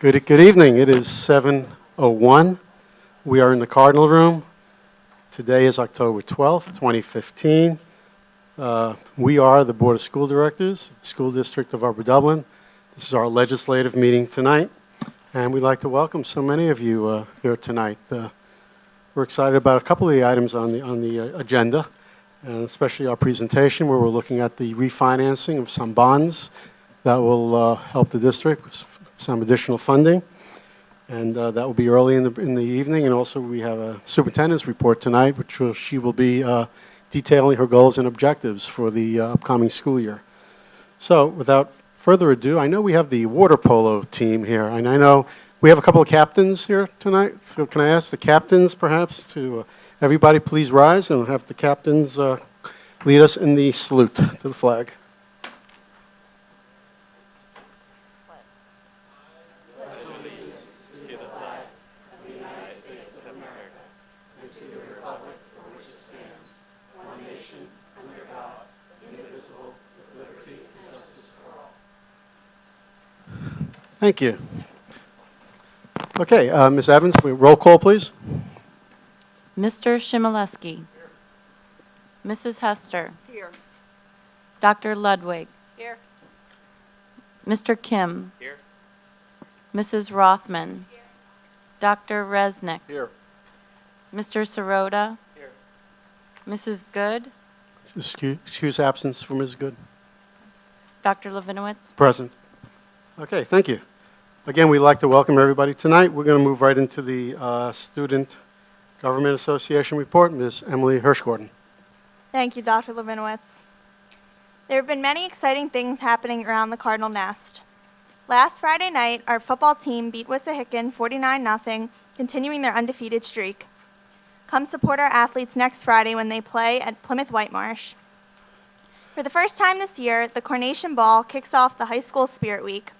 Good evening. It is 7:01. We are in the Cardinal Room. Today is October 12th, 2015. We are the Board of School Directors, School District of Upper Dublin. This is our legislative meeting tonight, and we'd like to welcome so many of you here tonight. We're excited about a couple of the items on the agenda, and especially our presentation where we're looking at the refinancing of some bonds that will help the district with some additional funding, and that will be early in the evening. And also we have a superintendent's report tonight, she will be detailing her goals and objectives for the upcoming school year. So without further ado, I know we have the water polo team here, and I know we have a couple of captains here tonight. So can I ask the captains perhaps to everybody please rise, and we'll have the captains lead us in the salute to the flag. Thank you. Okay, Ms. Evans, roll call, please. Mr. Shimeleski. Mrs. Hester. Here. Dr. Ludwig. Here. Mr. Kim. Here. Mrs. Rothman. Here. Dr. Resnick. Here. Mr. Sirota. Here. Mrs. Good. Excuse absence for Ms. Good. Dr. Levinowitz. Present. Okay, thank you. Again, we'd like to welcome everybody tonight. We're going to move right into the Student Government Association report. Ms. Emily Hirschgordon. Thank you, Dr. Levinowitz. There have been many exciting things happening around the Cardinal Nest. Last Friday night, our football team beat Wissahickon 49-0, continuing their undefeated streak. Come support our athletes next Friday when they play at Plymouth Whitemarsh. For the first time this year, the Coronation Ball kicks off the High School Spirit Week.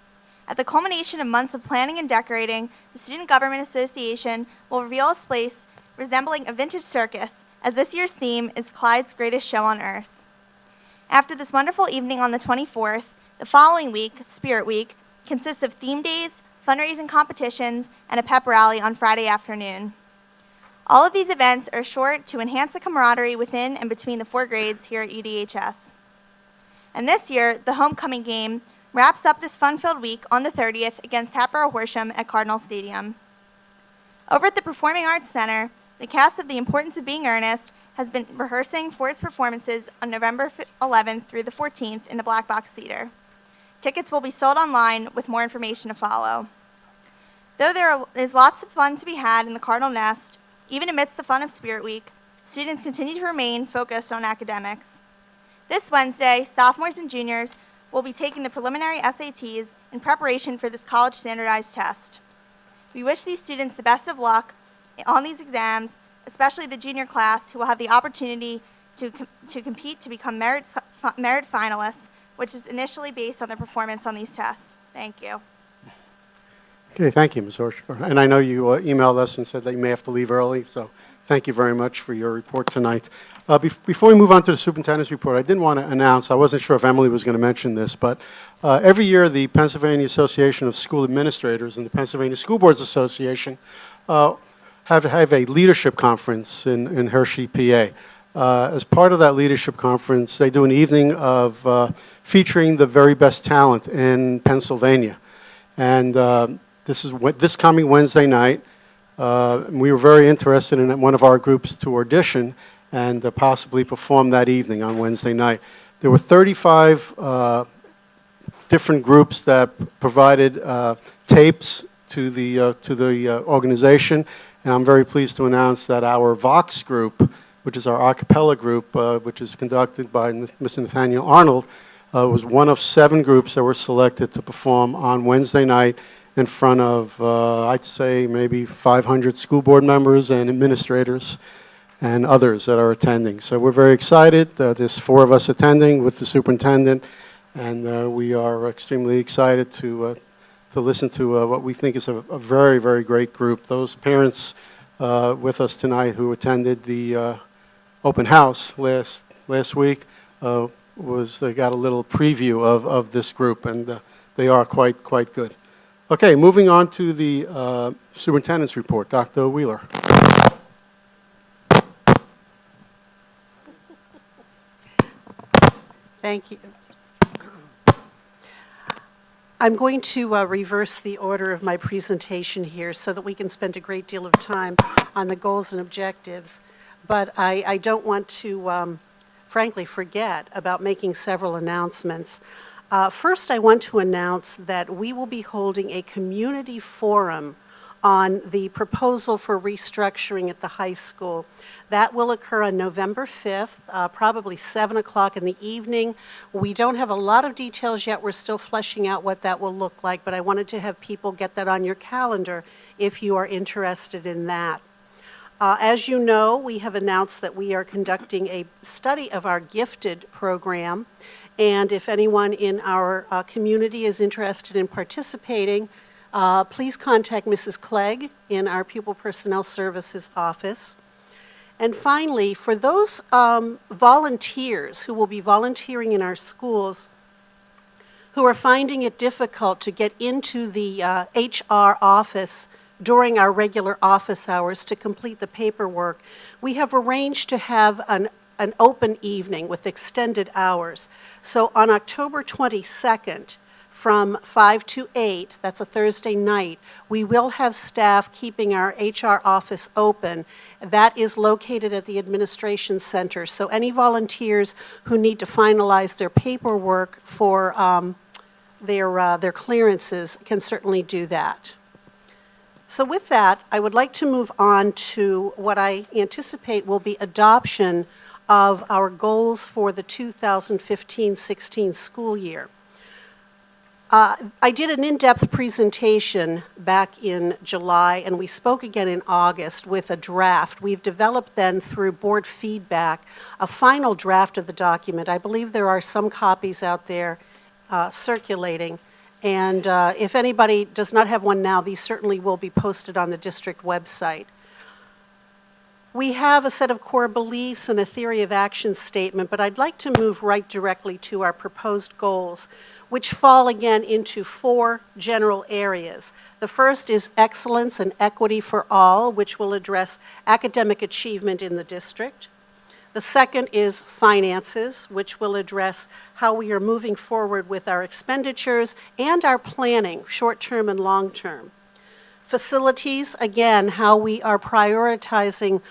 At the culmination of months of planning and decorating, the Student Government Association will reveal a space resembling a vintage circus, as this year's theme is Clyde's Greatest Show on Earth. After this wonderful evening on the 24th, the following week, Spirit Week, consists of theme days, fundraising competitions, and a pep rally on Friday afternoon. All of these events are sure to enhance the camaraderie within and between the 4 grades here at UDHS. And this year, the homecoming game wraps up this fun-filled week on the 30th against Hatboro Horsham at Cardinal Stadium. Over at the Performing Arts Center, the cast of The Importance of Being Earnest has been rehearsing for its performances on November 11th through the 14th in the Black Box Theater. Tickets will be sold online with more information to follow. Though there is lots of fun to be had in the Cardinal Nest, even amidst the fun of Spirit Week, students continue to remain focused on academics. This Wednesday, sophomores and juniors will be taking the preliminary SATs in preparation for this college standardized test. We wish these students the best of luck on these exams, especially the junior class, who will have the opportunity to compete to become merit finalists, which is initially based on their performance on these tests. Thank you. Okay, thank you, Ms. Hirschgordon. And I know you emailed us and said that you may have to leave early, so thank you very much for your report tonight. Before we move on to the superintendent's report, I did want to announce, I wasn't sure if Emily was going to mention this, but every year the Pennsylvania Association of School Administrators and the Pennsylvania School Boards Association have a leadership conference in Hershey, PA. As part of that leadership conference, they do an evening of featuring the very best talent in Pennsylvania. And this coming Wednesday night. We were very interested in one of our groups to audition and possibly perform that evening on Wednesday night. There were 35 different groups that provided tapes to the organization, and I'm very pleased to announce that our Vox group, which is our a cappella group, which is conducted by Mr. Nathaniel Arnold, was one of 7 groups that were selected to perform on Wednesday night in front of, I'd say, maybe 500 school board members and administrators and others that are attending. So we're very excited. There's 4 of us attending with the superintendent, and we are extremely excited to listen to what we think is a very, very great group. Those parents with us tonight who attended the open house last week they got a little preview of this group, and they are quite good. Okay, moving on to the superintendent's report. Dr. Wheeler. Thank you. I'm going to reverse the order of my presentation here so that we can spend a great deal of time on the goals and objectives. But I don't want to, frankly, forget about making several announcements. First, I want to announce that we will be holding a community forum on the proposal for restructuring at the high school. That will occur on November 5th, probably 7 o'clock in the evening. We don't have a lot of details yet. We're still fleshing out what that will look like, but I wanted to have people get that on your calendar if you are interested in that. As you know, we have announced that we are conducting a study of our gifted program, and if anyone in our community is interested in participating, please contact Mrs. Clegg in our Pupil Personnel Services office. And finally, for those volunteers who will be volunteering in our schools who are finding it difficult to get into the HR office during our regular office hours to complete the paperwork, we have arranged to have an open evening with extended hours. So on October 22nd, from 5 to 8, that's a Thursday night, we will have staff keeping our HR office open. That is located at the Administration Center. So any volunteers who need to finalize their paperwork for their clearances can certainly do that. So with that, I would like to move on to what I anticipate will be adoption of our goals for the 2015-16 school year. I did an in-depth presentation back in July, and we spoke again in August with a draft. We've developed then, through board feedback, a final draft of the document. I believe there are some copies out there circulating, and if anybody does not have one now, these certainly will be posted on the district website. We have a set of core beliefs and a theory of action statement, but I'd like to move right directly to our proposed goals, which fall again into 4 general areas. The first is excellence and equity for all, which will address academic achievement in the district. The second is finances, which will address how we are moving forward with our expenditures and our planning, short-term and long-term. Facilities, again, how we are prioritizing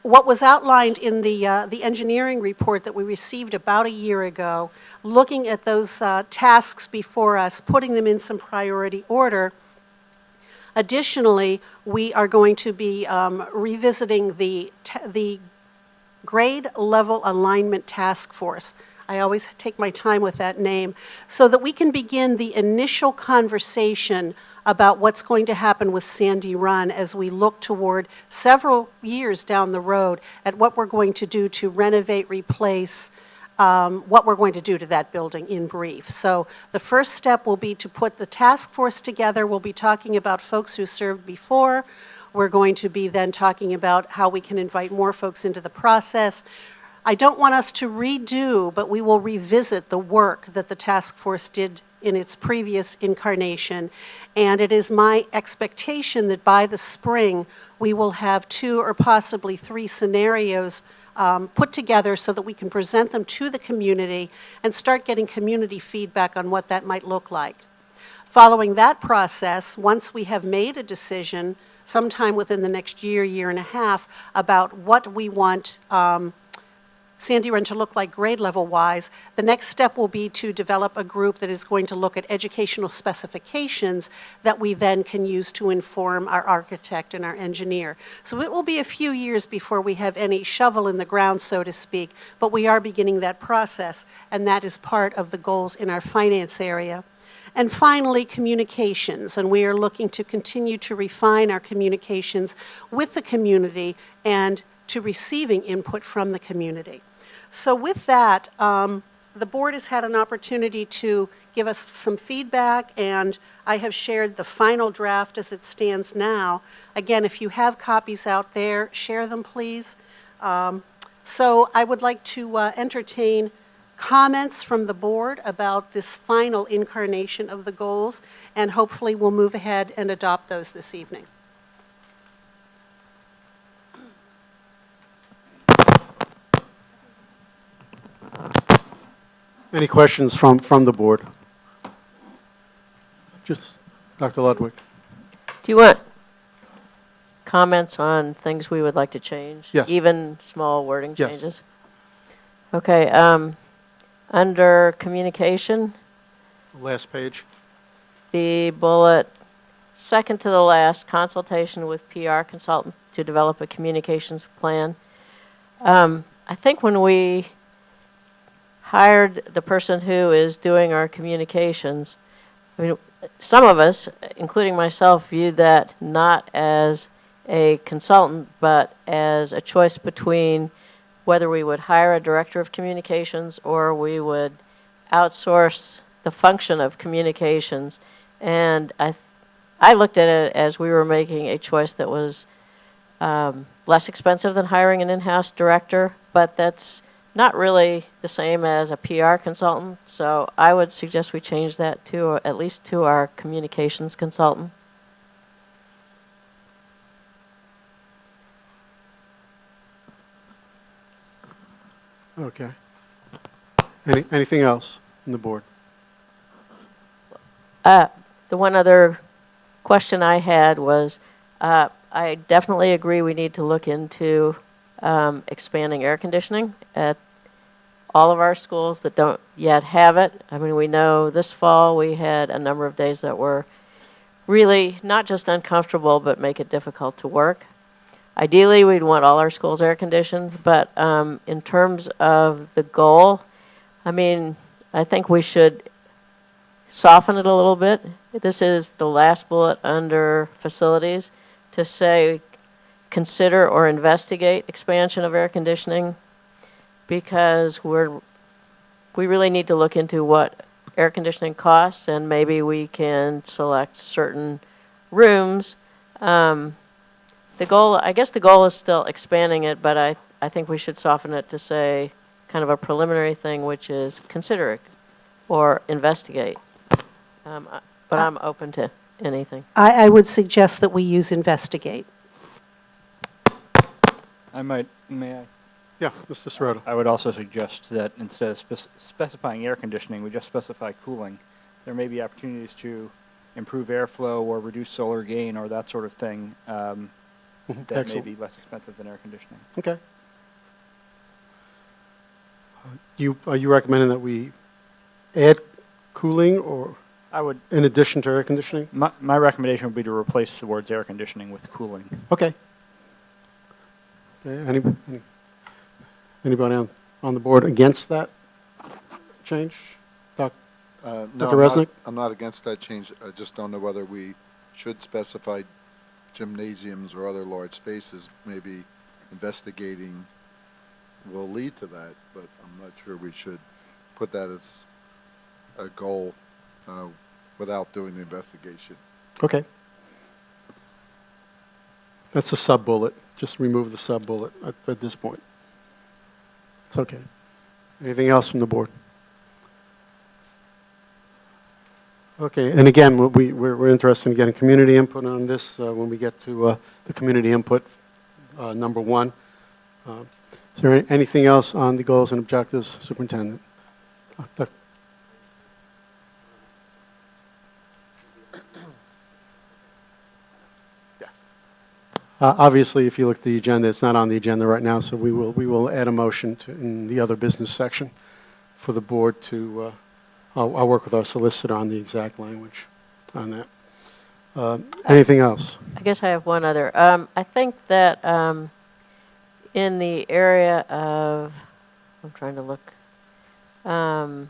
what was outlined in the engineering report that we received about a year ago, looking at those tasks before us, putting them in some priority order. Additionally, we are going to be revisiting the grade level alignment task force. I always take my time with that name, so that we can begin the initial conversation about what's going to happen with Sandy Run as we look toward several years down the road at what we're going to do to renovate, replace, what we're going to do to that building in brief. So the first step will be to put the task force together. We'll be talking about folks who served before. We're going to be then talking about how we can invite more folks into the process. I don't want us to redo, but we will revisit the work that the task force did in its previous incarnation. And it is my expectation that by the spring, we will have 2 or possibly 3 scenarios put together so that we can present them to the community and start getting community feedback on what that might look like. Following that process, once we have made a decision, sometime within the next year, year and a half, about what we want Sandy Run to look like grade level wise, the next step will be to develop a group that is going to look at educational specifications that we then can use to inform our architect and our engineer. So it will be a few years before we have any shovel in the ground, so to speak, but we are beginning that process, and that is part of the goals in our finance area. And finally, communications, and we are looking to continue to refine our communications with the community and to receiving input from the community. So with that, the board has had an opportunity to give us some feedback, and I have shared the final draft as it stands now. Again, if you have copies out there, share them, please. So I would like to entertain comments from the board about this final incarnation of the goals, and hopefully we'll move ahead and adopt those this evening. Any questions from the board? Just Dr. Ludwig. Do you want comments on things we would like to change? Yes. Even small wording Yes. changes? Okay, under communication, Last page. the bullet, second to the last, consultation with PR consultant to develop a communications plan. I think when we hired the person who is doing our communications, I mean, some of us, including myself, viewed that not as a consultant, but as a choice between whether we would hire a director of communications or we would outsource the function of communications. And I looked at it as we were making a choice that was less expensive than hiring an in-house director, but that's not really the same as a PR consultant. So I would suggest we change that to at least to our communications consultant. Okay. Anything else from the board? The one other question I had was, I definitely agree we need to look into expanding air conditioning at all of our schools that don't yet have it. I mean, we know this fall we had a number of days that were really not just uncomfortable, but make it difficult to work. Ideally, we'd want all our schools air conditioned, but in terms of the goal, I mean, I think we should soften it a little bit. This is the last bullet under facilities to say consider or investigate expansion of air conditioning, because we really need to look into what air conditioning costs, and maybe we can select certain rooms. The goal, I guess the goal is still expanding it, but I think we should soften it to say kind of a preliminary thing, which is consider it or investigate. But I'm open to anything. I would suggest that we use investigate. May I? Yeah, Mr. Sirota. I would also suggest that instead of specifying air conditioning, we just specify cooling. There may be opportunities to improve airflow or reduce solar gain or that sort of thing that Excellent. may be less expensive than air conditioning. Okay. Are you recommending that we add cooling or I would. in addition to air conditioning? My recommendation would be to replace the words air conditioning with cooling. Okay. Okay, anybody on the board against that change? No, Dr. Resnick? I'm not against that change. I just don't know whether we should specify gymnasiums or other large spaces. Maybe investigating will lead to that, but I'm not sure we should put that as a goal without doing the investigation. Okay. That's a sub-bullet. Just remove the sub-bullet at this point. It's okay. Anything else from the board? Okay, and again, we're interested in getting community input on this when we get to the community input number 1. Is there anything else on the goals and objectives, Superintendent? Obviously, if you look at the agenda, it's not on the agenda right now, so we will add a motion in the other business section for the board to. I'll work with our solicitor on the exact language on that. Anything else? I guess I have one other. I think that in the area of, I'm trying to look. I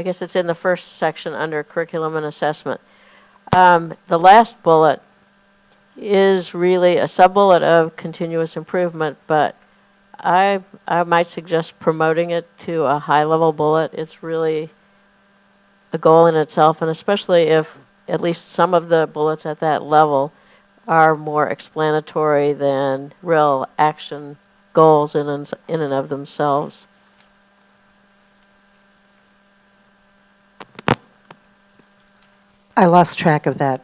guess it's in the first section under curriculum and assessment. The last bullet is really a sub-bullet of continuous improvement, but I might suggest promoting it to a high-level bullet. It's really a goal in itself, and especially if at least some of the bullets at that level are more explanatory than real action goals in and of themselves. I lost track of that.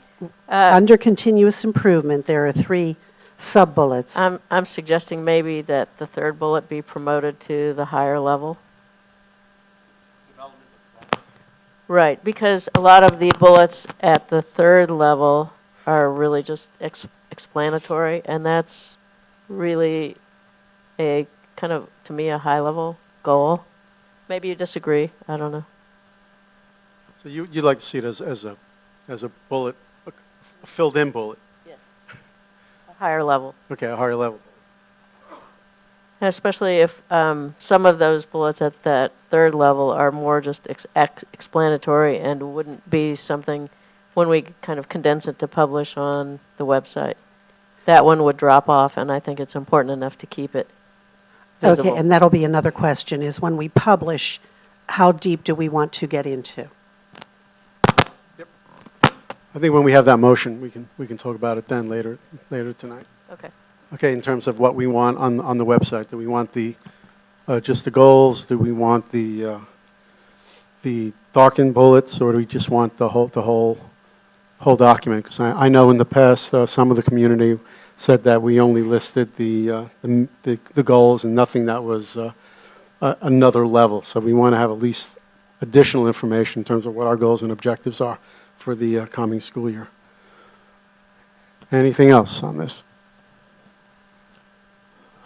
Under continuous improvement, there are 3 sub-bullets. I'm suggesting maybe that the third bullet be promoted to the higher level. Right, because a lot of the bullets at the third level are really just explanatory, and that's really a kind of, to me, a high-level goal. Maybe you disagree, I don't know. So you'd like to see it as a bullet, a filled-in bullet? A higher level. Okay, a higher level. And especially if some of those bullets at that third level are more just explanatory and wouldn't be something when we kind of condense it to publish on the website. That one would drop off, and I think it's important enough to keep it visible. Okay, and that'll be another question, is when we publish, how deep do we want to get into? I think when we have that motion, we can talk about it then later tonight. Okay. Okay, in terms of what we want on the website, do we want the just the goals? Do we want the darkened bullets, or do we just want the whole document? Because I know in the past some of the community said that we only listed the goals and nothing that was another level. So we want to have at least additional information in terms of what our goals and objectives are for the coming school year. Anything else on this?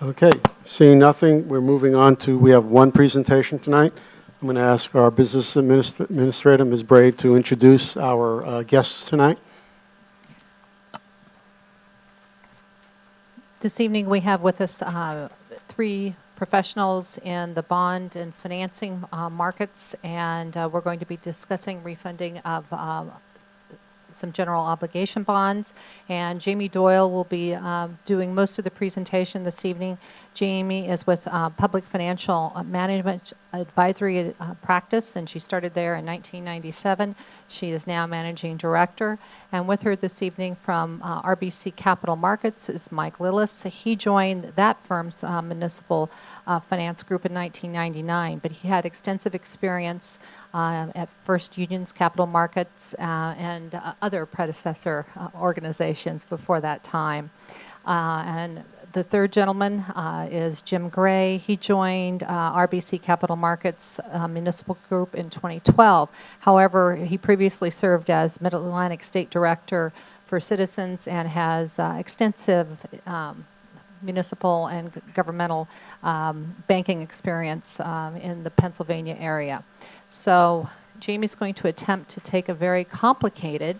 Okay, seeing nothing, we're moving on to, we have one presentation tonight. I'm going to ask our business administrator, Ms. Braid, to introduce our guests tonight. This evening we have with us 3 professionals in the bond and financing markets, and we're going to be discussing refunding of some general obligation bonds. And Jamie Doyle will be doing most of the presentation this evening. Jamie is with Public Financial Management Advisory Practice, and she started there in 1997. She is now Managing Director. And with her this evening from RBC Capital Markets is Mike Lillis. He joined that firm's municipal finance group in 1999, but he had extensive experience at First Union's Capital Markets and other predecessor organizations before that time. And the third gentleman is Jim Gray. He joined RBC Capital Markets Municipal Group in 2012. However, he previously served as Mid-Atlantic State Director for Citizens and has extensive municipal and governmental banking experience in the Pennsylvania area. So Jamie's going to attempt to take a very complicated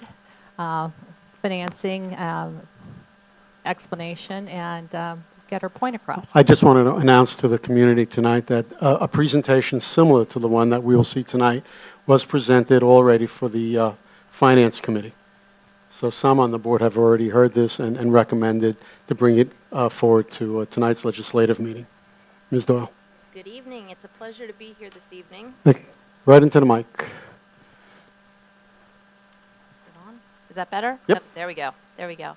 financing explanation and get her point across. I just wanted to announce to the community tonight that a presentation similar to the one that we will see tonight was presented already for the Finance Committee. So some on the board have already heard this and recommended to bring it forward to tonight's legislative meeting. Ms. Doyle. Good evening. It's a pleasure to be here this evening. Right into the mic. Is it on? Is that better? Yep. There we go. There we go.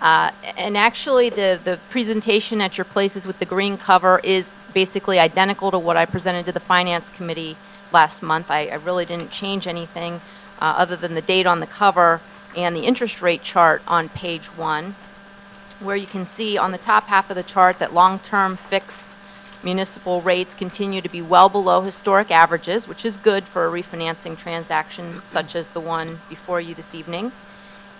And actually, the presentation at your places with the green cover is basically identical to what I presented to the Finance Committee last month. I really didn't change anything other than the date on the cover and the interest rate chart on page 1, where you can see on the top half of the chart that long-term fixed municipal rates continue to be well below historic averages, which is good for a refinancing transaction such as the one before you this evening.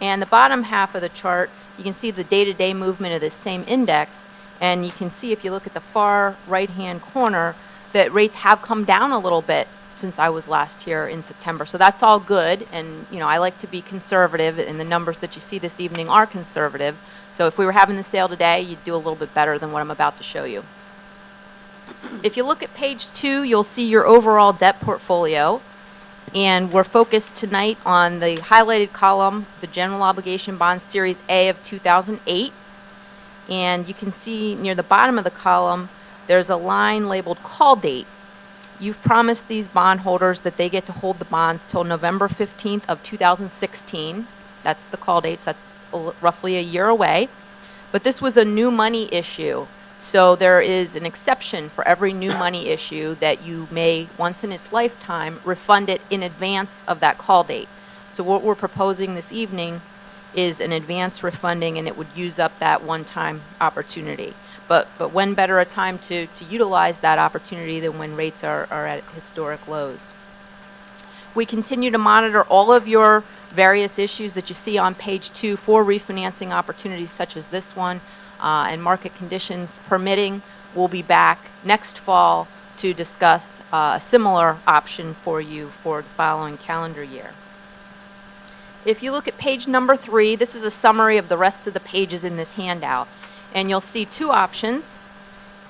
And the bottom half of the chart, you can see the day-to-day movement of this same index, and you can see if you look at the far right-hand corner that rates have come down a little bit since I was last here in September. So that's all good, and you know, I like to be conservative, and the numbers that you see this evening are conservative. So if we were having the sale today, you'd do a little bit better than what I'm about to show you. If you look at page 2, you'll see your overall debt portfolio. And we're focused tonight on the highlighted column, the General Obligation Bond Series A of 2008. And you can see near the bottom of the column, there's a line labeled call date. You've promised these bondholders that they get to hold the bonds till November 15th of 2016. That's the call date, so that's roughly a year away. But this was a new money issue. So there is an exception for every new money issue that you may, once in its lifetime, refund it in advance of that call date. So what we're proposing this evening is an advance refunding, and it would use up that one-time opportunity. But when better a time to utilize that opportunity than when rates are at historic lows. We continue to monitor all of your various issues that you see on page 2 for refinancing opportunities such as this one, and market conditions permitting. We'll be back next fall to discuss a similar option for you for the following calendar year. If you look at page number 3, this is a summary of the rest of the pages in this handout. And you'll see 2 options.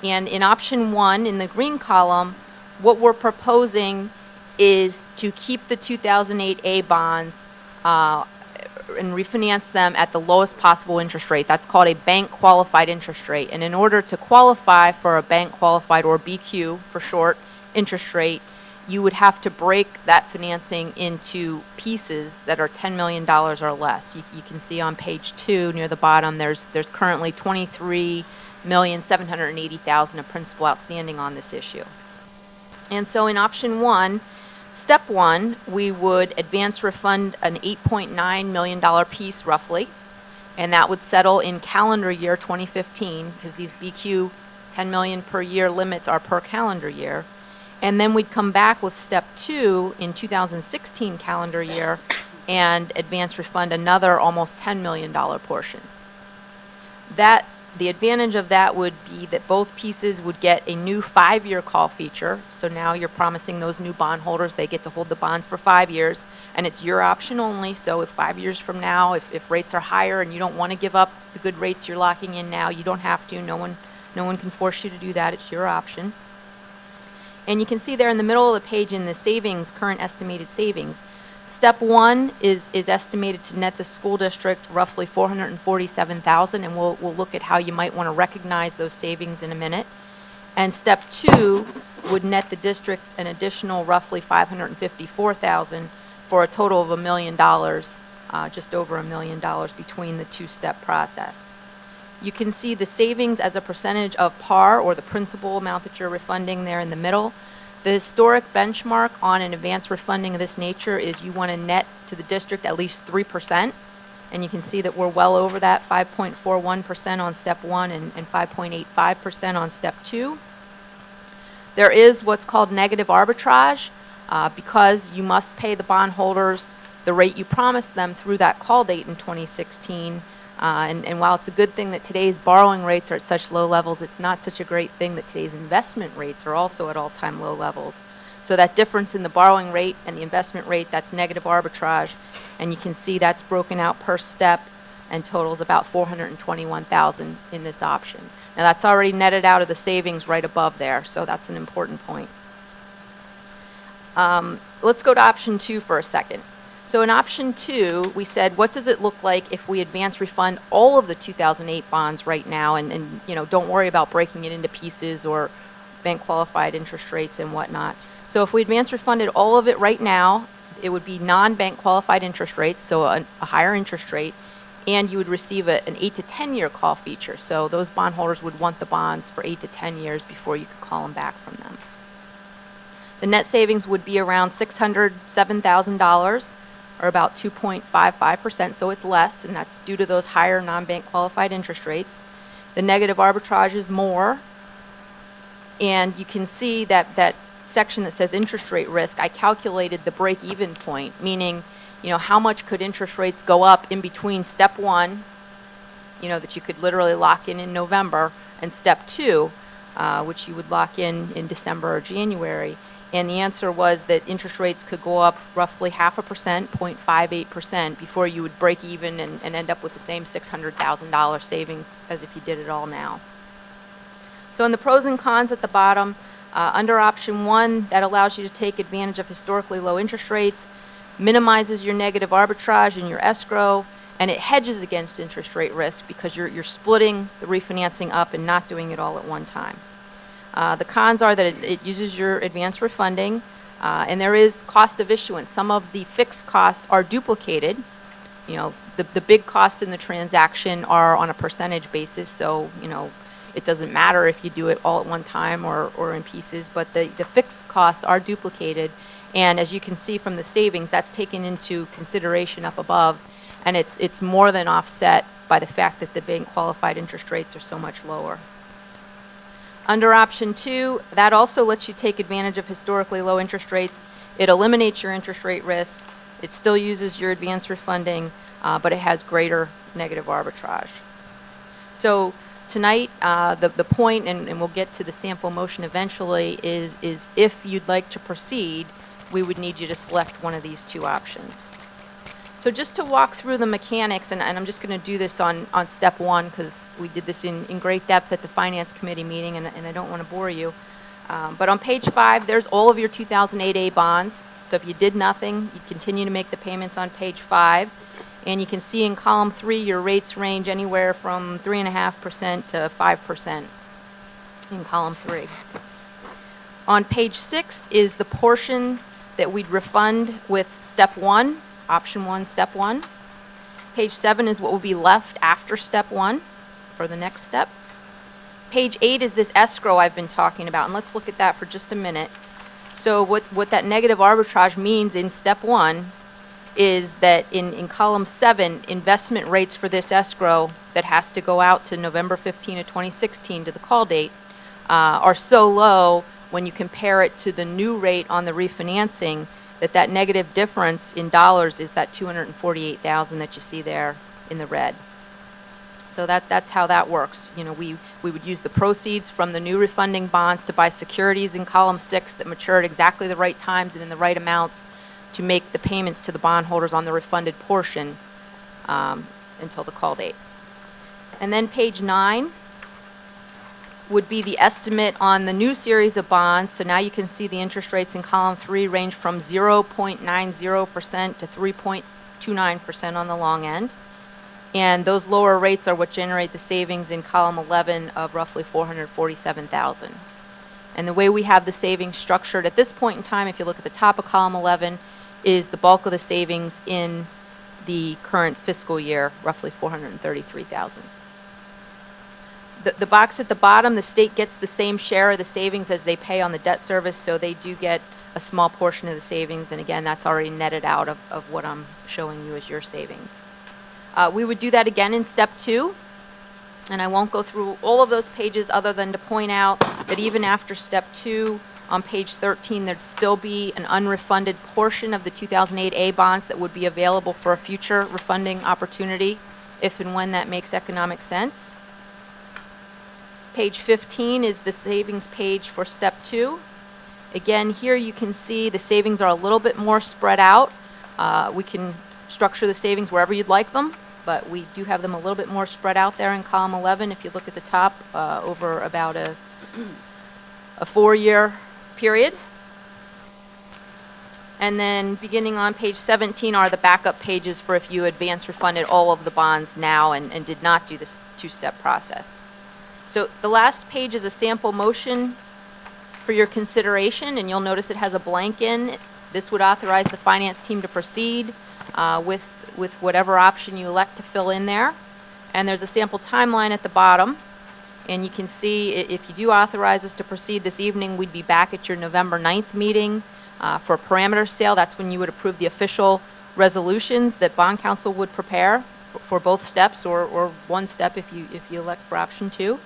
And in option 1, in the green column, what we're proposing is to keep the 2008 A bonds and refinance them at the lowest possible interest rate. That's called a bank qualified interest rate. And in order to qualify for a bank qualified, or BQ for short, interest rate, you would have to break that financing into pieces that are $10 million or less. You can see on page 2 near the bottom, there's currently $23,780,000 of principal outstanding on this issue. And so in option 1, step 1, we would advance refund an $8.9 million piece roughly, and that would settle in calendar year 2015, because these BQ 10 million per year limits are per calendar year. And then we'd come back with step 2 in 2016 calendar year and advance refund another almost $10 million portion. The advantage of that would be that both pieces would get a new 5-year call feature. So now you're promising those new bondholders they get to hold the bonds for 5 years, and it's your option only. So if 5 years from now, if rates are higher and you don't want to give up the good rates you're locking in now, you don't have to. No one can force you to do that. It's your option. And you can see there in the middle of the page in the savings, current estimated savings, step 1 is estimated to net the school district roughly $447,000, and we'll look at how you might want to recognize those savings in a minute. And step 2 would net the district an additional roughly $554,000 for a total of $1 million, just over $1 million between the 2-step process. You can see the savings as a percentage of par, or the principal amount that you're refunding there in the middle. The historic benchmark on an advance refunding of this nature is you want to net to the district at least 3%. And you can see that we're well over that, 5.41% on step 1 and 5.85% on step 2. There is what's called negative arbitrage, because you must pay the bondholders the rate you promised them through that call date in 2016. And while it's a good thing that today's borrowing rates are at such low levels, it's not such a great thing that today's investment rates are also at all-time low levels. So that difference in the borrowing rate and the investment rate, that's negative arbitrage. And you can see that's broken out per step and totals about $421,000 in this option. Now that's already netted out of the savings right above there, so that's an important point. Let's go to option 2 for a second. So in option 2, we said, what does it look like if we advance refund all of the 2008 bonds right now, and don't worry about breaking it into pieces or bank qualified interest rates and whatnot. So if we advance refunded all of it right now, it would be non-bank qualified interest rates, so a higher interest rate, and you would receive an 8 to 10 year call feature. So those bondholders would want the bonds for 8 to 10 years before you could call them back from them. The net savings would be around $607,000, or about 2.55%, so it's less, and that's due to those higher non-bank qualified interest rates. The negative arbitrage is more, and you can see that section that says interest rate risk, I calculated the break-even point, meaning, how much could interest rates go up in between step 1, that you could literally lock in November, and step 2, which you would lock in December or January. And the answer was that interest rates could go up roughly 0.5%, 0.58%, before you would break even and end up with the same $600,000 savings as if you did it all now. So in the pros and cons at the bottom, under option 1, that allows you to take advantage of historically low interest rates, minimizes your negative arbitrage and your escrow, and it hedges against interest rate risk because you're splitting the refinancing up and not doing it all at one time. The cons are that it uses your advance refunding, and there is cost of issuance. Some of the fixed costs are duplicated. The big costs in the transaction are on a percentage basis, so it doesn't matter if you do it all at one time or in pieces, but the fixed costs are duplicated, And as you can see from the savings, that's taken into consideration up above, and it's more than offset by the fact that the bank qualified interest rates are so much lower. Under option 2, that also lets you take advantage of historically low interest rates. It eliminates your interest rate risk. It still uses your advance refunding, but it has greater negative arbitrage. So tonight, the point, and we'll get to the sample motion eventually, is if you'd like to proceed, we would need you to select one of these two options. So just to walk through the mechanics, and I'm just going to do this on step 1 because we did this in great depth at the Finance Committee meeting, and I don't want to bore you. But on page 5, there's all of your 2008A bonds. So if you did nothing, you continue to make the payments on page 5. And you can see in column 3, your rates range anywhere from 3.5% to 5% in column 3. On page 6 is the portion that we'd refund with step 1, option 1, step 1. Page 7 is what will be left after step 1 for the next step. Page 8 is this escrow I've been talking about, and let's look at that for just a minute. So what that negative arbitrage means in step 1 is that in column 7, investment rates for this escrow that has to go out to November 15 of 2016 to the call date are so low when you compare it to the new rate on the refinancing that negative difference in dollars is that $248,000 that you see there in the red. So that's how that works. You know, we would use the proceeds from the new refunding bonds to buy securities in column 6 that mature at exactly the right times and in the right amounts to make the payments to the bondholders on the refunded portion until the call date. And then page 9 would be the estimate on the new series of bonds. So now you can see the interest rates in column 3 range from 0.90% to 3.29% on the long end. And those lower rates are what generate the savings in column 11 of roughly $447,000. And the way we have the savings structured at this point in time, if you look at the top of column 11, is the bulk of the savings in the current fiscal year, roughly $433,000. The box at the bottom, the state gets the same share of the savings as they pay on the debt service, so they do get a small portion of the savings, and again, that's already netted out of what I'm showing you as your savings. We would do that again in step 2, and I won't go through all of those pages other than to point out that even after step 2, on page 13, there'd still be an unrefunded portion of the 2008A bonds that would be available for a future refunding opportunity if and when that makes economic sense. Page 15 is the savings page for step 2. Again, here you can see the savings are a little bit more spread out. We can structure the savings wherever you'd like them, but we do have them a little bit more spread out there in column 11 if you look at the top over about a 4-year period. And then beginning on page 17 are the backup pages for if you advance refunded all of the bonds now and did not do this 2-step process. So the last page is a sample motion for your consideration, and you'll notice it has a blank in. This would authorize the finance team to proceed with whatever option you elect to fill in there. And there's a sample timeline at the bottom. And you can see if you do authorize us to proceed this evening, we'd be back at your November 9th meeting for a parameter sale. That's when you would approve the official resolutions that Bond Counsel would prepare for both steps or one step if you elect for option 2.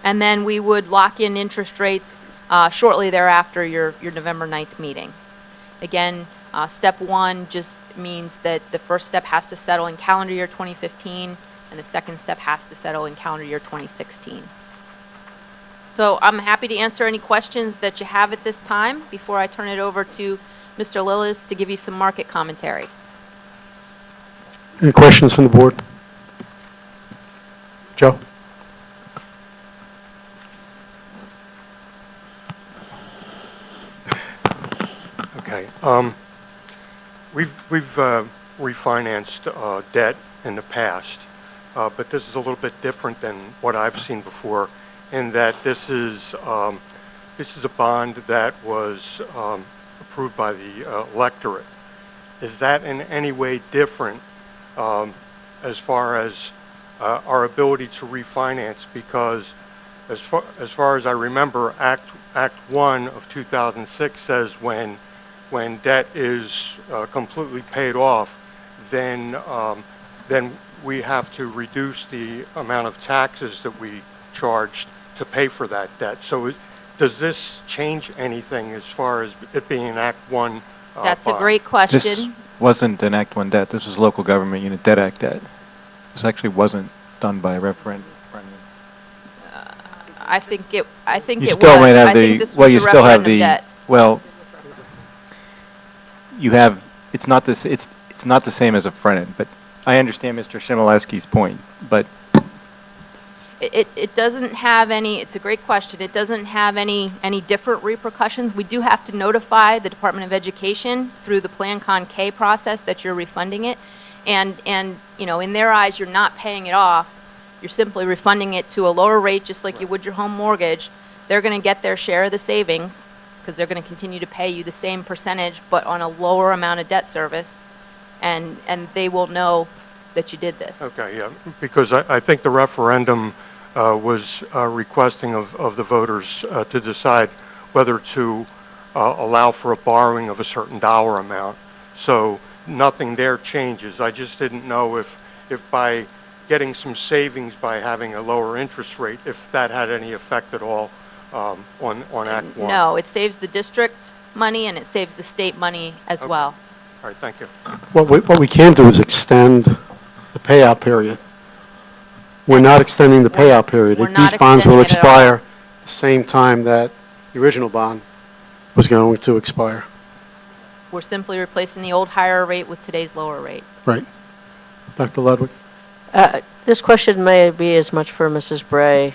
And then we would lock in interest rates shortly thereafter your November 9th meeting. Again, step 1 just means that the first step has to settle in calendar year 2015, and the second step has to settle in calendar year 2016. So I'm happy to answer any questions that you have at this time before I turn it over to Mr. Lillis to give you some market commentary. Any questions from the board? Joe? Okay. We've refinanced debt in the past, but this is a little bit different than what I've seen before, in that this is a bond that was approved by the electorate. Is that in any way different as far as our ability to refinance? Because as far as I remember, Act 1 of 2006 says when when debt is completely paid off, then we have to reduce the amount of taxes that we charged to pay for that debt. So does this change anything as far as it being an Act 1 That's a bond? great This question. wasn't an Act 1 debt. This was local government unit debt act debt. This actually wasn't done by a referendum. I think it You was. still might have I think this well, was you the still have referendum the, debt. well, you have, it's not this, it's not the same as a front end, but I understand Mr. Shimolewski's point, but It doesn't have any, it's a great question, it doesn't have any different repercussions. We do have to notify the Department of Education through the Plan Con K process that you're refunding it. And you know, in their eyes, you're not paying it off. You're simply refunding it to a lower rate, just like you would your home mortgage. They're going to get their share of the savings because they're going to continue to pay you the same percentage, but on a lower amount of debt service. And they will know that you did this. Okay, yeah, because I think the referendum was requesting of the voters to decide whether to allow for a borrowing of a certain dollar amount. So nothing there changes. I just didn't know if by getting some savings by having a lower interest rate, if that had any effect at all on Act 1. No, it saves the district money and it saves the state money as Okay. well. All right, thank you. What we can do is extend the payout period. We're not extending the payout period. We're not These bonds will extending it at all. expire the same time that the original bond was going to expire. We're simply replacing the old higher rate with today's lower rate. Right. Dr. Ludwig? This question may be as much for Mrs. Bray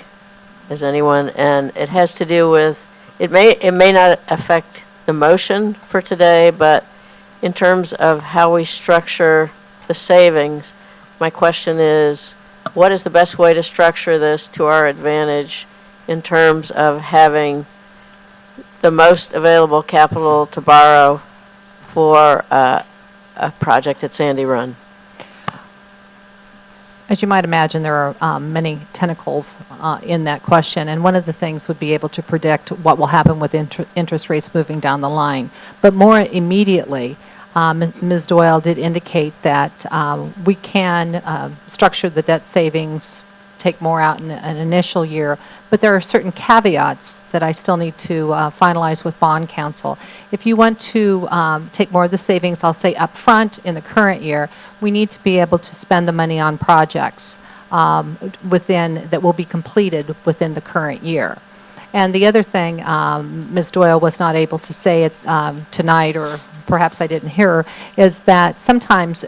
as anyone, and it has to do with, it may not affect the motion for today, but in terms of how we structure the savings, my question is, what is the best way to structure this to our advantage in terms of having the most available capital to borrow for a project at Sandy Run? As you might imagine, there are many tentacles in that question, and one of the things would be able to predict what will happen with interest rates moving down the line. But more immediately, Ms. Doyle did indicate that we can structure the debt savings, take more out in an initial year, but there are certain caveats that I still need to finalize with bond counsel. If you want to take more of the savings, I'll say up front in the current year, we need to be able to spend the money on projects that will be completed within the current year. And the other thing, Ms. Doyle was not able to say it tonight, or perhaps I didn't hear her, is that sometimes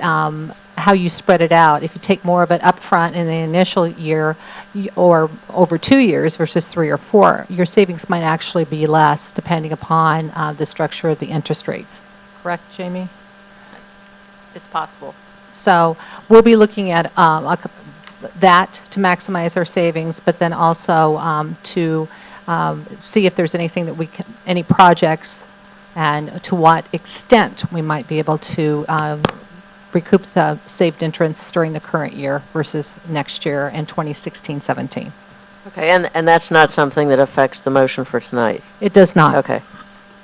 how you spread it out, if you take more of it up front in the initial year or over 2 years versus 3 or 4, your savings might actually be less depending upon the structure of the interest rates. Correct, Jamie? It's possible. So we'll be looking at that to maximize our savings, but then also to see if there's anything that we can, any projects, and to what extent we might be able to recoup the saved interest during the current year versus next year in 2016-17. Okay, and that's not something that affects the motion for tonight? It does not. Okay,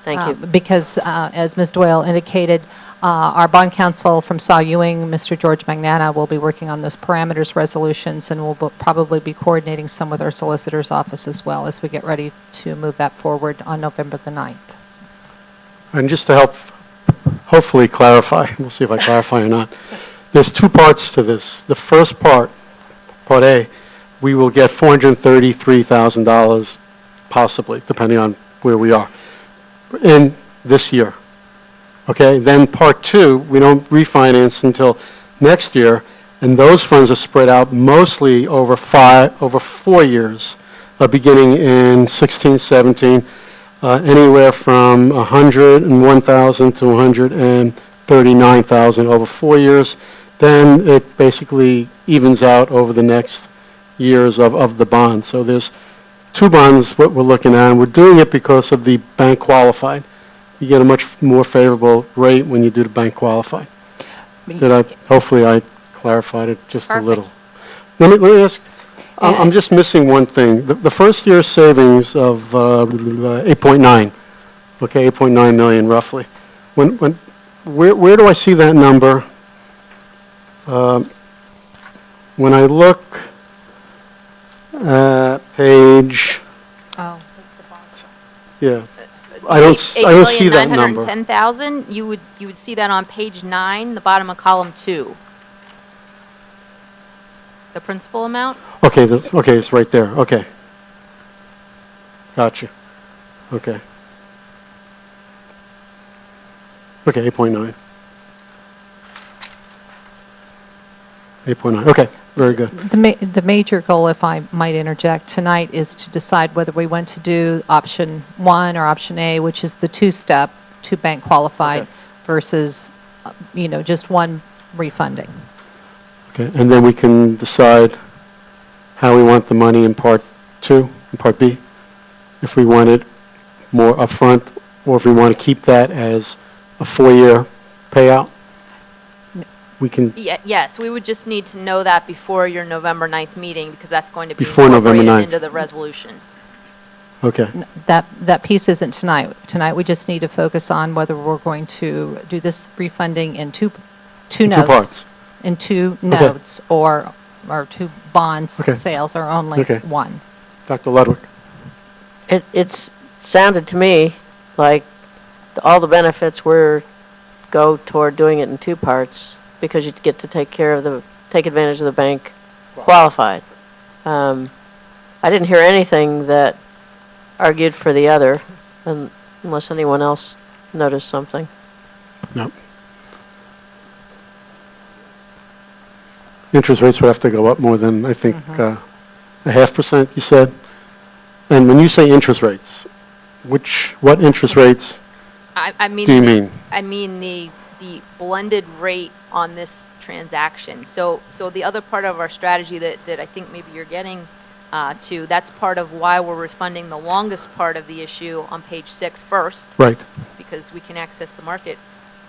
thank you. Because as Ms. Doyle indicated, our bond counsel from Saw Ewing, Mr. George Magnana, will be working on those parameters resolutions, and we'll probably be coordinating some with our solicitor's office as well as we get ready to move that forward on November the 9th. And just to help hopefully clarify, we'll see if I clarify or not, there's two parts to this. The first part, Part A, we will get $433,000 possibly, depending on where we are, in this year. Okay, then Part 2, we don't refinance until next year, and those funds are spread out mostly over 4 years, beginning in 16, 17, anywhere from $101,000 to $139,000 over 4 years. Then it basically evens out over the next years of the bond. So there's two bonds what we're looking at, and we're doing it because of the bank qualified. You get a much more favorable rate when you do the bank qualified. Hopefully I clarified it just a little. Let me ask, I'm just missing one thing. The first year savings of 8.9, okay, 8.9 million roughly. where do I see that number? When I look at page, Oh, yeah, I don't see that number. 8,910,000, you would see that on page 9, the bottom of column 2. The principal amount? Okay, okay, it's right there, okay. Gotcha, okay. Okay, 8.9. 8.9, okay, very good. The major goal, if I might interject, tonight is to decide whether we want to do option 1 or option A, which is the two-step, two-bank qualified, Okay. versus, just one refunding. Okay, and then we can decide how we want the money in part 2, in part B, if we want it more upfront, or if we want to keep that as a 4-year payout. We can, Yes, we would just need to know that before your November 9th meeting, because that's going to be Before November incorporated 9th. into the resolution. okay, That piece isn't tonight. Tonight, we just need to focus on whether we're going to do this refunding in two notes. two parts. In two notes, or two bonds Okay. sales, or only Okay. one. Dr. Ludwig? It's sounded to me like all the benefits go toward doing it in two parts, because you get to take advantage of the bank qualified. I didn't hear anything that argued for the other, unless anyone else noticed something. No. Interest rates would have to go up more than, I think, 0.5%, you said? And when you say interest rates, what interest rates I mean, do you mean? I mean the blended rate on this transaction. So the other part of our strategy that I think maybe you're getting to, that's part of why we're refunding the longest part of the issue on page 6 first. Right. Because we can access the market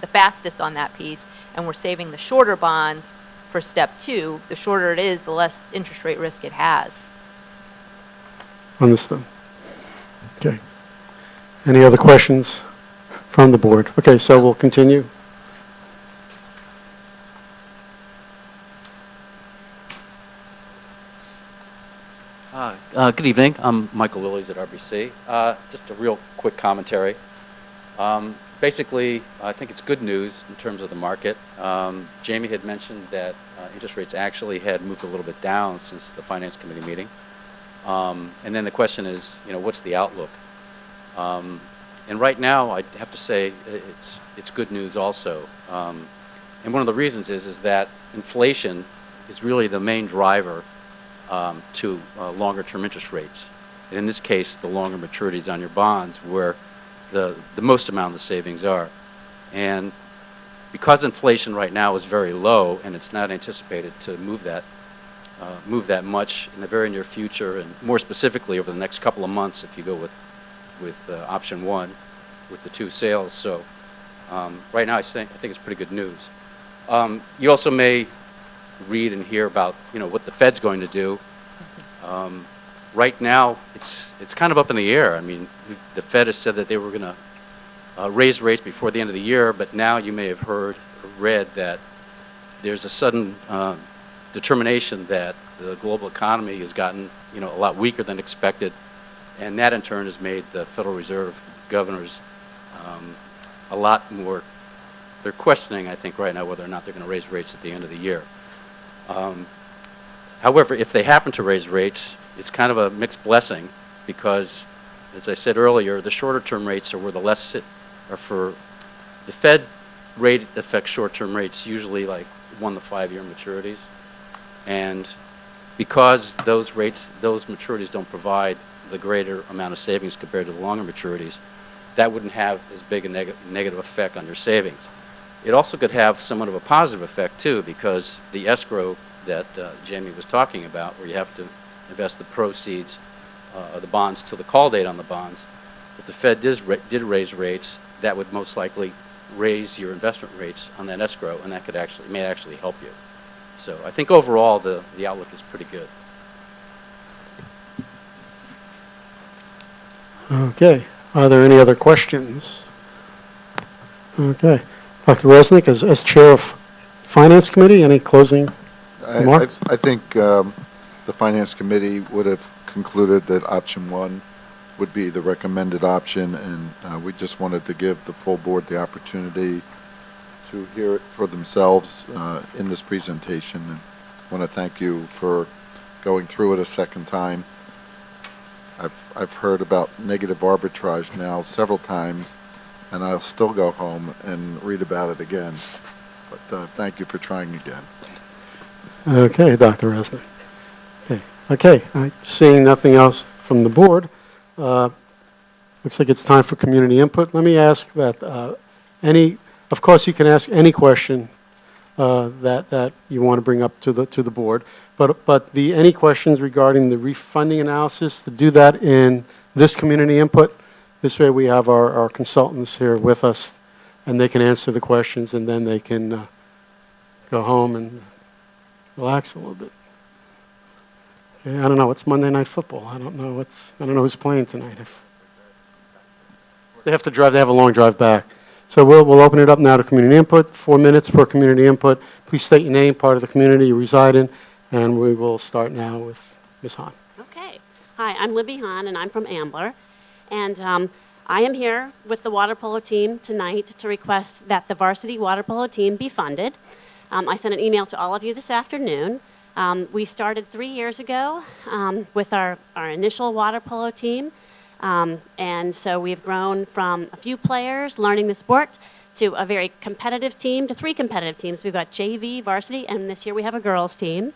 the fastest on that piece, and we're saving the shorter bonds for step 2. The shorter it is, the less interest rate risk it has. Understood. Okay. Any other questions from the board? Okay, so we'll continue. Good evening. I'm Michael Willies at RBC. Just a real quick commentary. Basically, I think it's good news in terms of the market. Jamie had mentioned that interest rates actually had moved a little bit down since the Finance Committee meeting. And then the question is, what's the outlook? And right now, I have to say it's good news also. And one of the reasons is that inflation is really the main driver to longer-term interest rates. And in this case, the longer maturities on your bonds, where the most amount of the savings are. And because inflation right now is very low, and it's not anticipated to move that much in the very near future, and more specifically over the next couple of months, if you go with option 1, with the 2 sales. So right now, I think it's pretty good news. You also may read and hear about what the Fed's going to do. Right now, it's kind of up in the air. I mean, the Fed has said that they were going to raise rates before the end of the year, but now you may have heard or read that there's a sudden determination that the global economy has gotten a lot weaker than expected, and that in turn has made the Federal Reserve governors a lot more. They're questioning, I think, right now whether or not they're going to raise rates at the end of the year. However, if they happen to raise rates, it's kind of a mixed blessing because, as I said earlier, the shorter-term rates are where the less are for the Fed rate affects short-term rates, usually like 1 to 5 year maturities, and because those maturities don't provide the greater amount of savings compared to the longer maturities, that wouldn't have as big a negative effect on your savings. It also could have somewhat of a positive effect too, because the escrow that Jamie was talking about, where you have to invest the proceeds of the bonds till the call date on the bonds. If the Fed did raise rates, that would most likely raise your investment rates on that escrow, and that may actually help you. So I think overall the outlook is pretty good. Okay. Are there any other questions? Okay. Dr. Resnick, as Chair of Finance Committee, any closing remarks? I think the Finance Committee would have concluded that option one would be the recommended option, and we just wanted to give the full board the opportunity to hear it for themselves in this presentation. And I want to thank you for going through it a second time. I've heard about negative arbitrage now several times, and I'll still go home and read about it again. But thank you for trying again. Okay, Dr. Resnick. Okay. Seeing nothing else from the board, looks like it's time for community input. Let me ask that of course you can ask any question that you want to bring up to the board, but any questions regarding the refunding analysis, to do that in this community input. This way we have our consultants here with us, and they can answer the questions, and then they can go home and relax a little bit. Okay, I don't know. It's Monday Night Football. I don't know who's playing tonight. They have to drive. They have a long drive back. So we'll open it up now to community input. 4 minutes per community input. Please state your name, part of the community you reside in, and we will start now with Ms. Hahn. Okay. Hi, I'm Libby Hahn, and I'm from Ambler. And I am here with the water polo team tonight to request that the varsity water polo team be funded. I sent an email to all of you this afternoon. We started 3 years ago with our initial water polo team. And so we've grown from a few players learning the sport to a very competitive team, to 3 competitive teams. We've got JV, varsity, and this year we have a girls team.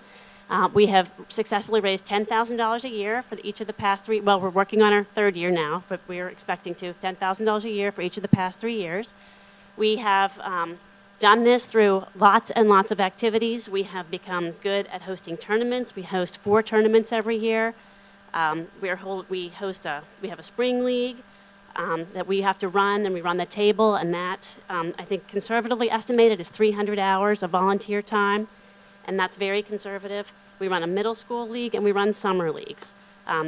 We have successfully raised $10,000 a year for each of the past 3, well, we're working on our 3rd year now, but we're expecting to $10,000 a year for each of the past 3 years. We have done this through lots and lots of activities. We have become good at hosting tournaments. We host 4 tournaments every year. We have a spring league that we have to run, and we run the table, and that I think conservatively estimated is 300 hours of volunteer time, and that's very conservative. We run a middle school league, and we run summer leagues.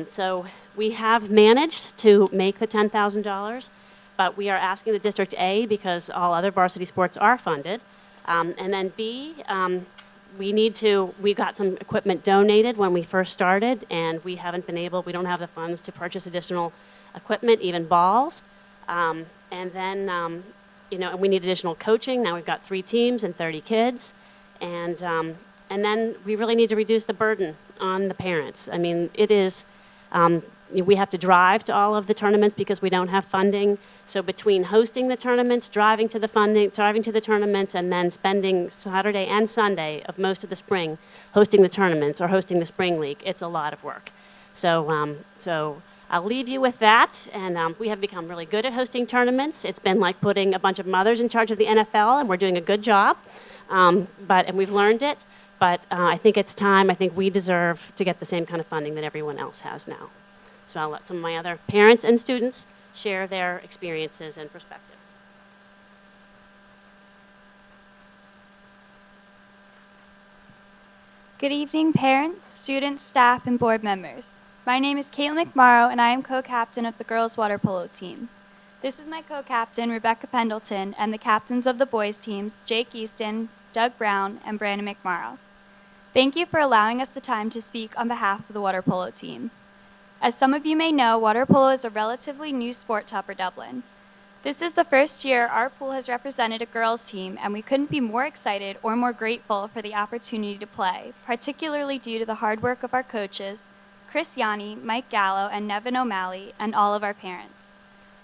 So we have managed to make the $10,000, but we are asking the District A, because all other varsity sports are funded, and then B, we got some equipment donated when we first started, and we don't have the funds to purchase additional equipment, even balls. And then, and we need additional coaching. Now we've got 3 teams and 30 kids. And then we really need to reduce the burden on the parents. I mean, it is, we have to drive to all of the tournaments because we don't have funding. So between hosting the tournaments, driving to the tournaments, and then spending Saturday and Sunday of most of the spring hosting the tournaments or hosting the spring league, it's a lot of work. So I'll leave you with that. And we have become really good at hosting tournaments. It's been like putting a bunch of mothers in charge of the NFL, and we're doing a good job. And we've learned it. But I think it's time. I think we deserve to get the same kind of funding that everyone else has now. So I'll let some of my other parents and students share their experiences and perspective. Good evening, parents, students, staff, and board members. My name is Caitlin McMorrow, and I am co-captain of the girls' water polo team. This is my co-captain, Rebecca Pendleton, and the captains of the boys' teams, Jake Easton, Doug Brown, and Brandon McMorrow. Thank you for allowing us the time to speak on behalf of the water polo team. As some of you may know, water polo is a relatively new sport to Upper Dublin. This is the first year our pool has represented a girls' team, and we couldn't be more excited or more grateful for the opportunity to play, particularly due to the hard work of our coaches, Chris Yanni, Mike Gallo, and Nevin O'Malley, and all of our parents.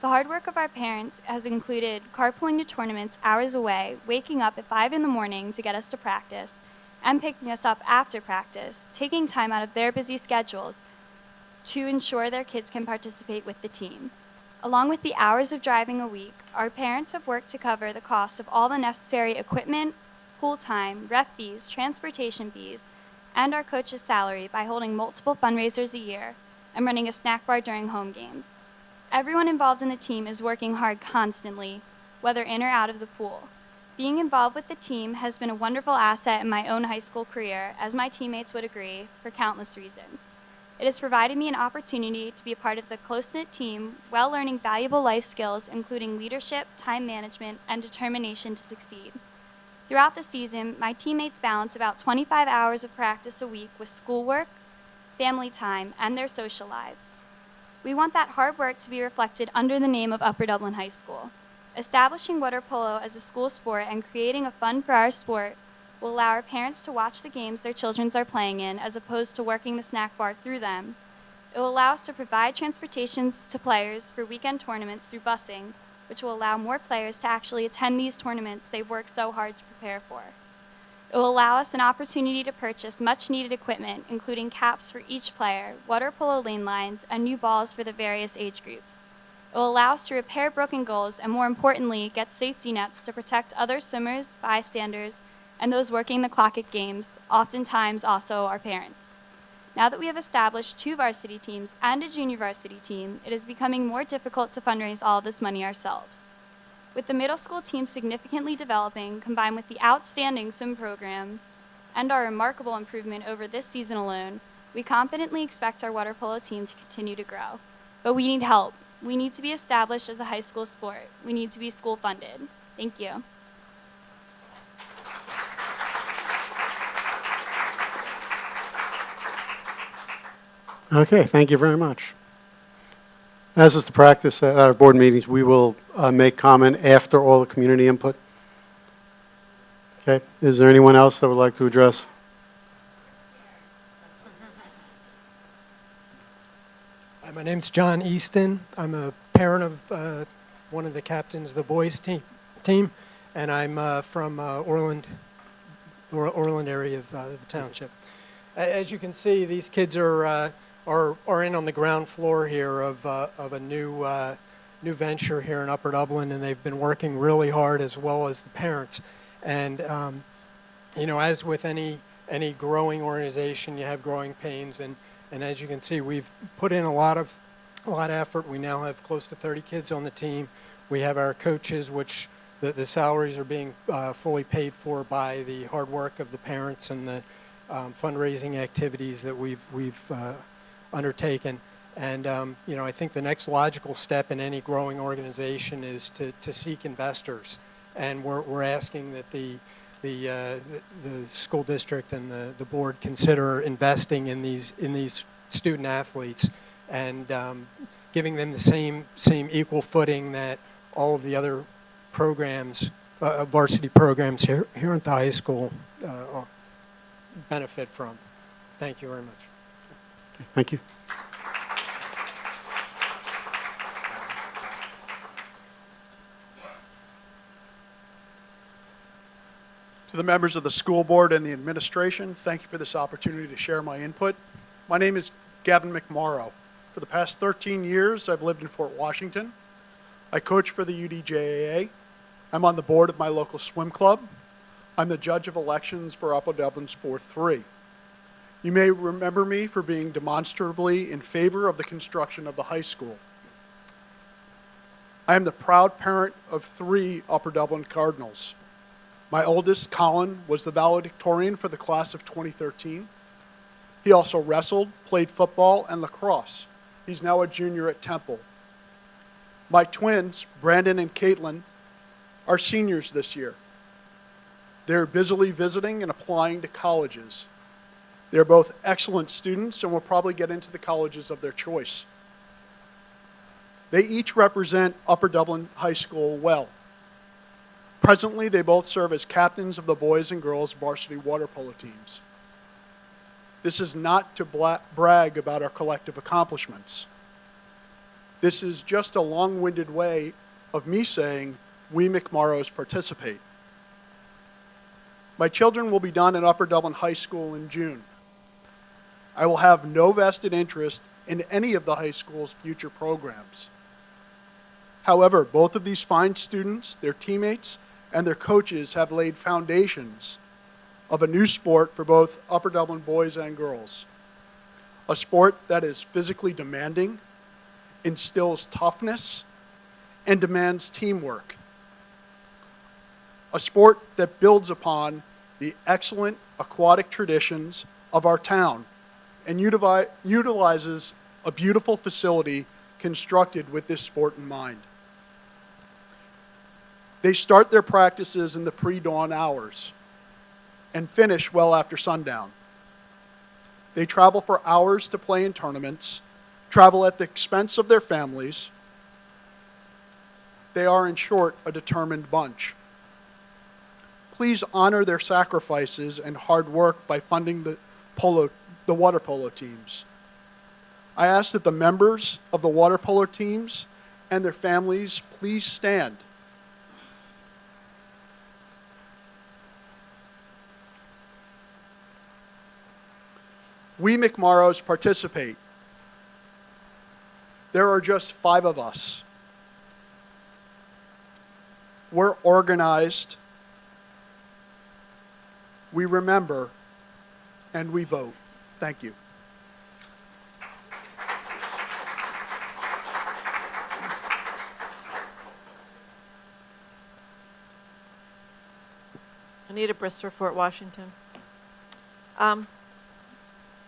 The hard work of our parents has included carpooling to tournaments hours away, waking up at 5 in the morning to get us to practice, and picking us up after practice, taking time out of their busy schedules to ensure their kids can participate with the team. Along with the hours of driving a week, our parents have worked to cover the cost of all the necessary equipment, pool time, ref fees, transportation fees, and our coach's salary by holding multiple fundraisers a year and running a snack bar during home games. Everyone involved in the team is working hard constantly, whether in or out of the pool. Being involved with the team has been a wonderful asset in my own high school career, as my teammates would agree, for countless reasons. It has provided me an opportunity to be a part of the close-knit team while learning valuable life skills, including leadership, time management, and determination to succeed. Throughout the season, my teammates balance about 25 hours of practice a week with schoolwork, family time, and their social lives. We want that hard work to be reflected under the name of Upper Dublin High School. Establishing water polo as a school sport and creating a fund for our sport will allow our parents to watch the games their children are playing in as opposed to working the snack bar through them. It will allow us to provide transportations to players for weekend tournaments through busing, which will allow more players to actually attend these tournaments they've worked so hard to prepare for. It will allow us an opportunity to purchase much-needed equipment, including caps for each player, water polo lane lines, and new balls for the various age groups. It will allow us to repair broken goals and, more importantly, get safety nets to protect other swimmers, bystanders, and those working the clock at games, oftentimes also our parents. Now that we have established 2 varsity teams and a junior varsity team, it is becoming more difficult to fundraise all of this money ourselves. With the middle school team significantly developing, combined with the outstanding swim program and our remarkable improvement over this season alone, we confidently expect our water polo team to continue to grow. But we need help. We need to be established as a high school sport. We need to be school funded. Thank you. Okay, thank you very much. As is the practice at our board meetings, we will make comment after all the community input. Okay, is there anyone else that would like to address? Hi, my name's John Easton. I'm a parent of one of the captains of the boys team, and I'm from Orland area of the township. As you can see, these kids are in on the ground floor here of a new venture here in Upper Dublin, and they've been working really hard, as well as the parents. And you know, as with any growing organization, you have growing pains, and as you can see, we've put in a lot of effort. We now have close to 30 kids on the team. We have our coaches, which the salaries are being fully paid for by the hard work of the parents and the fundraising activities that we've undertaken. And you know, I think the next logical step in any growing organization is to seek investors. And we're asking that the school district and the board consider investing in these student athletes and giving them the same equal footing that all of the other programs, varsity programs here at the high school benefit from. Thank you very much. Thank you. To the members of the school board and the administration, thank you for this opportunity to share my input. My name is Gavin McMorrow. For the past 13 years, I've lived in Fort Washington. I coach for the UDJAA. I'm on the board of my local swim club. I'm the judge of elections for Upper Dublin's 4-3. You may remember me for being demonstrably in favor of the construction of the high school. I am the proud parent of 3 Upper Dublin Cardinals. My oldest, Colin, was the valedictorian for the class of 2013. He also wrestled, played football, and lacrosse. He's now a junior at Temple. My twins, Brandon and Caitlin, are seniors this year. They're busily visiting and applying to colleges. They're both excellent students and will probably get into the colleges of their choice. They each represent Upper Dublin High School well. Presently, they both serve as captains of the boys and girls varsity water polo teams. This is not to brag about our collective accomplishments. This is just a long-winded way of me saying we McMorrows participate. My children will be done at Upper Dublin High School in June. I will have no vested interest in any of the high school's future programs. However, both of these fine students, their teammates, and their coaches have laid foundations of a new sport for both Upper Dublin boys and girls. A sport that is physically demanding, instills toughness, and demands teamwork. A sport that builds upon the excellent aquatic traditions of our town, and utilizes a beautiful facility constructed with this sport in mind. They start their practices in the pre-dawn hours and finish well after sundown. They travel for hours to play in tournaments, travel at the expense of their families. They are, in short, a determined bunch. Please honor their sacrifices and hard work by funding the water polo teams. I ask that the members of the water polo teams and their families please stand. We McMorrows participate. There are just 5 of us. We're organized, we remember, and we vote. Thank you. Anita Brister, Fort Washington.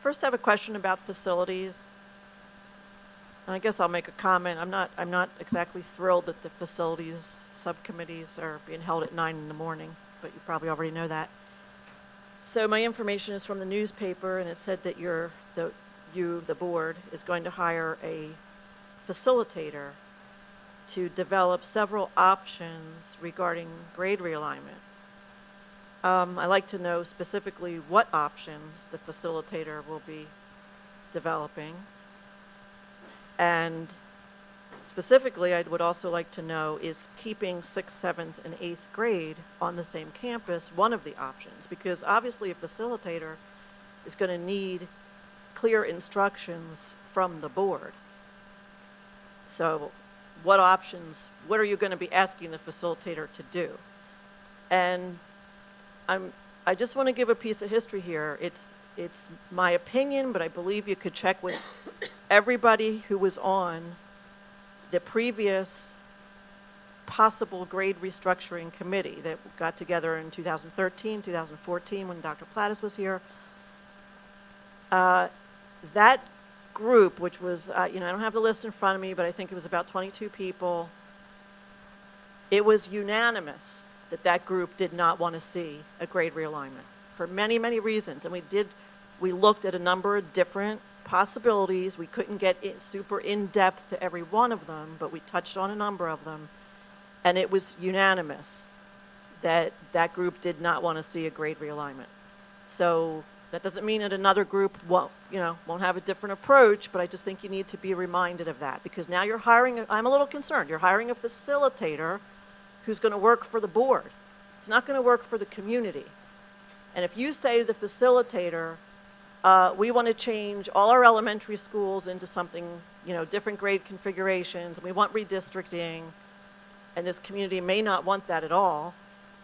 First, I have a question about facilities. And I guess I'll make a comment. I'm not exactly thrilled that the facilities subcommittees are being held at 9 in the morning, but you probably already know that. So my information is from the newspaper, and it said that the board, is going to hire a facilitator to develop several options regarding grade realignment. I'd like to know specifically what options the facilitator will be developing. And specifically, I would also like to know, is keeping 6th, 7th, and 8th grade on the same campus one of the options? Because obviously a facilitator is going to need clear instructions from the board. So what options, what are you going to be asking the facilitator to do? And I just want to give a piece of history here. It's my opinion, but I believe you could check with everybody who was on the previous possible grade restructuring committee that got together in 2013, 2014 when Dr. Plattis was here. That group, which was, I don't have the list in front of me, but I think it was about 22 people. It was unanimous that group did not want to see a grade realignment for many, many reasons. And we looked at a number of different possibilities. We couldn't get super in-depth to every one of them, but we touched on a number of them. And it was unanimous that group did not want to see a grade realignment. So that doesn't mean that another group won't have a different approach, but I just think you need to be reminded of that, because now you're hiring, I'm a little concerned, you're hiring a facilitator who's going to work for the board. He's not going to work for the community. And if you say to the facilitator, we want to change all our elementary schools into something, different grade configurations, and we want redistricting, and this community may not want that at all,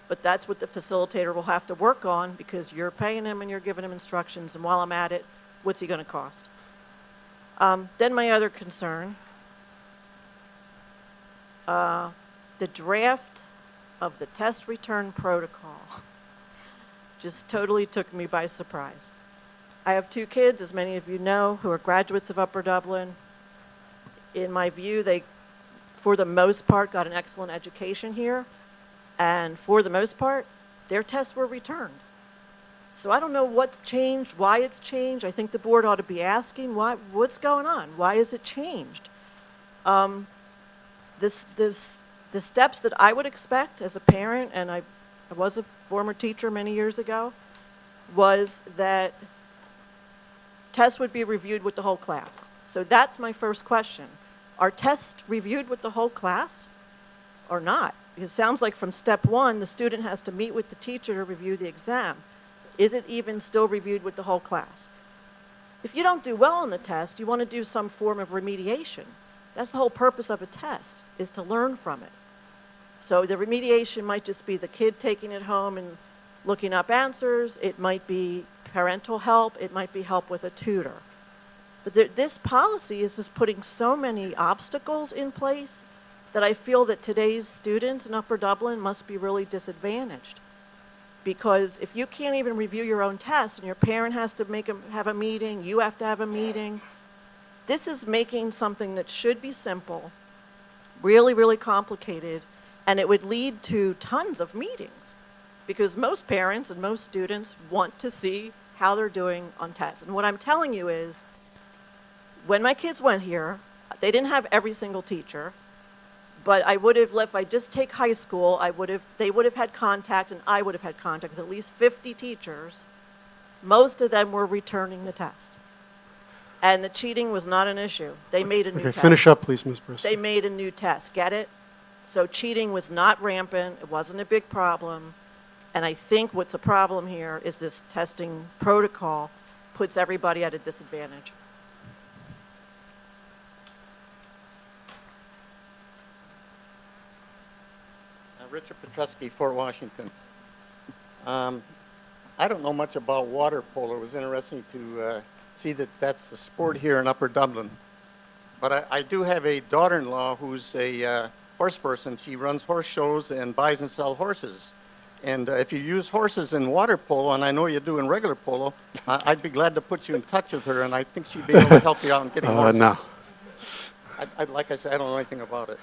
but that's what the facilitator will have to work on, because you're paying him and you're giving him instructions, and while I'm at it, what's he going to cost? Then my other concern, the draft of the test return protocol just totally took me by surprise. I have 2 kids, as many of you know, who are graduates of Upper Dublin. In my view, they, for the most part, got an excellent education here, and for the most part, their tests were returned. So I don't know what's changed, why it's changed. I think the board ought to be asking, what's going on? Why is it changed? The steps that I would expect as a parent, and I was a former teacher many years ago, was that tests would be reviewed with the whole class. So that's my first question. Are tests reviewed with the whole class or not? Because it sounds like from step 1, the student has to meet with the teacher to review the exam. Is it even still reviewed with the whole class? If you don't do well on the test, you want to do some form of remediation. That's the whole purpose of a test, is to learn from it. So the remediation might just be the kid taking it home and looking up answers. It might be parental help. It might be help with a tutor. But this policy is just putting so many obstacles in place that I feel that today's students in Upper Dublin must be really disadvantaged. Because if you can't even review your own test and your parent has to have a meeting, you have to have a meeting, this is making something that should be simple really, really complicated, and it would lead to tons of meetings because most parents and most students want to see how they're doing on tests. And what I'm telling you is, when my kids went here, they didn't have every single teacher, but I would have, if I just take high school, they would have had contact and I would have had contact with at least 50 teachers. Most of them were returning the test. And the cheating was not an issue. They made a new test. Okay, finish up, please, Ms. Bristol. They made a new test, get it? So cheating was not rampant, it wasn't a big problem. And I think what's a problem here is this testing protocol puts everybody at a disadvantage. Richard Petruski, Fort Washington. I don't know much about water polo. It was interesting to see that that's the sport here in Upper Dublin. But I do have a daughter-in-law who's a horse person. She runs horse shows and buys and sells horses. And if you use horses in water polo, and I know you do in regular polo, I'd be glad to put you in touch with her, and I think she'd be able to help you out in getting horses. No. Like I said, I don't know anything about it.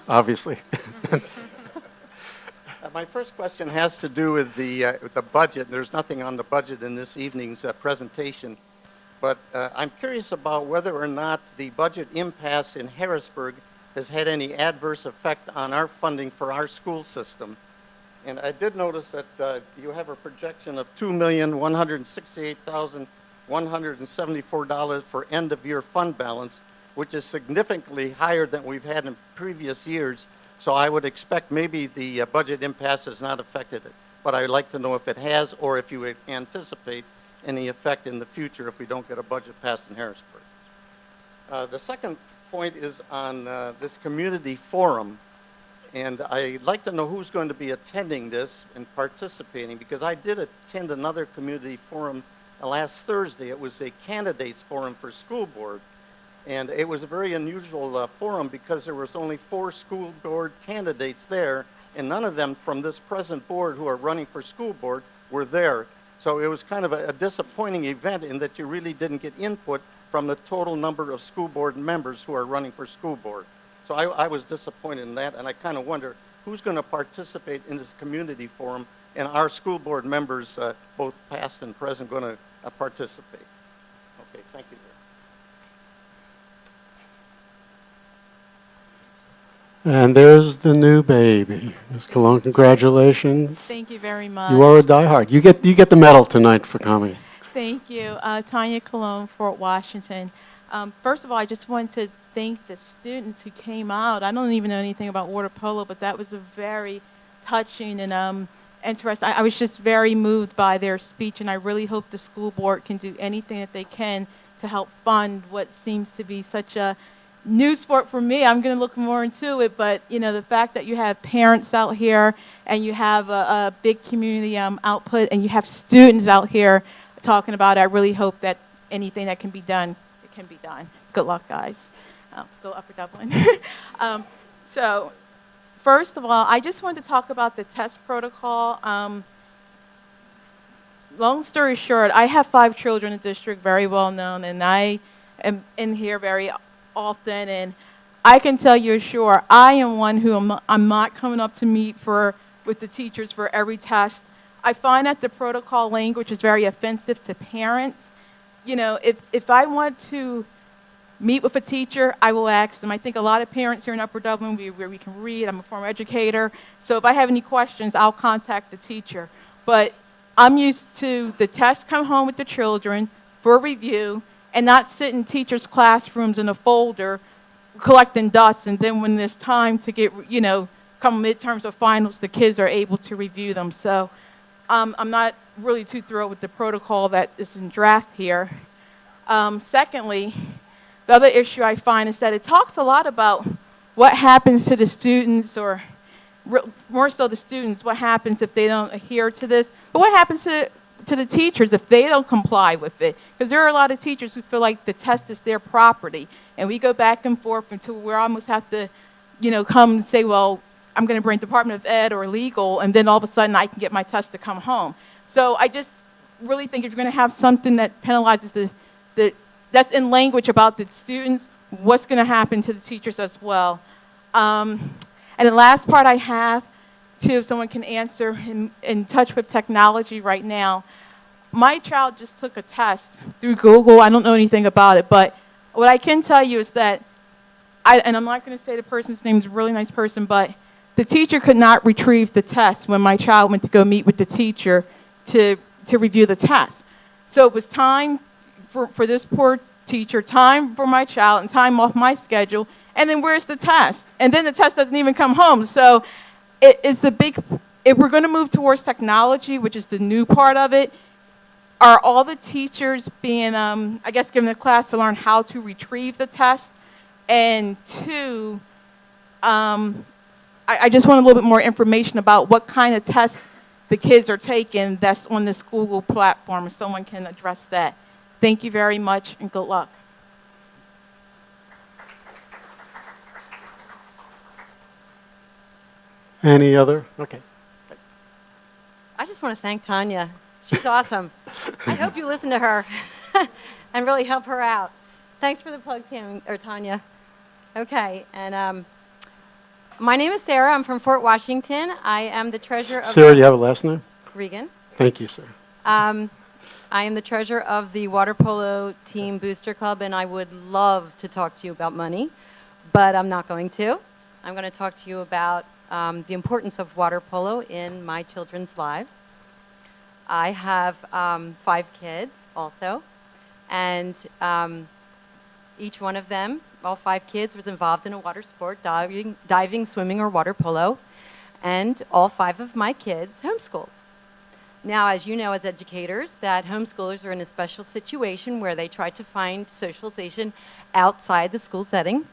Obviously. My first question has to do with the budget. There's nothing on the budget in this evening's presentation, but I'm curious about whether or not the budget impasse in Harrisburg has had any adverse effect on our funding for our school system. And I did notice that you have a projection of $2,168,174 for end-of-year fund balance, which is significantly higher than we've had in previous years. So I would expect maybe the budget impasse has not affected it. But I'd like to know if it has, or if you would anticipate any effect in the future if we don't get a budget passed in Harrisburg. The second point is on this community forum. And I'd like to know who's going to be attending this and participating, because I did attend another community forum last Thursday. It was a candidates forum for school board. And it was a very unusual forum because there was only 4 school board candidates there, and none of them from this present board who are running for school board were there. So it was kind of a disappointing event in that you really didn't get input from the total number of school board members who are running for school board. So I was disappointed in that, and I kind of wonder who's going to participate in this community forum, and our school board members, both past and present, going to participate. Okay, thank you. And there's the new baby. Ms. Cologne, congratulations. Thank you very much. You are a diehard. You get the medal tonight for coming. Thank you. Tanya Cologne, Fort Washington. First of all, I just want to thank the students who came out. I don't even know anything about water polo, but that was a very touching and interesting. I was just very moved by their speech, and I really hope the school board can do anything that they can to help fund what seems to be such a new sport for me. I'm going to look more into it, but you know, the fact that you have parents out here and you have a big community output and you have students out here talking about it, I really hope that anything that can be done, it can be done. Good luck, guys. Go Upper Dublin. So, first of all, I just wanted to talk about the test protocol. Long story short, I have 5 children in the district, very well known, and I am in here very often, and I can tell you sure, I am one who I'm not coming up to meet with the teachers for every test. I find that the protocol language is very offensive to parents. You know, if I want to meet with a teacher, I will ask them. I think a lot of parents here in Upper Dublin, where we can read, I'm a former educator, so if I have any questions, I'll contact the teacher. But I'm used to the tests come home with the children for review, and not sit in teachers' classrooms in a folder collecting dust, and then when there's time to get, you know, come midterms or finals, the kids are able to review them. So I'm not really too thrilled with the protocol that is in draft here. Secondly, the other issue I find is that it talks a lot about what happens to the students, or more so the students, what happens if they don't adhere to this, but what happens to the teachers if they don't comply with it. Because there are a lot of teachers who feel like the test is their property, and we go back and forth until we almost have to, you know, come and say, well, I'm going to bring Department of Ed or legal, and then all of a sudden I can get my test to come home. So I just really think if you're going to have something that penalizes that's in language about the students, what's going to happen to the teachers as well. And the last part I have, too, if someone can answer, in touch with technology right now, my child just took a test through Google. I don't know anything about it, but what I can tell you is that, and I'm not going to say the person's name is a really nice person, but the teacher could not retrieve the test when my child went to go meet with the teacher to review the test. So it was time for this poor teacher, time for my child, and time off my schedule, and then where's the test? And then the test doesn't even come home. So it's a big, if we're going to move towards technology, which is the new part of it, are all the teachers being, I guess, given a class to learn how to retrieve the test? And two, I just want a little bit more information about what kind of tests the kids are taking that's on this Google platform, if someone can address that. Thank you very much, and good luck. Any other? Okay. I just want to thank Tanya. She's awesome. I hope you listen to her and really help her out. Thanks for the plug, Tanya. Okay, and my name is Sarah. I'm from Fort Washington. I am the treasurer of... Sarah, do you have a last name? Regan. Thank you, sir. I am the treasurer of the Water Polo Team Booster Club, and I would love to talk to you about money, but I'm not going to. I'm going to talk to you about the importance of water polo in my children's lives. I have 5 kids also, and each one of them, all 5 kids, was involved in a water sport, diving, swimming, or water polo, and all 5 of my kids homeschooled. Now, as you know, as educators, that homeschoolers are in a special situation where they try to find socialization outside the school setting.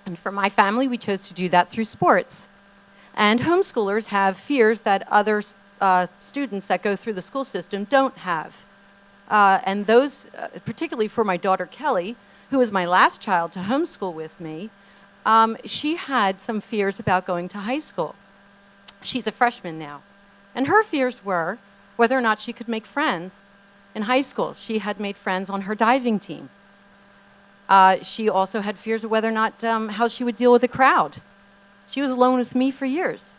And for my family, we chose to do that through sports. And homeschoolers have fears that other students that go through the school system don't have. And those, particularly for my daughter Kelly, who was my last child to homeschool with me, she had some fears about going to high school. She's a freshman now. And her fears were whether or not she could make friends in high school. She had made friends on her diving team. She also had fears of whether or not how she would deal with the crowd. She was alone with me for years.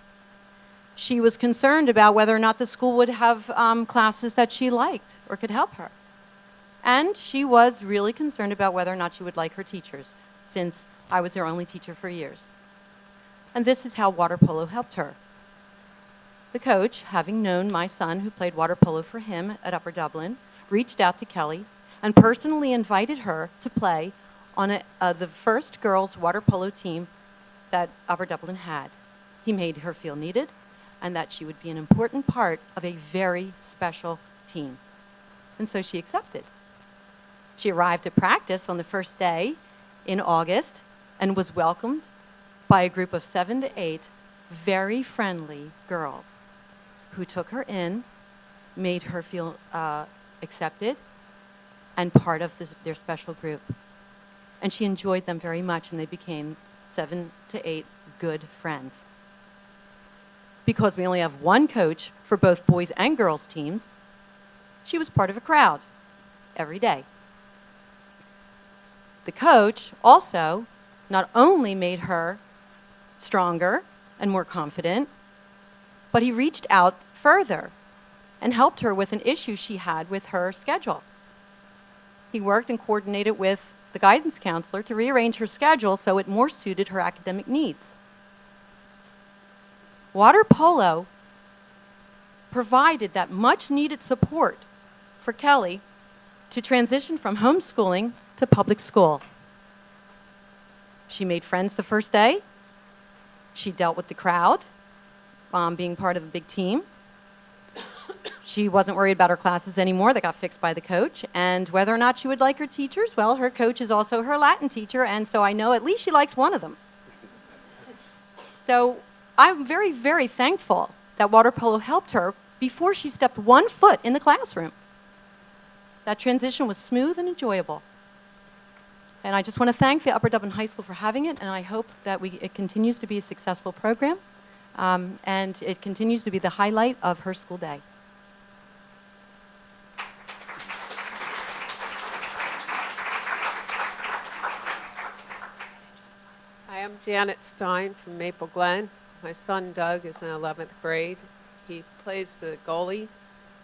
She was concerned about whether or not the school would have classes that she liked or could help her. And she was really concerned about whether or not she would like her teachers, since I was her only teacher for years. And this is how water polo helped her. The coach, having known my son who played water polo for him at Upper Dublin, reached out to Kelly and personally invited her to play on the first girls' water polo team that Upper Dublin had. He made her feel needed and that she would be an important part of a very special team. And so she accepted. She arrived at practice on the first day in August and was welcomed by a group of 7 to 8 very friendly girls who took her in, made her feel accepted and part of their special group. And she enjoyed them very much, and they became 7 to 8 good friends. Because we only have one coach for both boys and girls teams, she was part of a crowd every day. The coach also not only made her stronger and more confident, but he reached out further and helped her with an issue she had with her schedule. He worked and coordinated with the guidance counselor to rearrange her schedule so it more suited her academic needs. Water polo provided that much needed support for Kelly to transition from homeschooling to public school. She made friends the first day. She dealt with the crowd, being part of a big team. She wasn't worried about her classes anymore. They got fixed by the coach. And whether or not she would like her teachers, well, her coach is also her Latin teacher, and so I know at least she likes one of them. So I'm very, very thankful that water polo helped her before she stepped 1 foot in the classroom. That transition was smooth and enjoyable. And I just want to thank the Upper Dublin High School for having it, and I hope that it continues to be a successful program. and it continues to be the highlight of her school day. I am Janet Stein from Maple Glen. My son Doug is in 11th grade. He plays the goalie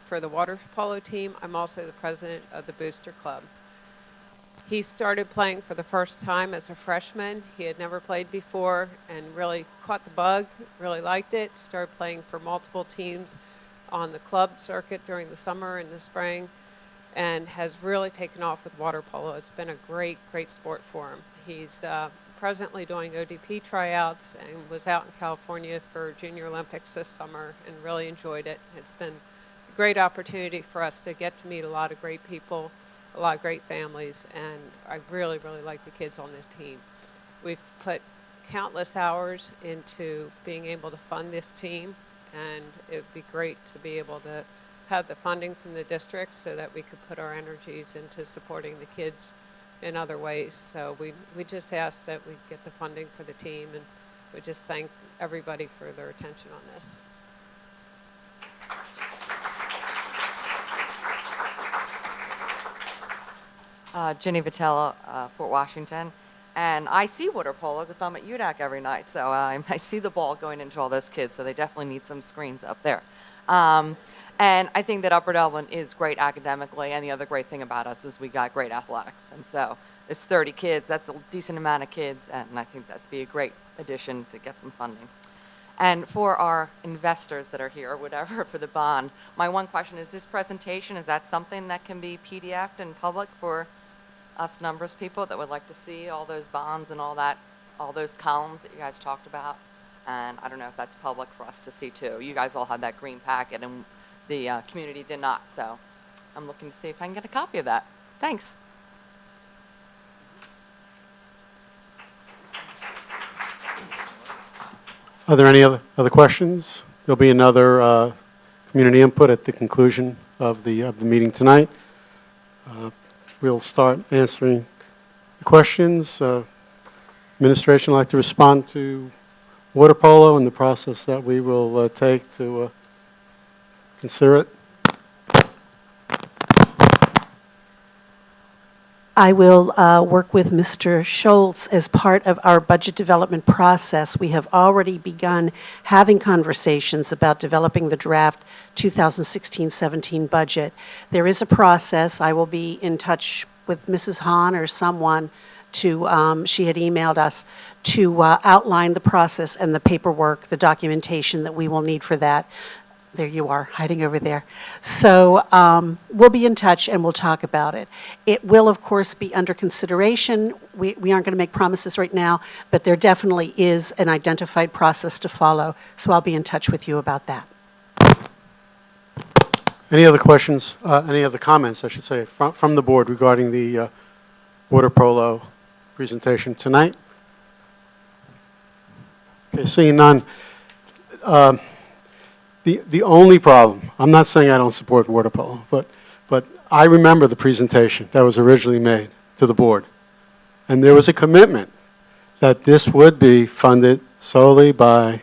for the water polo team. I'm also the president of the Booster Club. He started playing for the first time as a freshman. He had never played before and really caught the bug, really liked it. Started playing for multiple teams on the club circuit during the summer and the spring, and has really taken off with water polo. It's been a great, great sport for him. He's presently doing ODP tryouts and was out in California for Junior Olympics this summer and really enjoyed it. It's been a great opportunity for us to get to meet a lot of great people, a lot of great families, and I really, really like the kids on this team. We've put countless hours into being able to fund this team, and it would be great to be able to have the funding from the district so that we could put our energies into supporting the kids in other ways. So we just ask that we get the funding for the team, and we just thank everybody for their attention on this. Jenny Vitella, Fort Washington, and I see water polo because I'm at UDAC every night, so I see the ball going into all those kids, so they definitely need some screens up there. And I think that Upper Dublin is great academically, and the other great thing about us is we got great athletics. And so it's 30 kids, that's a decent amount of kids, and I think that'd be a great addition to get some funding. And for our investors that are here, or whatever, for the bond, my one question is this presentation, is that something that can be PDF'd in public for us numbers people that would like to see all those bonds and all that, all those columns that you guys talked about? And I don't know if that's public for us to see too. You guys all had that green packet, and the community did not, so I'm looking to see if I can get a copy of that. Thanks. Are there any other questions? There'll be another community input at the conclusion of the meeting tonight. We'll start answering the questions. Administration would like to respond to water polo and the process that we will take to consider it. I will work with Mr. Schultz as part of our budget development process. We have already begun having conversations about developing the draft 2016-17 budget. There is a process. I will be in touch with Mrs. Hahn or someone to, she had emailed us, to outline the process and the paperwork, the documentation that we will need for that. There you are, hiding over there. So we'll be in touch and we'll talk about it. It will, of course, be under consideration. We aren't going to make promises right now, but there definitely is an identified process to follow. So I'll be in touch with you about that. Any other questions, any other comments, I should say, from the board regarding the water polo presentation tonight? Okay, seeing none. The only problem, I'm not saying I don't support water polo, but I remember the presentation that was originally made to the board. And there was a commitment that this would be funded solely by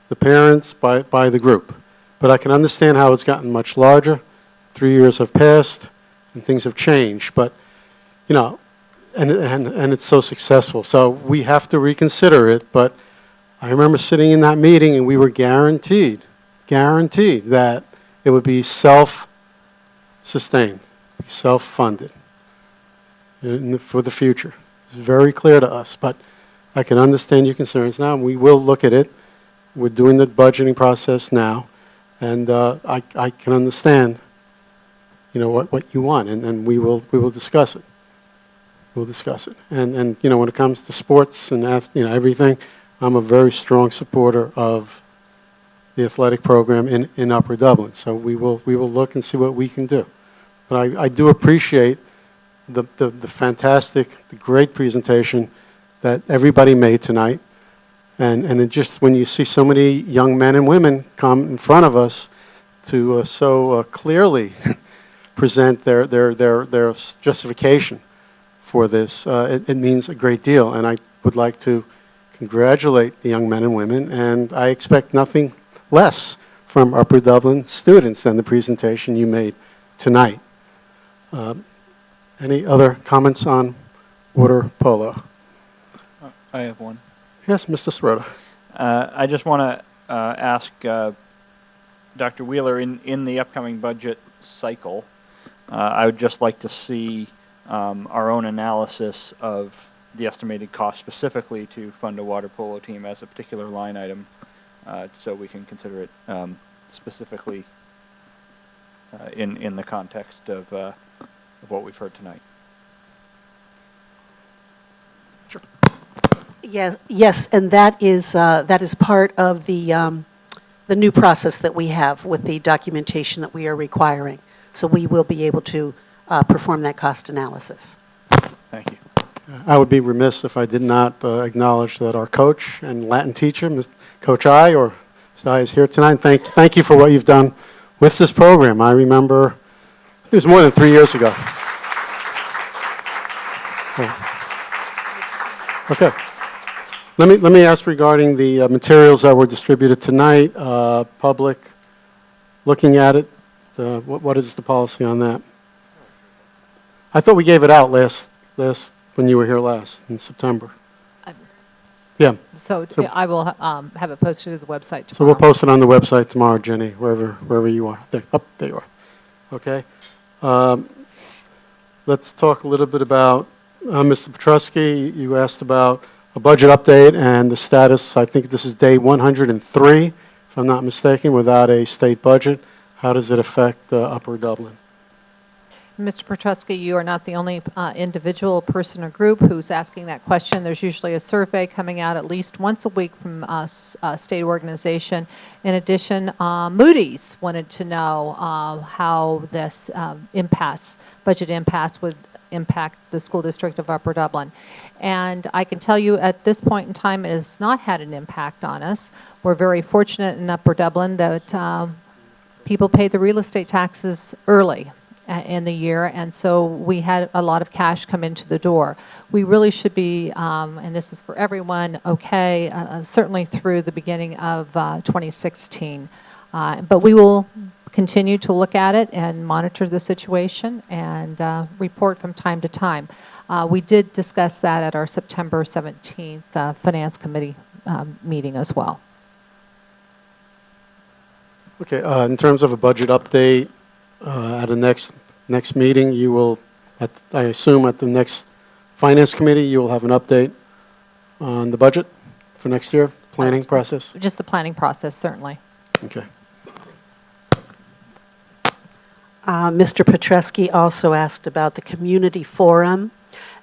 the parents, by the group. But I can understand how it's gotten much larger. 3 years have passed and things have changed. But, you know, and it's so successful. So we have to reconsider it. But I remember sitting in that meeting and we were guaranteed that it would be self-sustained, self-funded for the future. It's very clear to us, but I can understand your concerns now, and we will look at it. We're doing the budgeting process now, and I can understand, you know, what you want, and we will discuss it. We'll discuss it. And you know, when it comes to sports and you know everything, I'm a very strong supporter of the athletic program in Upper Dublin. So we will look and see what we can do. But I do appreciate the fantastic, the great presentation that everybody made tonight. And it just, when you see so many young men and women come in front of us to so clearly present their justification for this, it means a great deal. And I would like to congratulate the young men and women, and I expect nothing less from Upper Dublin students than the presentation you made tonight. Any other comments on water polo? I have one. Yes, Mr. Sirota. I just want to ask Dr. Wheeler, in the upcoming budget cycle, I would just like to see our own analysis of the estimated cost specifically to fund a water polo team as a particular line item, so we can consider it specifically in the context of what we've heard tonight. Yes, and that is part of the new process that we have with the documentation that we are requiring. So we will be able to perform that cost analysis. Thank you. I would be remiss if I did not acknowledge that our coach and Latin teacher, Coach I, or Mr. I, is here tonight. Thank you for what you've done with this program. I remember it was more than 3 years ago. Okay. Let me ask regarding the materials that were distributed tonight, public, looking at it, what is the policy on that? I thought we gave it out last when you were here last in September. Yeah. So I will have it posted to the website tomorrow. So we'll post it on the website tomorrow, Jenny, wherever you are. There you are. Okay. Let's talk a little bit about Mr. Petrusky. You asked about a budget update and the status. I think this is day 103, if I'm not mistaken, without a state budget. How does it affect Upper Dublin? Mr. Petrusky, you are not the only individual, person, or group who's asking that question. There's usually a survey coming out at least once a week from a state organization. In addition, Moody's wanted to know how this budget impasse would impact the school district of Upper Dublin. And I can tell you at this point in time, it has not had an impact on us. We're very fortunate in Upper Dublin that people pay the real estate taxes early in the year, and so we had a lot of cash come into the door. We really should be, and this is for everyone, okay, certainly through the beginning of 2016. But we will continue to look at it and monitor the situation and report from time to time. We did discuss that at our September 17th Finance Committee meeting as well. Okay, in terms of a budget update, at the next meeting, you will, I assume at the next Finance Committee, you will have an update on the budget for next year, planning process? Just the planning process, certainly. Okay. Mr. Petrusky also asked about the community forum.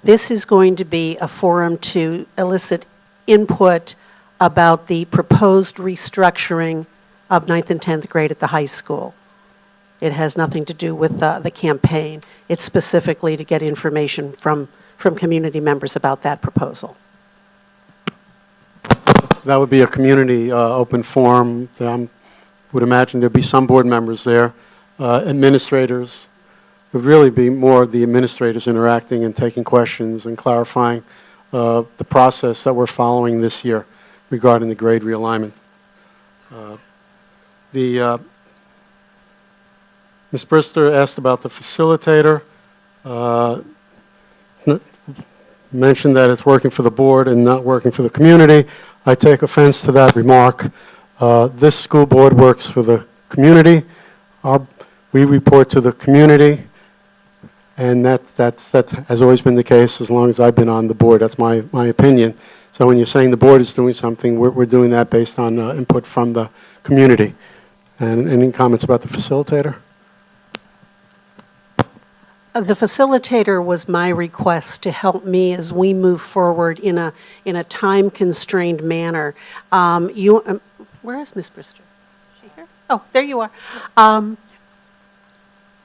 This is going to be a forum to elicit input about the proposed restructuring of 9th and 10th grade at the high school. It has nothing to do with the campaign. It's specifically to get information from community members about that proposal. That would be a community open forum. I would imagine there'd be some board members there. Administrators would really be more the administrators interacting and taking questions and clarifying the process that we're following this year regarding the grade realignment. Ms. Brister asked about the facilitator. Mentioned that it's working for the board and not working for the community. I take offense to that remark. This school board works for the community. We report to the community, and that has always been the case as long as I've been on the board. That's my opinion. So when you're saying the board is doing something, we're doing that based on input from the community. And any comments about the facilitator? The facilitator was my request to help me as we move forward in a time-constrained manner. Where is Ms. Brister? Is she here? Oh, there you are.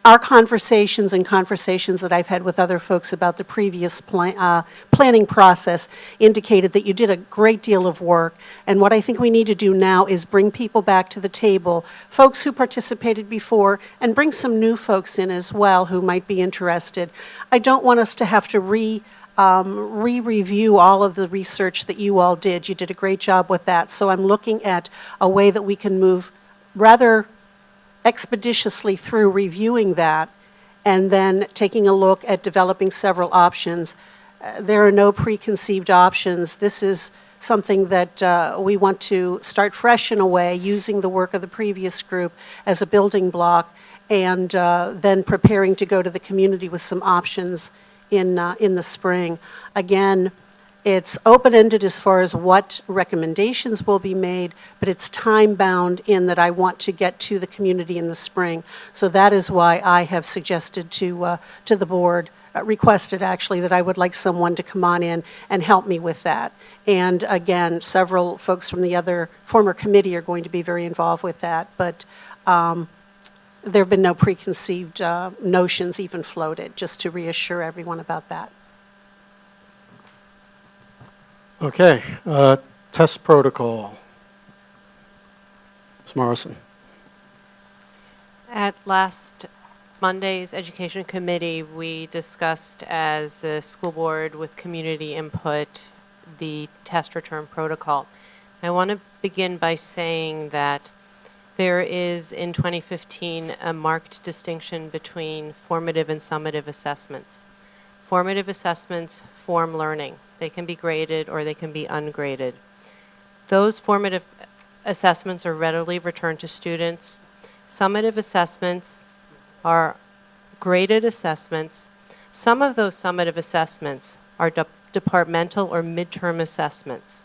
Our conversations and conversations that I've had with other folks about the previous planning process indicated that you did a great deal of work. And what I think we need to do now is bring people back to the table, folks who participated before, and bring some new folks in as well who might be interested. I don't want us to have to re-review all of the research that you all did. You did a great job with that. So I'm looking at a way that we can move rather expeditiously through reviewing that and then taking a look at developing several options. There are no preconceived options. This is something that we want to start fresh in a way, using the work of the previous group as a building block, and then preparing to go to the community with some options in the spring. Again, it's open-ended as far as what recommendations will be made, but it's time-bound in that I want to get to the community in the spring. So that is why I have suggested to the board, requested actually, that I would like someone to come on in and help me with that. And again, several folks from the other former committee are going to be very involved with that, but there have been no preconceived notions even floated, just to reassure everyone about that. Okay, test protocol. Ms. Morrison. At last Monday's Education Committee, we discussed as a school board with community input the test return protocol. I want to begin by saying that there is, in 2015, a marked distinction between formative and summative assessments. Formative assessments form learning. They can be graded or they can be ungraded. Those formative assessments are readily returned to students. Summative assessments are graded assessments. Some of those summative assessments are departmental or midterm assessments.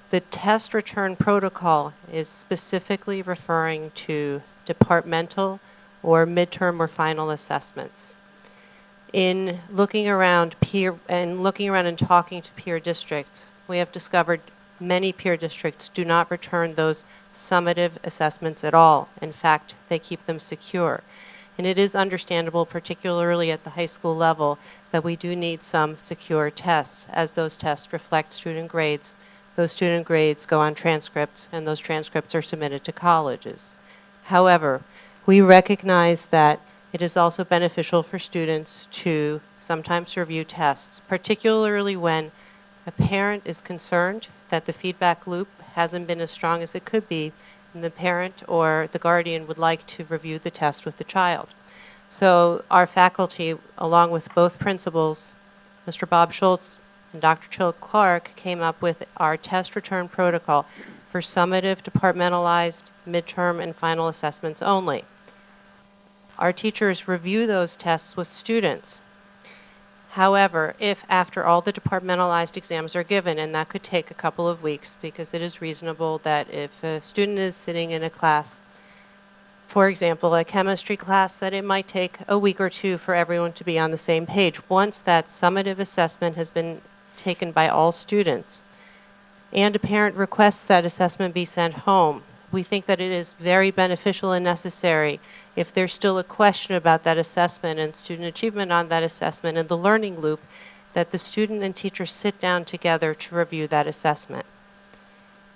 The test return protocol is specifically referring to departmental or midterm or final assessments. In looking around and talking to peer districts, we have discovered many peer districts do not return those summative assessments at all. In fact, they keep them secure. And it is understandable, particularly at the high school level, that we do need some secure tests, as those tests reflect student grades. Those student grades go on transcripts, and those transcripts are submitted to colleges. However, we recognize that it is also beneficial for students to sometimes review tests, particularly when a parent is concerned that the feedback loop hasn't been as strong as it could be, and the parent or the guardian would like to review the test with the child. So our faculty, along with both principals, Mr. Bob Schultz and Dr. Jill Clark, came up with our test return protocol for summative, departmentalized, midterm, and final assessments only. Our teachers review those tests with students. However, if after all the departmentalized exams are given, and that could take a couple of weeks because it is reasonable that if a student is sitting in a class, for example, a chemistry class, that it might take a week or two for everyone to be on the same page. Once that summative assessment has been taken by all students and a parent requests that assessment be sent home, we think that it is very beneficial and necessary, if there's still a question about that assessment and student achievement on that assessment and the learning loop, that the student and teacher sit down together to review that assessment.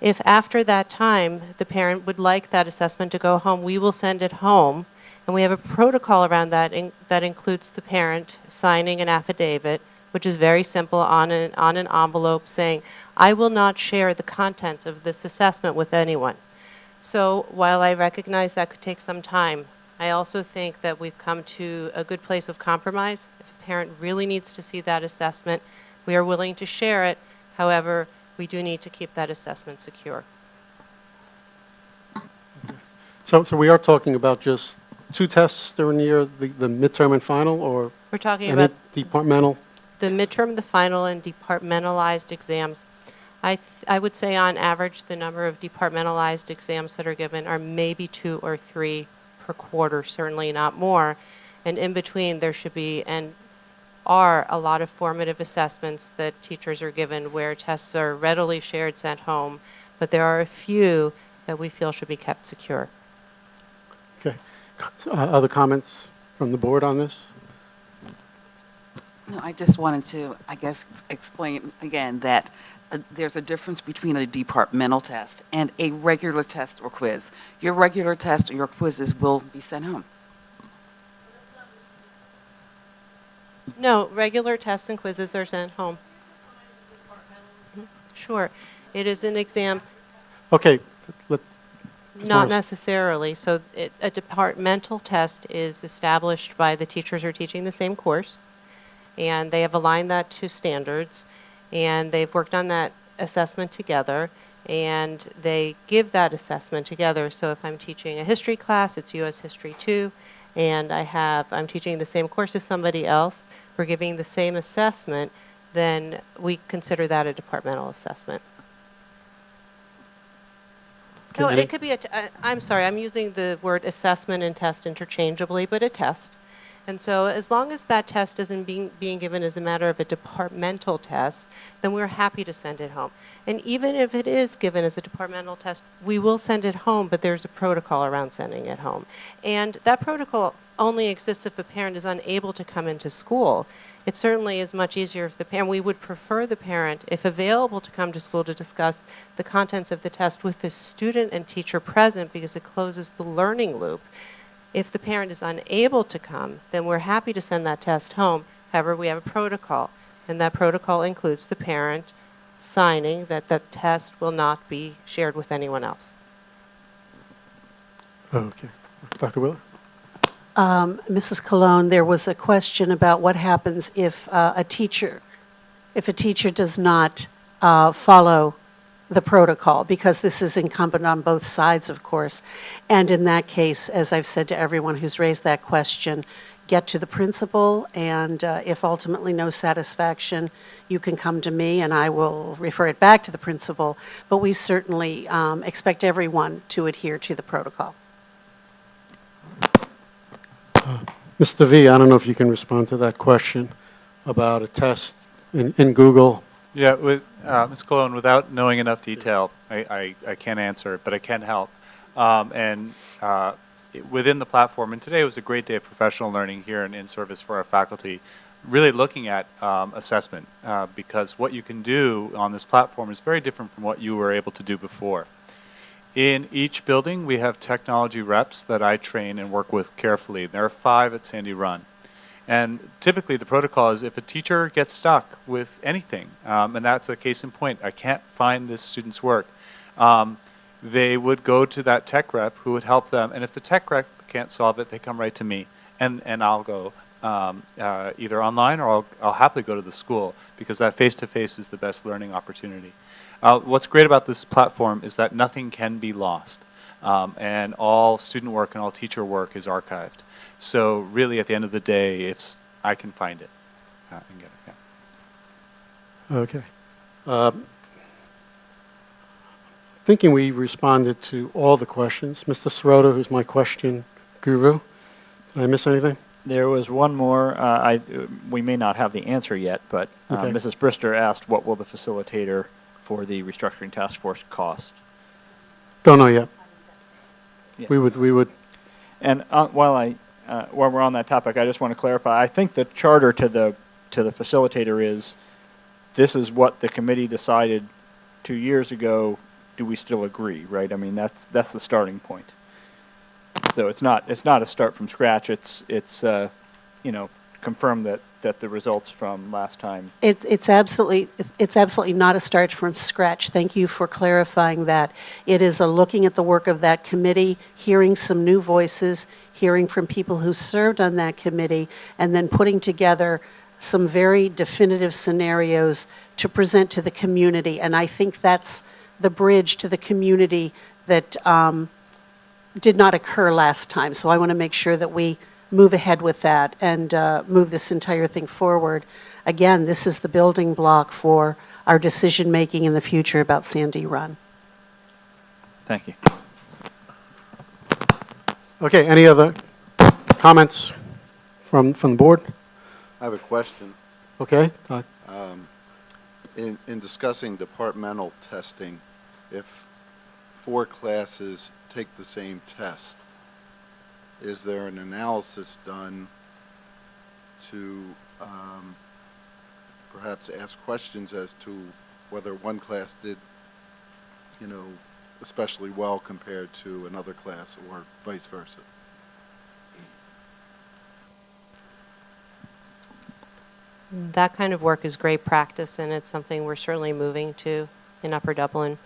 If after that time the parent would like that assessment to go home, we will send it home, and we have a protocol around that that includes the parent signing an affidavit, which is very simple, on an envelope saying, I will not share the content of this assessment with anyone. So while I recognize that could take some time, I also think that we've come to a good place of compromise. If a parent really needs to see that assessment, we are willing to share it. However, we do need to keep that assessment secure. So we are talking about just two tests during the year, the midterm and final, or We're talking any about departmental? the midterm, the final, and departmentalized exams. I would say on average the number of departmentalized exams that are given are maybe 2 or 3 per quarter, certainly not more. And in between there should be and are a lot of formative assessments that teachers are given where tests are readily shared, sent home, but there are a few that we feel should be kept secure. Okay. Other comments from the board on this? No, I just wanted to, I guess, explain again that there's a difference between a departmental test and a regular test or quiz. Your regular test or your quizzes will be sent home. No, regular tests and quizzes are sent home. Sure. It is an exam, Okay, let, not necessarily. So a departmental test is established by the teachers who are teaching the same course, and they have aligned that to standards, and they've worked on that assessment together, and they give that assessment together. So if I'm teaching a history class, it's U.S. History 2, and I'm teaching the same course as somebody else, we're giving the same assessment, then we consider that a departmental assessment. No, it could be I'm sorry, I'm using the word assessment and test interchangeably, but a test. And so as long as that test isn't being given as a matter of a departmental test, then we're happy to send it home. And even if it is given as a departmental test, we will send it home, but there's a protocol around sending it home. And that protocol only exists if a parent is unable to come into school. It certainly is much easier if the parent, we would prefer the parent, if available, to come to school to discuss the contents of the test with the student and teacher present, because it closes the learning loop. If the parent is unable to come, then we're happy to send that test home. However, we have a protocol, and that protocol includes the parent signing that the test will not be shared with anyone else. Okay. Dr. Wheeler? Mrs. Colon, there was a question about what happens if a teacher does not follow the protocol, because this is incumbent on both sides, of course. And in that case, as I've said to everyone who's raised that question, get to the principal, and if ultimately no satisfaction, you can come to me and I will refer it back to the principal. But we certainly expect everyone to adhere to the protocol. Mr. V, I don't know if you can respond to that question about a test in Google. Yeah, with Ms. Colon, without knowing enough detail, I can't answer it, but I can help. Within the platform, and today was a great day of professional learning here and in service for our faculty, really looking at assessment, because what you can do on this platform is very different from what you were able to do before. In each building, we have technology reps that I train and work with carefully. There are 5 at Sandy Run. And typically the protocol is if a teacher gets stuck with anything, and that's a case in point, I can't find this student's work, they would go to that tech rep who would help them. And if the tech rep can't solve it, they come right to me. And I'll go either online or I'll happily go to the school, because that face-to-face is the best learning opportunity. What's great about this platform is that nothing can be lost, and all student work and all teacher work is archived. So really, at the end of the day, if I can find it and get it, yeah. Okay. Thinking we responded to all the questions. Mr. Sirota, who's my question guru, did I miss anything? There was one more. We may not have the answer yet, but Okay. Mrs. Brister asked, what will the facilitator for the restructuring task force cost? Don't know yet. Yeah. We would. And while we're on that topic, I just want to clarify. I think the charter to the facilitator is, this is what the committee decided 2 years ago. Do we still agree? Right? I mean, that's the starting point. So it's not a start from scratch. It's confirm that the results from last time. It's absolutely not a start from scratch. Thank you for clarifying that. It is a looking at the work of that committee, hearing some new voices, hearing from people who served on that committee, and then putting together some very definitive scenarios to present to the community. And I think that's the bridge to the community that did not occur last time. So I want to make sure that we move ahead with that and move this entire thing forward. Again, this is the building block for our decision-making in the future about Sandy Run. Thank you. Okay, any other comments from the board? I have a question. Okay. In discussing departmental testing, if 4 classes take the same test, is there an analysis done to perhaps ask questions as to whether one class did, especially well compared to another class, or vice versa? That kind of work is great practice, and it's something we're certainly moving to in Upper Dublin.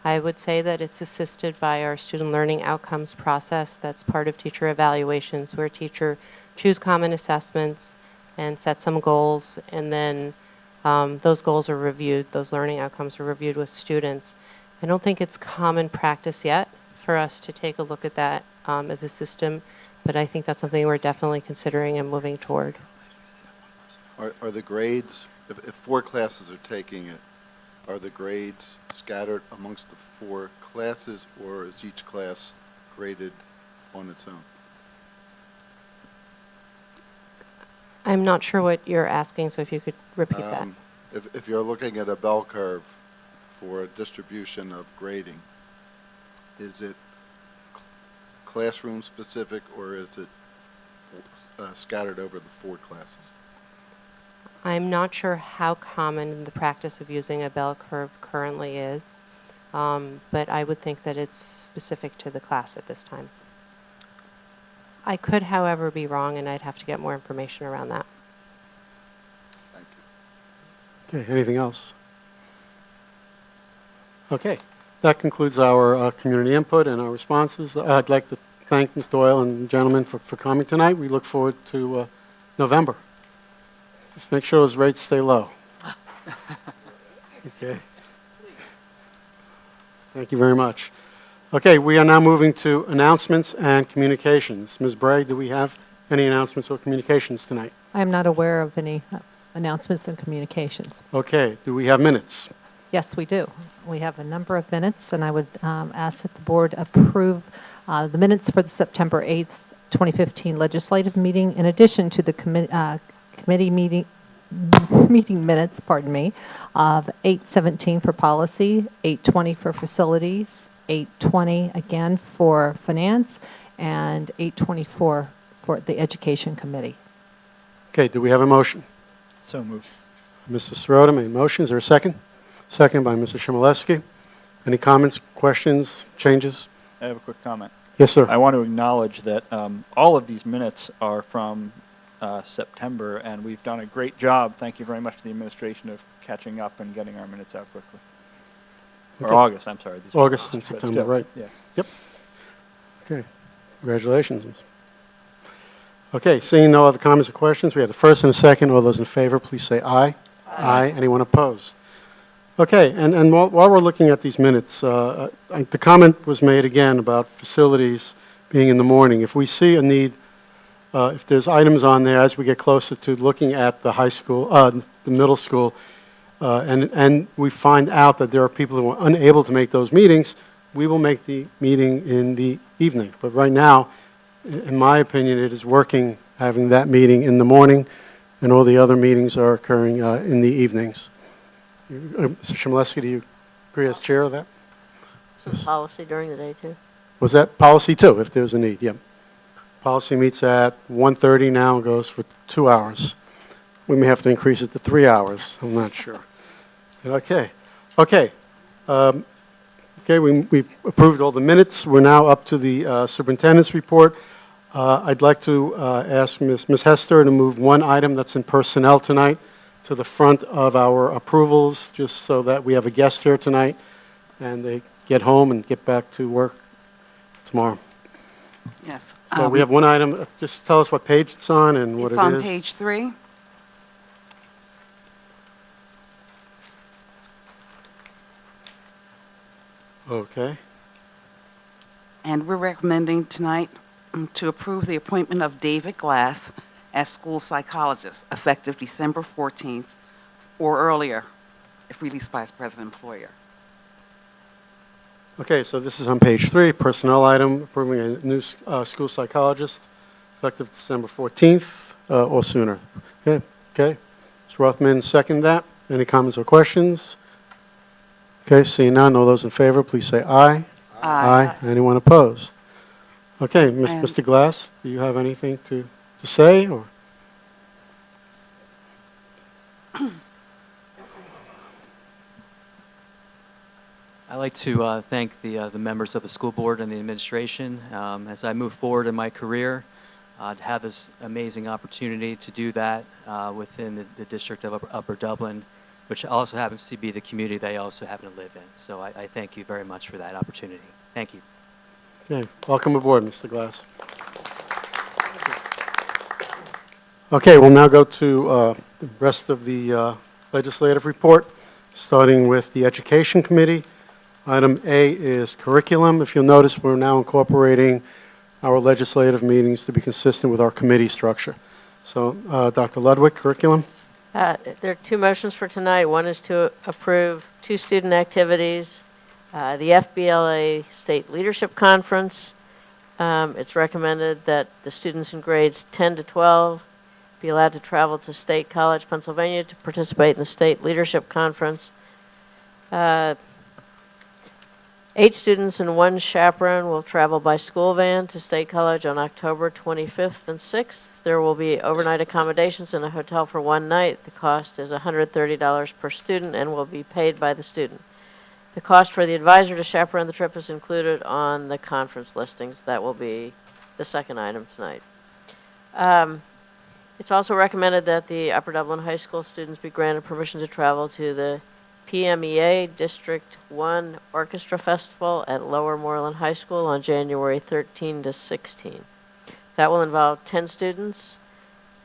I would say that it's assisted by our student learning outcomes process that's part of teacher evaluations, where teacher choose common assessments and set some goals, and then those goals are reviewed, those learning outcomes are reviewed with students. I don't think it's common practice yet for us to take a look at that as a system, but I think that's something we're definitely considering and moving toward. Are the grades, if 4 classes are taking it, are the grades scattered amongst the 4 classes, or is each class graded on its own? I'm not sure what you're asking, so if you could repeat that. If you're looking at a bell curve for a distribution of grading, is it classroom specific, or is it scattered over the 4 classes? I'm not sure how common the practice of using a bell curve currently is, but I would think that it's specific to the class at this time. I could, however, be wrong, and I'd have to get more information around that. Thank you. Okay, anything else? Okay, that concludes our community input and our responses. I'd like to thank Ms. Doyle and the gentlemen for coming tonight. We look forward to November. Just make sure those rates stay low. Okay. Thank you very much. Okay, we are now moving to announcements and communications. Ms. Bray, do we have any announcements or communications tonight? I am not aware of any announcements and communications. Okay, do we have minutes? Yes, we do. We have a number of minutes, and I would ask that the board approve the minutes for the September 8th, 2015 legislative meeting, in addition to the committee meeting minutes, pardon me, of 8:17 for policy, 8:20 for facilities, 8:20 again for finance, and 8:24 for the education committee. Okay, do we have a motion? So moved. Mr. Sirota made a motion. Is there a second? Second by Mr. Shimolevsky. Any comments, questions, changes? I have a quick comment. Yes, sir. I want to acknowledge that all of these minutes are from September, and we've done a great job. Thank you very much to the administration of catching up and getting our minutes out quickly. Okay. Or August, I'm sorry. These are August and but September, still, right. Yes. Yep. Okay. Congratulations. Okay, seeing no other comments or questions, we have the first and a second. All those in favor, please say aye. Aye. Anyone opposed? Okay, and while we're looking at these minutes, the comment was made again about facilities being in the morning. If we see a need, if there's items on there as we get closer to looking at the high school, the middle school, and we find out that there are people who are unable to make those meetings, we will make the meeting in the evening. But right now, in my opinion, it is working having that meeting in the morning, and all the other meetings are occurring in the evenings. Mr. Shimolevsky, do you agree as chair of that? Some policy during the day, too. Was that policy too, if there's a need? Yep. Policy meets at 1:30 now and goes for 2 hours. We may have to increase it to 3 hours. I'm not sure. Okay. Okay. Okay, we approved all the minutes. We're now up to the superintendent's report. I'd like to ask Ms. Hester to move one item that's in personnel tonight to the front of our approvals, just so that we have a guest here tonight and they get home and get back to work tomorrow. Yes. So we have one item. Just tell us what page it's on and what it is. It's on page 3. Okay. And we're recommending tonight to approve the appointment of David Glass as school psychologist, effective December 14th or earlier, if released by his present employer. Okay, so this is on page 3, personnel item, approving a new school psychologist, effective December 14th or sooner. Okay, okay. Ms. Rothman, second that. Any comments or questions? Okay, seeing none, all those in favor, please say aye. Aye. Anyone opposed? Okay, And- Mr. Glass, do you have anything to say, or? I'd like to thank the members of the school board and the administration. As I move forward in my career, to have this amazing opportunity to do that within the District of Upper Dublin, which also happens to be the community that I also happen to live in. So I thank you very much for that opportunity. Thank you. Okay, welcome aboard, Mr. Glass. Okay, we'll now go to the rest of the legislative report, starting with the Education Committee. Item A is curriculum. If you'll notice, we're now incorporating our legislative meetings to be consistent with our committee structure. So, Dr. Ludwig, curriculum. There are two motions for tonight. One is to approve 2 student activities. The FBLA State Leadership Conference. It's recommended that the students in grades 10 to 12 be allowed to travel to State College, Pennsylvania to participate in the State Leadership Conference. 8 students and 1 chaperone will travel by school van to State College on October 25th and 6th. There will be overnight accommodations in a hotel for 1 night. The cost is $130 per student and will be paid by the student. The cost for the advisor to chaperone the trip is included on the conference listings. That will be the second item tonight. It's also recommended that the Upper Dublin High School students be granted permission to travel to the PMEA District 1 Orchestra Festival at Lower Moreland High School on January 13 to 16. That will involve 10 students,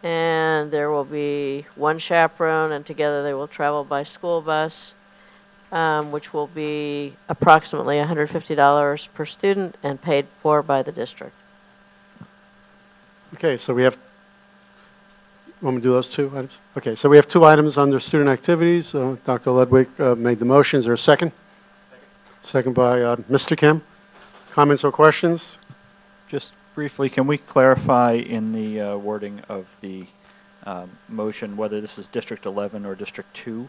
and there will be 1 chaperone, and together they will travel by school bus, which will be approximately $150 per student and paid for by the district. Okay, so we have, want me to do those 2 items? Okay, so we have 2 items under student activities. Dr. Ludwig made the motion. Is there a second? Second by Mr. Kim. Comments or questions? Just briefly, can we clarify in the wording of the motion whether this is District 11 or District 2?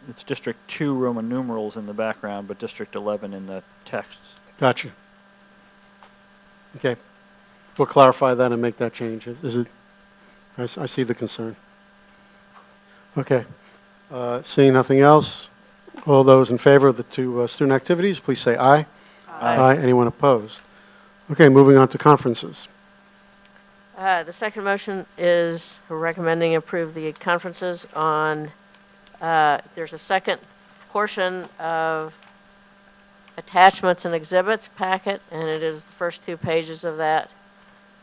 It's District 2 Roman numerals in the background, but District 11 in the text. Gotcha. Okay. We'll clarify that and make that change. Is it? I see the concern. Okay. Seeing nothing else, all those in favor of the 2 student activities, please say aye. Aye. Anyone opposed? Okay, moving on to conferences. The second motion is recommending approve the conferences on, there's a second portion of attachments and exhibits packet, and it is the first 2 pages of that.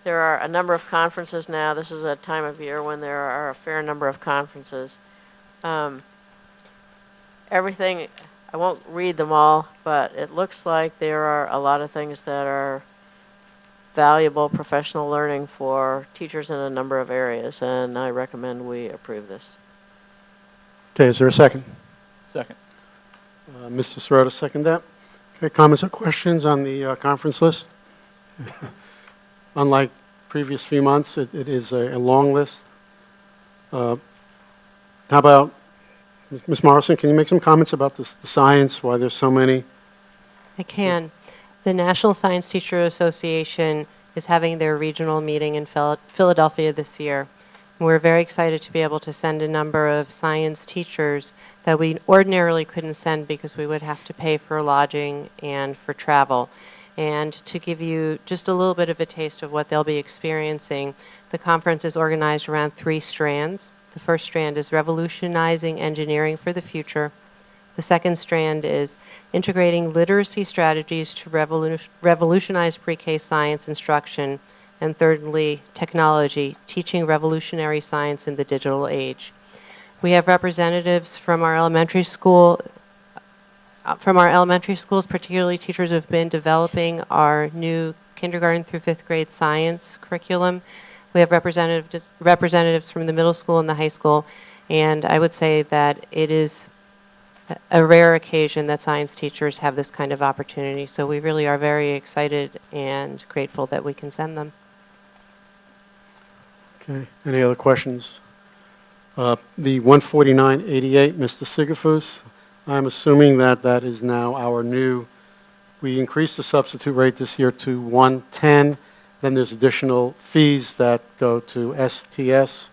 There are a number of conferences now. This is a time of year when there are a fair number of conferences. Everything, I won't read them all, but it looks like there are a lot of things that are valuable professional learning for teachers in a number of areas, and I recommend we approve this. Okay, is there a second? Second. Mr. Sirota, second that. Okay, comments or questions on the conference list? Unlike previous few months, it is a long list. How about, Ms. Morrison, can you make some comments about the science, why there's so many? I can. The National Science Teacher Association is having their regional meeting in Philadelphia this year. We're very excited to be able to send a number of science teachers that we ordinarily couldn't send because we would have to pay for lodging and for travel. And to give you just a little bit of a taste of what they'll be experiencing, the conference is organized around 3 strands. The first strand is revolutionizing engineering for the future. The second strand is integrating literacy strategies to revolutionize pre-K science instruction. And thirdly, technology, teaching revolutionary science in the digital age. We have representatives from our elementary schools, particularly teachers who have been developing our new kindergarten through 5th grade science curriculum. We have representatives from the middle school and the high school, and I would say that it is a rare occasion that science teachers have this kind of opportunity. So we really are very excited and grateful that we can send them. Okay, any other questions? The 14988, Mr. Sigafus, I'm assuming that that is now our new, we increased the substitute rate this year to 110, then there's additional fees that go to STS,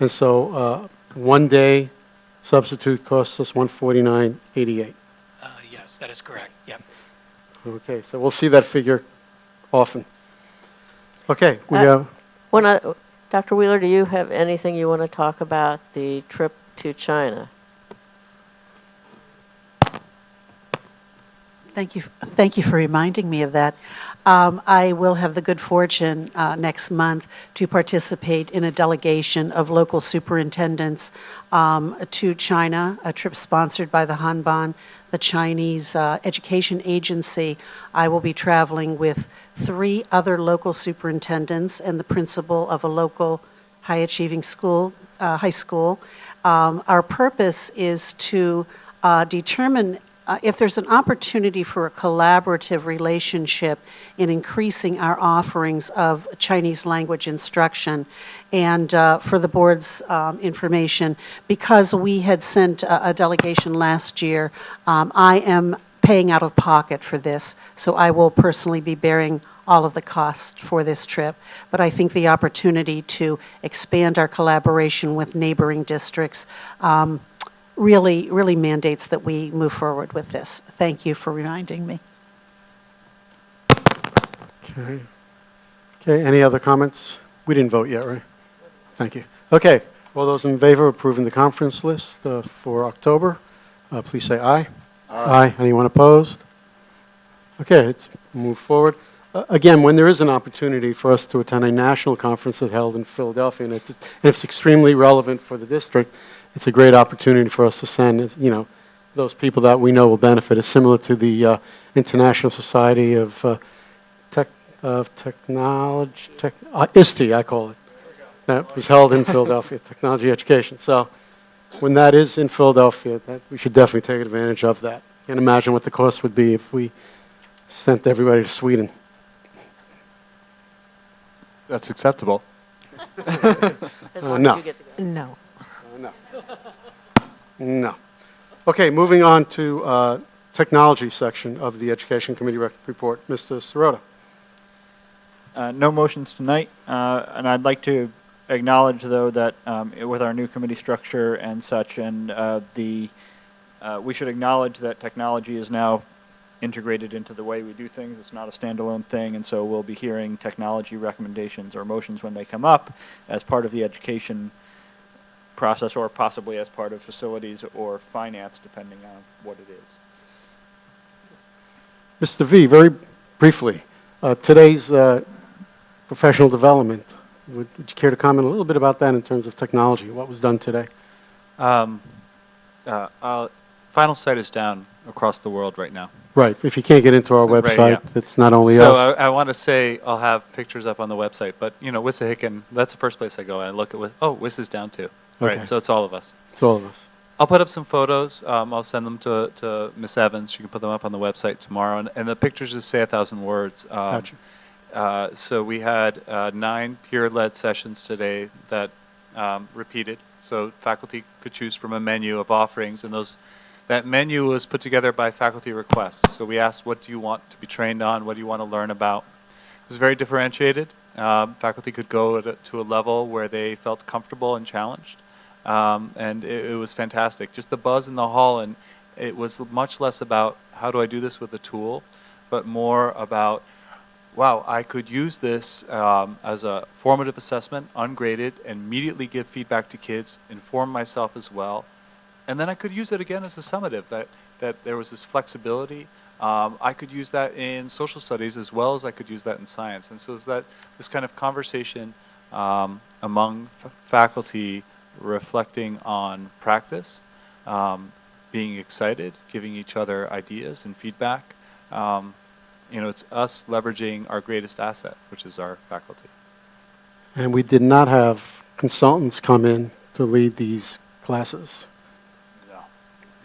and so 1 day substitute costs us $149.88. Yes, that is correct. Yep. Okay, so we'll see that figure often. Okay, we have, Dr. Wheeler, do you have anything you want to talk about the trip to China? Thank you for reminding me of that. I will have the good fortune next month to participate in a delegation of local superintendents to China, a trip sponsored by the Hanban, the Chinese education agency. I will be traveling with 3 other local superintendents and the principal of a local high-achieving high school. Our purpose is to determine if there's an opportunity for a collaborative relationship in increasing our offerings of Chinese language instruction. And for the board's information, because we had sent a delegation last year, I am paying out of pocket for this, so I will personally be bearing all of the costs for this trip. But I think the opportunity to expand our collaboration with neighboring districts really mandates that we move forward with this. Thank you for reminding me. okay. Okay, any other comments? We didn't vote yet, right? Thank you. Okay, all those in favor of approving the conference list for October, please say aye. Aye. Anyone opposed? Okay, let's move forward. Again, when there is an opportunity for us to attend a national conference that's held in Philadelphia, and it's extremely relevant for the district, it's a great opportunity for us to send, those people that we know will benefit. It's similar to the International Society of Technology, ISTE, I call it. That was held in Philadelphia, Technology Education. So when that is in Philadelphia, we should definitely take advantage of that. Can't imagine what the cost would be if we sent everybody to Sweden. That's acceptable. No. No. No. No. Okay, moving on to technology section of the Education Committee report. Mr. Sirota. No motions tonight, and I'd like to acknowledge, though, that with our new committee structure and such, and we should acknowledge that technology is now integrated into the way we do things. It's not a standalone thing, and so we'll be hearing technology recommendations or motions when they come up as part of the education process, or possibly as part of facilities or finance, depending on what it is. Mr. V, very briefly, today's professional development, would you care to comment a little bit about that in terms of technology, what was done today? Final Site is down across the world right now. Right. If you can't get into our website, right, yeah. it's not only so us. I want to say I'll have pictures up on the website, but Wissahickon, that's the first place I go and I look at Wiss is down too. Okay. Right, so it's all of us. It's all of us. I'll put up some photos. I'll send them to Miss Evans. She can put them up on the website tomorrow. And the pictures just say 1,000 words. Gotcha. So we had 9 peer-led sessions today that repeated. So faculty could choose from a menu of offerings, and that menu was put together by faculty requests. So we asked, what do you want to be trained on? What do you want to learn about? It was very differentiated. Faculty could go to a level where they felt comfortable and challenged. And it was fantastic. Just the buzz in the hall, and it was much less about how do I do this with a tool, but more about, wow, I could use this as a formative assessment, ungraded, and immediately give feedback to kids, inform myself as well. And then I could use it again as a summative, that there was this flexibility. I could use that in social studies as well as I could use that in science. And so it's this kind of conversation among faculty reflecting on practice, being excited, giving each other ideas and feedback. It's us leveraging our greatest asset, which is our faculty. And we did not have consultants come in to lead these classes.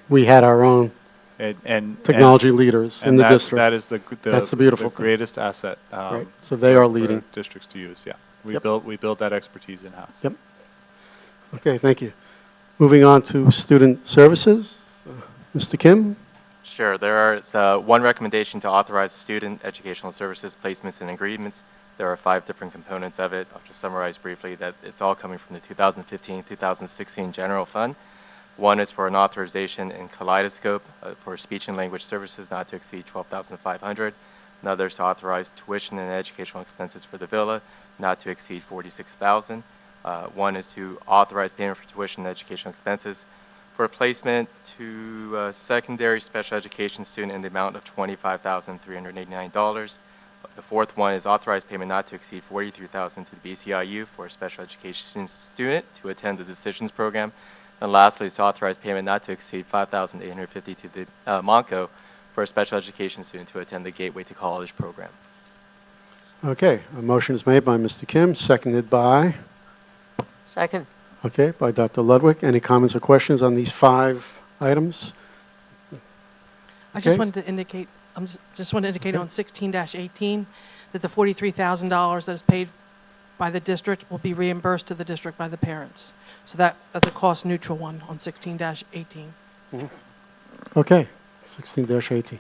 We had our own technology leaders in the district. That is That's the beautiful the greatest asset. Right. So they are leading districts to use. Yeah, Yep. we build that expertise in house. Yep. Okay, thank you. Moving on to student services, Mr. Kim. Sure. There is one recommendation to authorize student educational services placements and agreements. There are 5 different components of it. I'll just summarize briefly that it's all coming from the 2015-2016 General Fund. One is for an authorization in Kaleidoscope for speech and language services not to exceed $12,500. Another is to authorize tuition and educational expenses for the villa not to exceed $46,000. One is to authorize payment for tuition and educational expenses for a placement to a secondary special education student in the amount of $25,389. The fourth one is authorized payment not to exceed $43,000 to the BCIU for a special education student to attend the Decisions program. And lastly, is authorized payment not to exceed $5,850 to the Monco for a special education student to attend the Gateway to College program. Okay, a motion is made by Mr. Kim, seconded by, Second. okay, by Dr. Ludwig. Any comments or questions on these 5 items? I just Okay. wanted to indicate, just want to indicate Okay. on 16-18 that the $43,000 that is paid by the district will be reimbursed to the district by the parents. So that's a cost neutral one on 16-18. Okay, 16-18.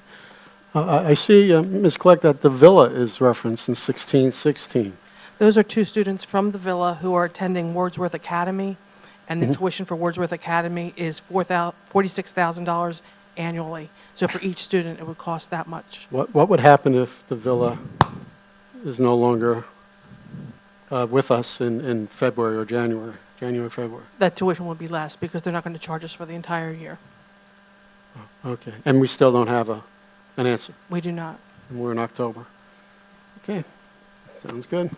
I see, Ms. Clegg, that the villa is referenced in 1616. Those are 2 students from the villa who are attending Wordsworth Academy, and the Mhm. tuition for Wordsworth Academy is $46,000 annually. So for each student, it would cost that much. What would happen if the villa is no longer with us in February or January, February? That tuition would be less because they're not going to charge us for the entire year. Okay, and we still don't have an answer, We do not. and we're in October. Okay, sounds good.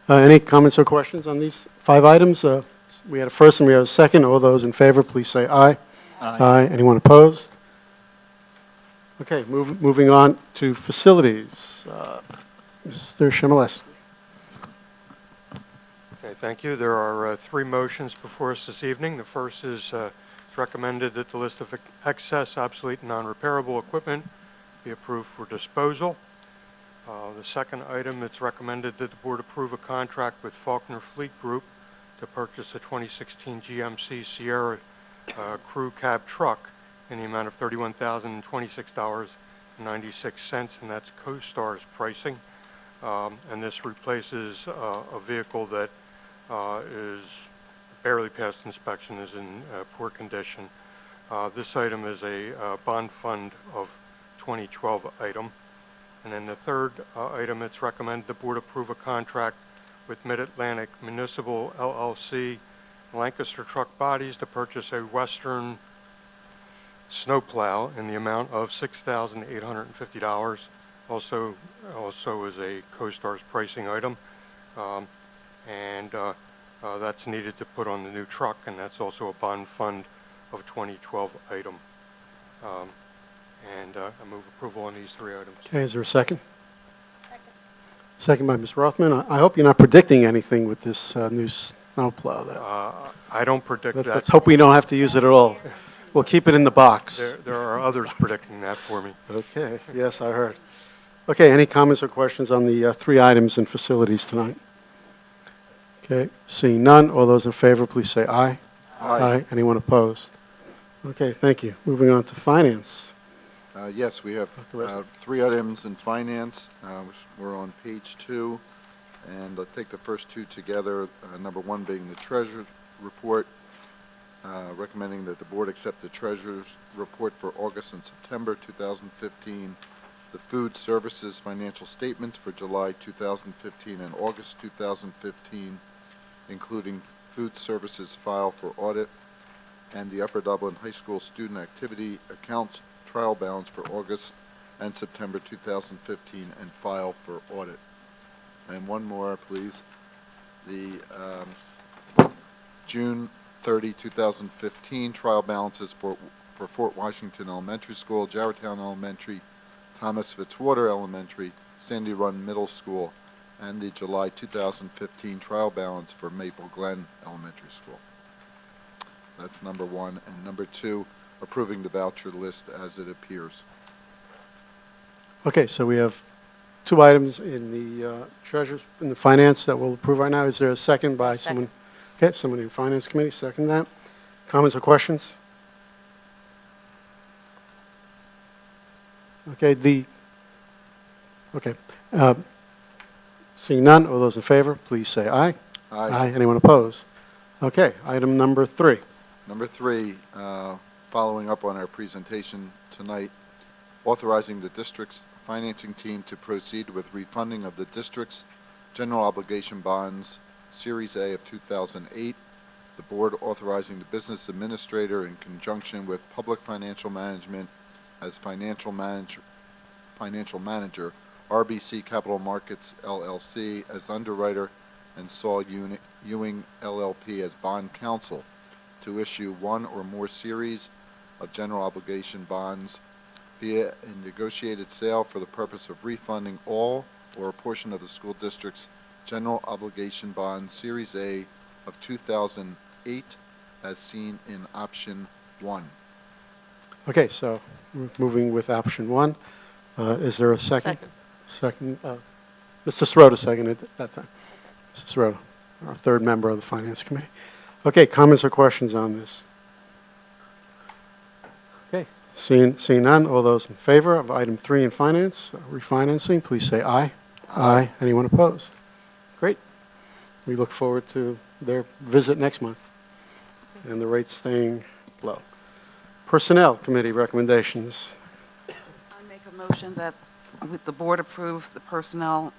Any comments or questions on these 5 items? We had a first and we have a second. All those in favor, please say aye. Aye. Anyone opposed? Okay, moving on to facilities. Mr. Shimeleski. Okay, thank you. There are 3 motions before us this evening. The first is it's recommended that the list of excess, obsolete, and non-repairable equipment be approved for disposal. The second item, it's recommended that the board approve a contract with Faulkner Fleet Group to purchase a 2016 GMC Sierra crew cab truck in the amount of $31,026.96, and that's CoStar's pricing. And this replaces a vehicle that is barely passed inspection, is in poor condition. This item is a bond fund of 2012 item. And then the third item, it's recommended the board approve a contract with Mid-Atlantic Municipal LLC, Lancaster Truck Bodies, to purchase a Western snowplow in the amount of $6,850. Also is a CoStar's pricing item. That's needed to put on the new truck, and that's also a bond fund of 2012 item. I move approval on these 3 items. Okay, is there a second? Second by Ms. Rothman. I hope you're not predicting anything with this new snowplow. I don't predict that. Let's hope we don't have to use it at all. We'll keep it in the box. There are others predicting that for me. Okay, yes, I heard. Okay, any comments or questions on the 3 items in facilities tonight? Okay, seeing none, all those in favor, please say aye. Aye. Anyone opposed? Okay, thank you. Moving on to finance. Yes, we have 3 items in finance. We're on page 2, and I'll take the first 2 together. Number 1 being the treasurer's report, recommending that the board accept the treasurer's report for August and September 2015, the food services financial statements for July 2015 and August 2015, including food services file for audit, and the Upper Dublin High School student activity accounts trial balance for August and September 2015 and file for audit. And one more, please. The June 30, 2015 trial balances for Fort Washington Elementary School, Jarretttown Elementary, Thomas Fitzwater Elementary, Sandy Run Middle School, and the July 2015 trial balance for Maple Glen Elementary School. That's number 1. And number 2, approving the voucher list as it appears. Okay, so we have 2 items in the in the finance that we'll approve right now. Is there a second by someone? Okay, someone in the finance committee, second that. Comments or questions? Okay, seeing none, all those in favor, please say aye. Aye. Anyone opposed? Okay, item number 3. Number 3, following up on our presentation tonight, authorizing the district's financing team to proceed with refunding of the district's general obligation bonds, Series A of 2008. The board authorizing the business administrator in conjunction with Public Financial Management as financial manager, RBC Capital Markets LLC as underwriter, and Saul Ewing LLP as bond counsel to issue one or more series of general obligation bonds via a negotiated sale for the purpose of refunding all or a portion of the school district's general obligation bond Series A of 2008 as seen in option 1. Okay, so we're moving with option 1. Is there a second? Second. Mr. Sirota seconded that time. Mr. Sirota, our third member of the Finance Committee. Okay, comments or questions on this? Okay, seeing none, all those in favor of item 3 in finance, refinancing, please say aye. Aye. Anyone opposed? Great. We look forward to their visit next month and the rates staying low. Personnel Committee recommendations. I make a motion that with the board approve the Personnel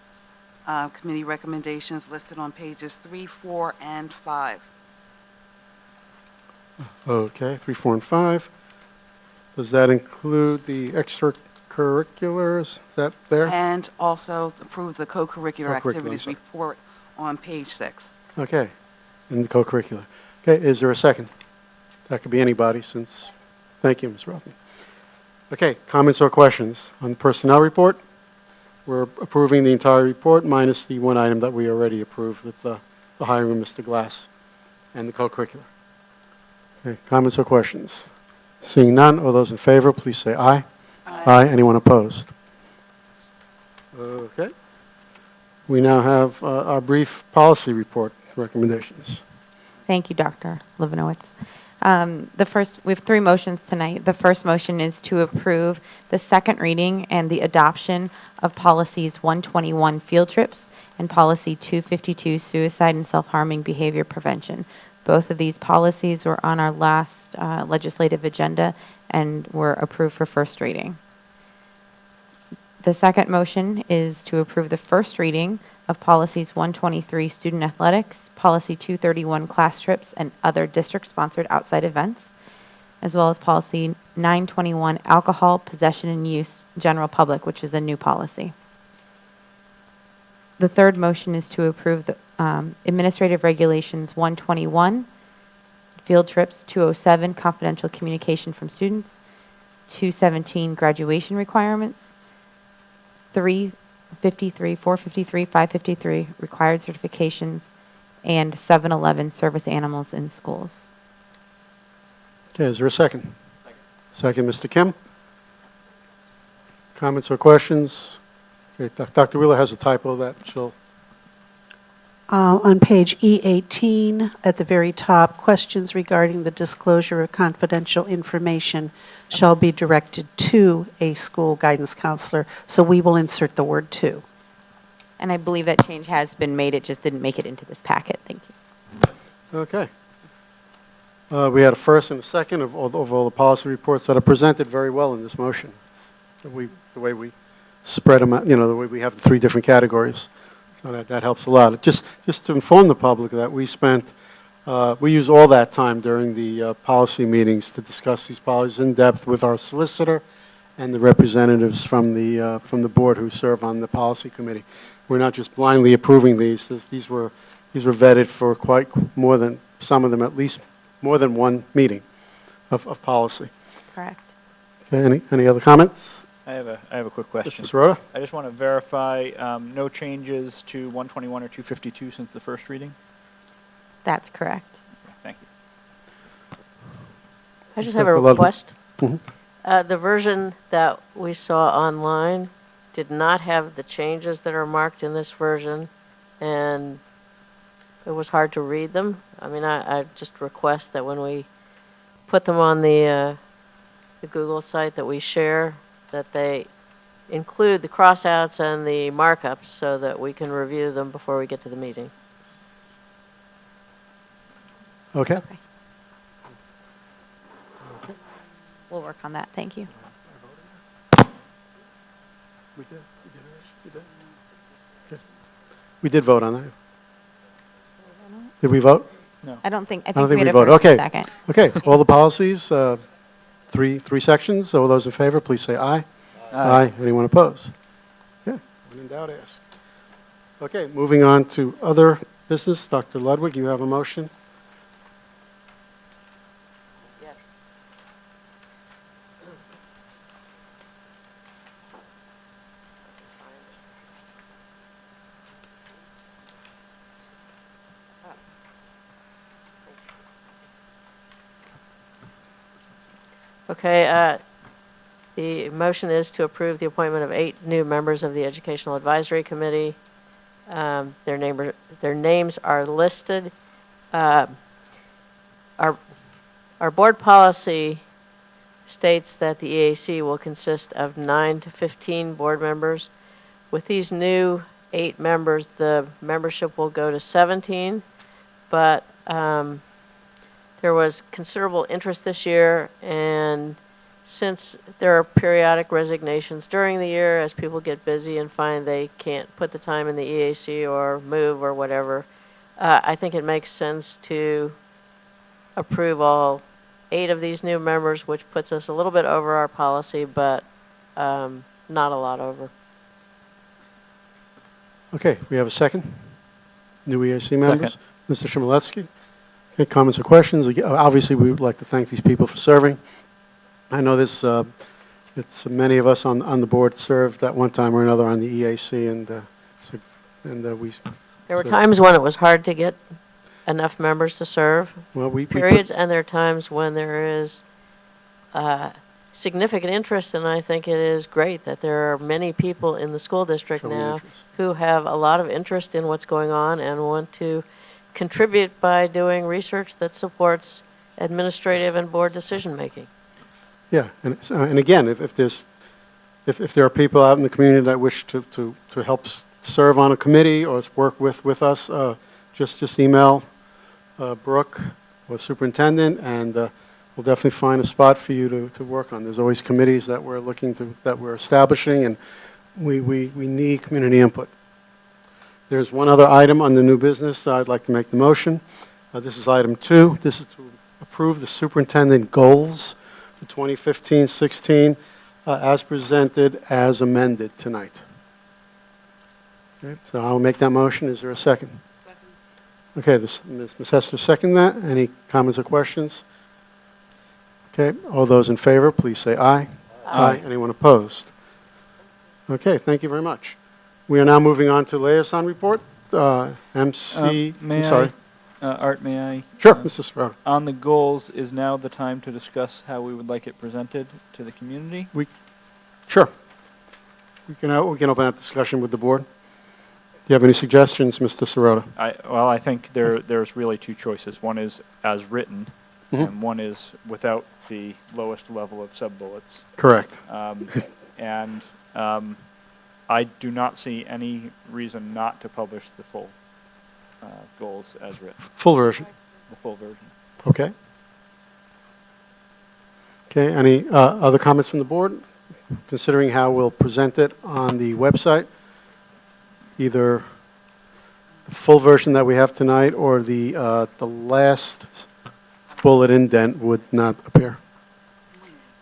Committee recommendations listed on pages 3, 4, and 5. Okay, 3, 4, and 5. Does that include the extracurriculars? Is that there? And also approve the co-curricular Co-curricular, activities sorry. report on page 6. Okay, in the co-curricular. Okay, is there a second? That could be anybody since, thank you, Ms. Rodney. Okay, comments or questions on the personnel report? We're approving the entire report minus the one item that we already approved with the hiring of Mr. Glass and the co-curricular. Okay, comments or questions? Seeing none, all those in favor, please say aye. Aye. Anyone opposed? Okay. We now have our brief policy report recommendations. Thank you, Dr. Livanowitz. We have 3 motions tonight. The first motion is to approve the second reading and the adoption of policies 121 field trips and policy 252 suicide and self-harming behavior prevention. Both of these policies were on our last legislative agenda and were approved for first reading. The second motion is to approve the first reading of policies 123 student athletics, policy 231 class trips and other district-sponsored outside events, as well as policy 921 alcohol possession and use general public, which is a new policy. The third motion is to approve the administrative regulations 121 field trips, 207 confidential communication from students, 217 graduation requirements, 353, 453, 553 required certifications, and 711 service animals in schools. Okay, is there a second? Second, Mr. Kim. Comments or questions? Okay, Dr. Wheeler has a typo that she'll... On page E18, at the very top, questions regarding the disclosure of confidential information shall be directed to a school guidance counselor. So we will insert the word to. And I believe that change has been made. It just didn't make it into this packet. Thank you. Okay. We had a first and a second of all the policy reports that are presented very well in this motion. The way we spread them out, the way we have the 3 different categories. So that helps a lot. Just to inform the public that we use all that time during the policy meetings to discuss these policies in depth with our solicitor and the representatives from the board who serve on the policy committee. We're not just blindly approving these. These were vetted for quite more than, some of them at least more than one meeting of policy. Correct. Okay, any other comments? I have a quick question. Mr. Sirota? I just want to verify no changes to 121 or 252 since the first reading? That's correct. Okay, thank you. I just have a request. The version that we saw online did not have the changes that are marked in this version, and it was hard to read them. I mean, I just request that when we put them on the Google site that we share, that they include the crossouts and the markups so that we can review them before we get to the meeting. Okay. We'll work on that. Thank you. We did. We did. Okay. We did vote on that. Did we vote? No. I don't think I don't we think had we a voted. first and Okay. second. Okay. All the policies, three sections. All those in favor, please say aye. Aye. Anyone opposed? Yeah. When in doubt, ask. Okay. Moving on to other business. Dr. Ludwig, you have a motion? Yes. Okay, the motion is to approve the appointment of 8 new members of the Educational Advisory Committee. Their names are listed. Our board policy states that the EAC will consist of 9 to 15 board members. With these new 8 members, the membership will go to 17, but there was considerable interest this year, and since there are periodic resignations during the year as people get busy and find they can't put the time in the EAC or move or whatever, I think it makes sense to approve all 8 of these new members, which puts us a little bit over our policy, but not a lot over. Okay. We have a second. New EAC members. Mr. Chmielewski. Okay. Comments or questions? Obviously, we would like to thank these people for serving. I know this, it's many of us on the board served at one time or another on the EAC, and we. There were times when it was hard to get enough members to serve, Well, periods, and there are times when there is significant interest, and I think it is great that there are many people in the school district Showing now interest. who have a lot of interest in what's going on and want to contribute by doing research that supports administrative and board decision-making. Yeah, and again, if there are people out in the community that wish to help serve on a committee or work with us, just email Brooke or superintendent, and we'll definitely find a spot for you to work on. There's always committees that we're establishing, and we need community input. There's one other item on the new business I'd like to make the motion. This is item 2. This is to approve the superintendent goals for 2015-16 as presented as amended tonight. Okay, so I'll make that motion. Is there a second? Second. Okay, Ms. Hester second that. Any comments or questions? Okay, all those in favor, please say aye. Aye. Anyone opposed? Okay, thank you very much. We are now moving on to liaison report. MC, I'm sorry. Art, may I? Sure, Mr. Sprout. On the goals, is now the time to discuss how we would like it presented to the community? Sure. We can open up discussion with the board. Do you have any suggestions, Mr. Sirota? Well, I think there's really 2 choices. One is as written, and one is without the lowest level of sub-bullets. Correct. I do not see any reason not to publish the full goals as written. Full version. The full version. Okay. Okay, any other comments from the board? Considering how we'll present it on the website, either the full version that we have tonight or the last bullet indent would not appear.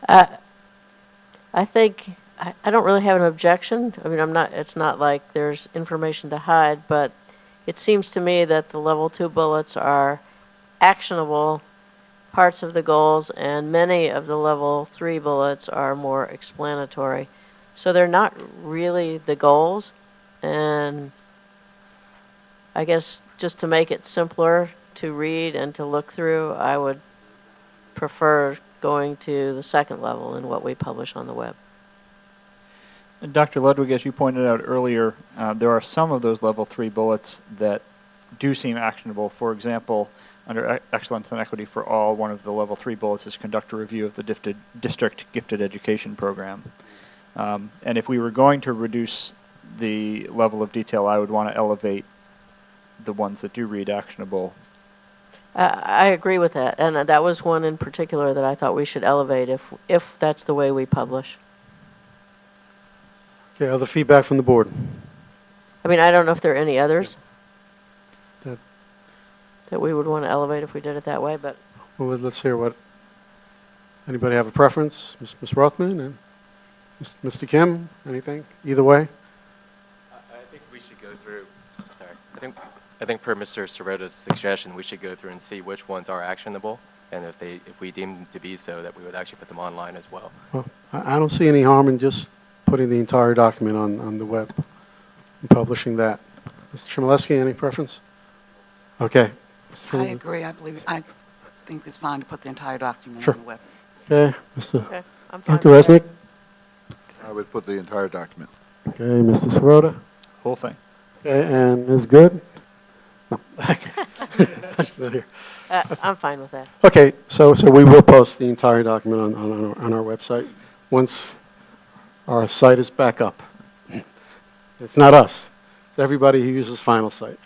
I think I don't really have an objection. I mean, it's not like there's information to hide, but it seems to me that the level 2 bullets are actionable parts of the goals, and many of the level 3 bullets are more explanatory. So they're not really the goals, and I guess just to make it simpler to read and to look through, I would prefer going to the second level in what we publish on the web. And Dr. Ludwig, as you pointed out earlier, there are some of those level 3 bullets that do seem actionable. For example, under Excellence and Equity for All, one of the level 3 bullets is conduct a review of the district gifted education program. And if we were going to reduce the level of detail, I would want to elevate the ones that do read actionable. I agree with that, and that was one in particular that I thought we should elevate if that's the way we publish. Okay, other feedback from the board? I mean, I don't know if there are any others That- that we would want to elevate if we did it that way, but Well, let's hear what, anybody have a preference? Ms. Rothman and Mr. Kim, anything? Either way? I think we should go through, sorry, I think per Mr. Sirota's suggestion, we should go through and see which ones are actionable, and if we deem them to be so, that we would actually put them online as well. Well, I don't see any harm in just putting the entire document on the web and publishing that. Mr. Chmielewski, any preference? Okay. Mr. I agree. I think it's fine to put the entire document Sure. on the web. Okay, Mr. okay, I'm fine Dr. with that. Resnick? I would put the entire document. Okay, Mr. Sirota? Whole thing. Okay, and Ms. Good? No. She's not here. I'm fine with that. Okay, so we will post the entire document on our website once our site is back up. It's not us. It's everybody who uses Final Site.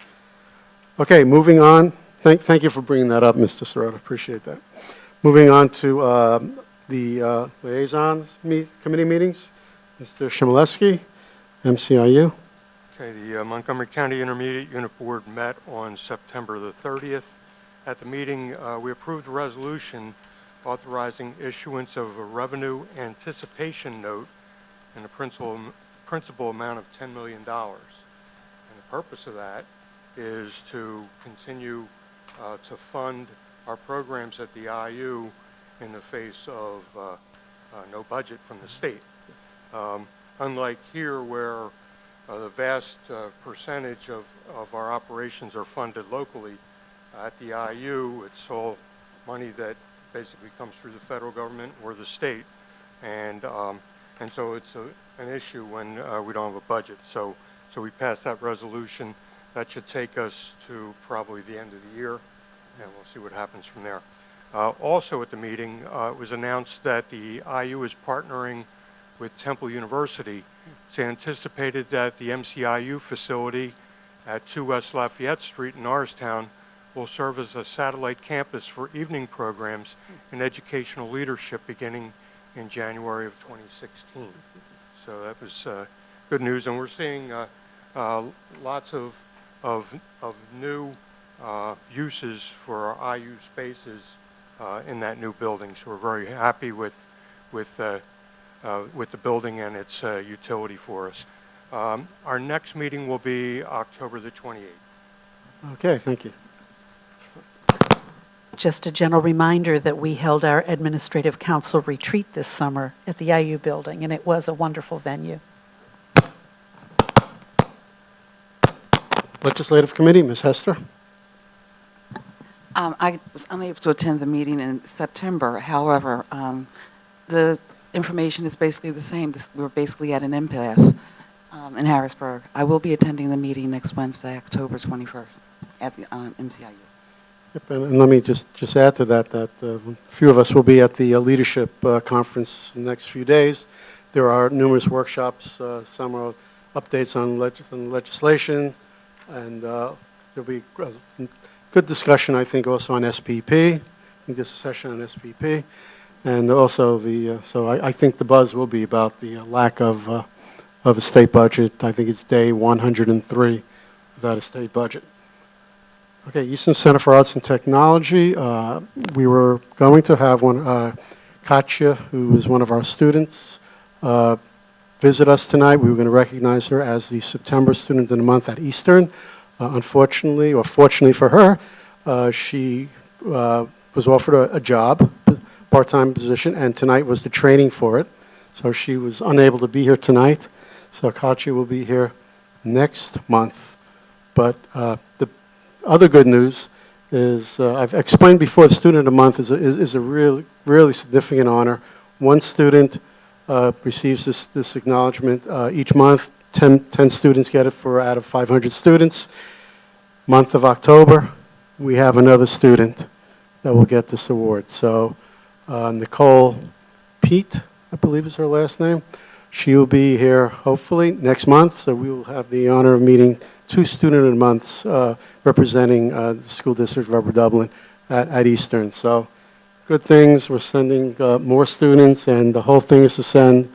Okay, moving on. Thank you for bringing that up, Mr. Sirota. Appreciate that. Moving on to the liaisons committee meetings. Mr. Chmielewski, MCIU. Okay, the Montgomery County Intermediate Unit Board met on September the 30th. At the meeting, we approved a resolution authorizing issuance of a revenue anticipation note in a principal amount of $10 million. And the purpose of that is to continue to fund our programs at the IU in the face of no budget from the state. Unlike here, where the vast percentage of our operations are funded locally, at the IU, it's all money that basically comes through the federal government or the state, and so it's an issue when we don't have a budget. So we passed that resolution. That should take us to probably the end of the year, and we'll see what happens from there. Also at the meeting, it was announced that the IU is partnering with Temple University. It's anticipated that the MCIU facility at 2 West Lafayette Street in Norristown will serve as a satellite campus for evening programs in educational leadership beginning in January of 2016. So that was good news, and we're seeing lots of new uses for our IU spaces in that new building. So we're very happy with the building and its utility for us. Our next meeting will be October the 28th. Okay, thank you. Just a general reminder that we held our administrative council retreat this summer at the IU building, and it was a wonderful venue. Legislative Committee, Ms. Hester. I was unable to attend the meeting in September. However, the information is basically the same. We're basically at an impasse in Harrisburg. I will be attending the meeting next Wednesday, October 21st, at the MCIU. Yep, and let me just add to that a few of us will be at the leadership conference in the next few days. There are numerous workshops, some are updates on legislation, and there'll be good discussion, I think, also on SPP. I think there's a session on SPP. And also so I think the buzz will be about the lack of a state budget. I think it's day 103 without a state budget. Okay, Eastern Center for Arts and Technology. We were going to have Katya, who is one of our students, visit us tonight. We were going to recognize her as the September Student of the Month at Eastern. Unfortunately, or fortunately for her, she was offered a job, part-time position, and tonight was the training for it. So she was unable to be here tonight. So Katya will be here next month. But the other good news is I've explained before, the Student of the Month is a really significant honor. One student receives this acknowledgement each month. 10 students get it out of 500 students. Month of October, we have another student that will get this award. So Nicole Pete, I believe is her last name. She will be here hopefully next month. So we will have the honor of meeting 2 Student of the Months representing the School District of Upper Dublin at Eastern. So good things. We're sending more students, and the whole thing is to send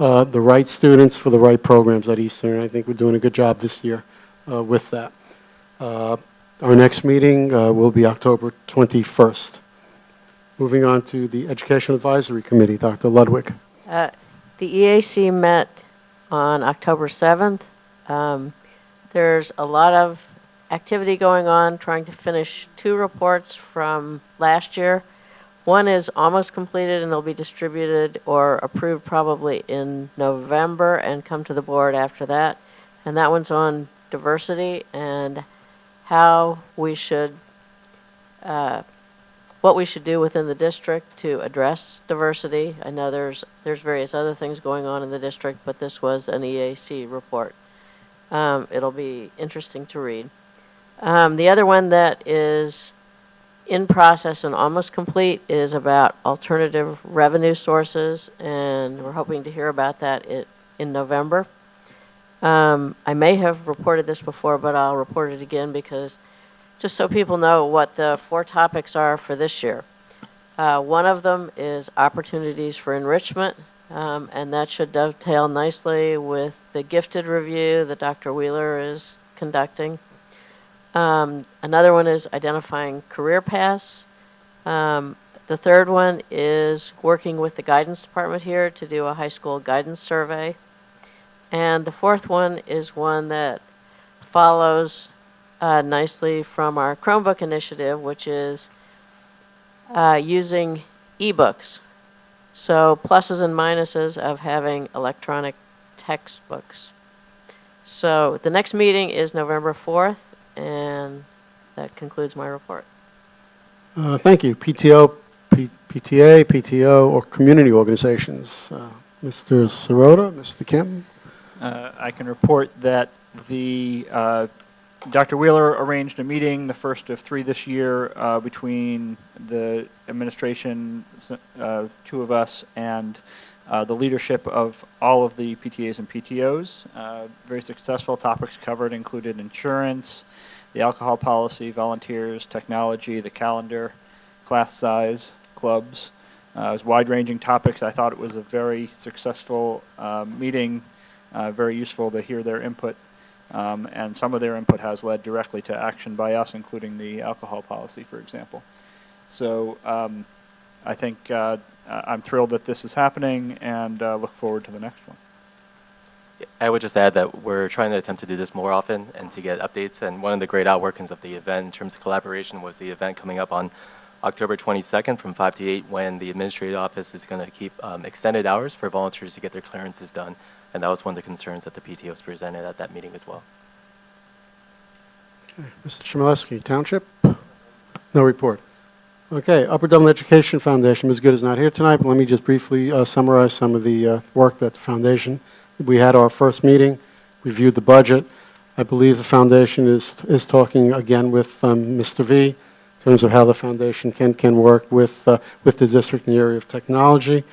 the right students for the right programs at Eastern. I think we're doing a good job this year with that. Our next meeting will be October 21st. Moving on to the Educational Advisory Committee, Dr. Ludwig. The EAC met on October 7th. There's a lot of activity going on, trying to finish 2 reports from last year. One is almost completed and it'll be distributed or approved probably in November and come to the board after that. And that one's on diversity and how we should, what we should do within the district to address diversity. I know there's various other things going on in the district, but this was an EAC report. It'll be interesting to read. The other one that is in process and almost complete is about alternative revenue sources, and we're hoping to hear about that in November. I may have reported this before, but I'll report it again because just so people know what the 4 topics are for this year. One of them is opportunities for enrichment, and that should dovetail nicely with the gifted review that Dr. Wheeler is conducting. Another one is identifying career paths. The third one is working with the guidance department here to do a high school guidance survey. And the fourth one is one that follows nicely from our Chromebook initiative, which is using ebooks. So pluses and minuses of having electronic textbooks. So the next meeting is November 4th, and that concludes my report. Thank you. PTO, PTA, PTO, or community organizations. Mr. Sirota, Mr. Kemp. I can report that the Dr. Wheeler arranged a meeting, the first of 3 this year, between the administration, 2 of us, and the leadership of all of the PTAs and PTOs. Very successful. Topics covered included insurance, the alcohol policy, volunteers, technology, the calendar, class size, clubs. It was wide-ranging topics. I thought it was a very successful meeting, very useful to hear their input. And some of their input has led directly to action by us, including the alcohol policy, for example. So I think I'm thrilled that this is happening and look forward to the next one. I would just add that we're trying to attempt to do this more often and to get updates. And one of the great outworkings of the event in terms of collaboration was the event coming up on October 22nd from 5 to 8 when the administrative office is going to keep extended hours for volunteers to get their clearances done. And that was one of the concerns that the PTOs presented at that meeting as well. Okay. Mr. Chmielewski, Township? No report. Okay, Upper Dublin Education Foundation. Ms. Good is not here tonight, but let me just briefly summarize some of the work that the foundation. We had our first meeting, reviewed the budget. I believe the foundation is talking again with Mr. V in terms of how the foundation can work with the district in the area of technology.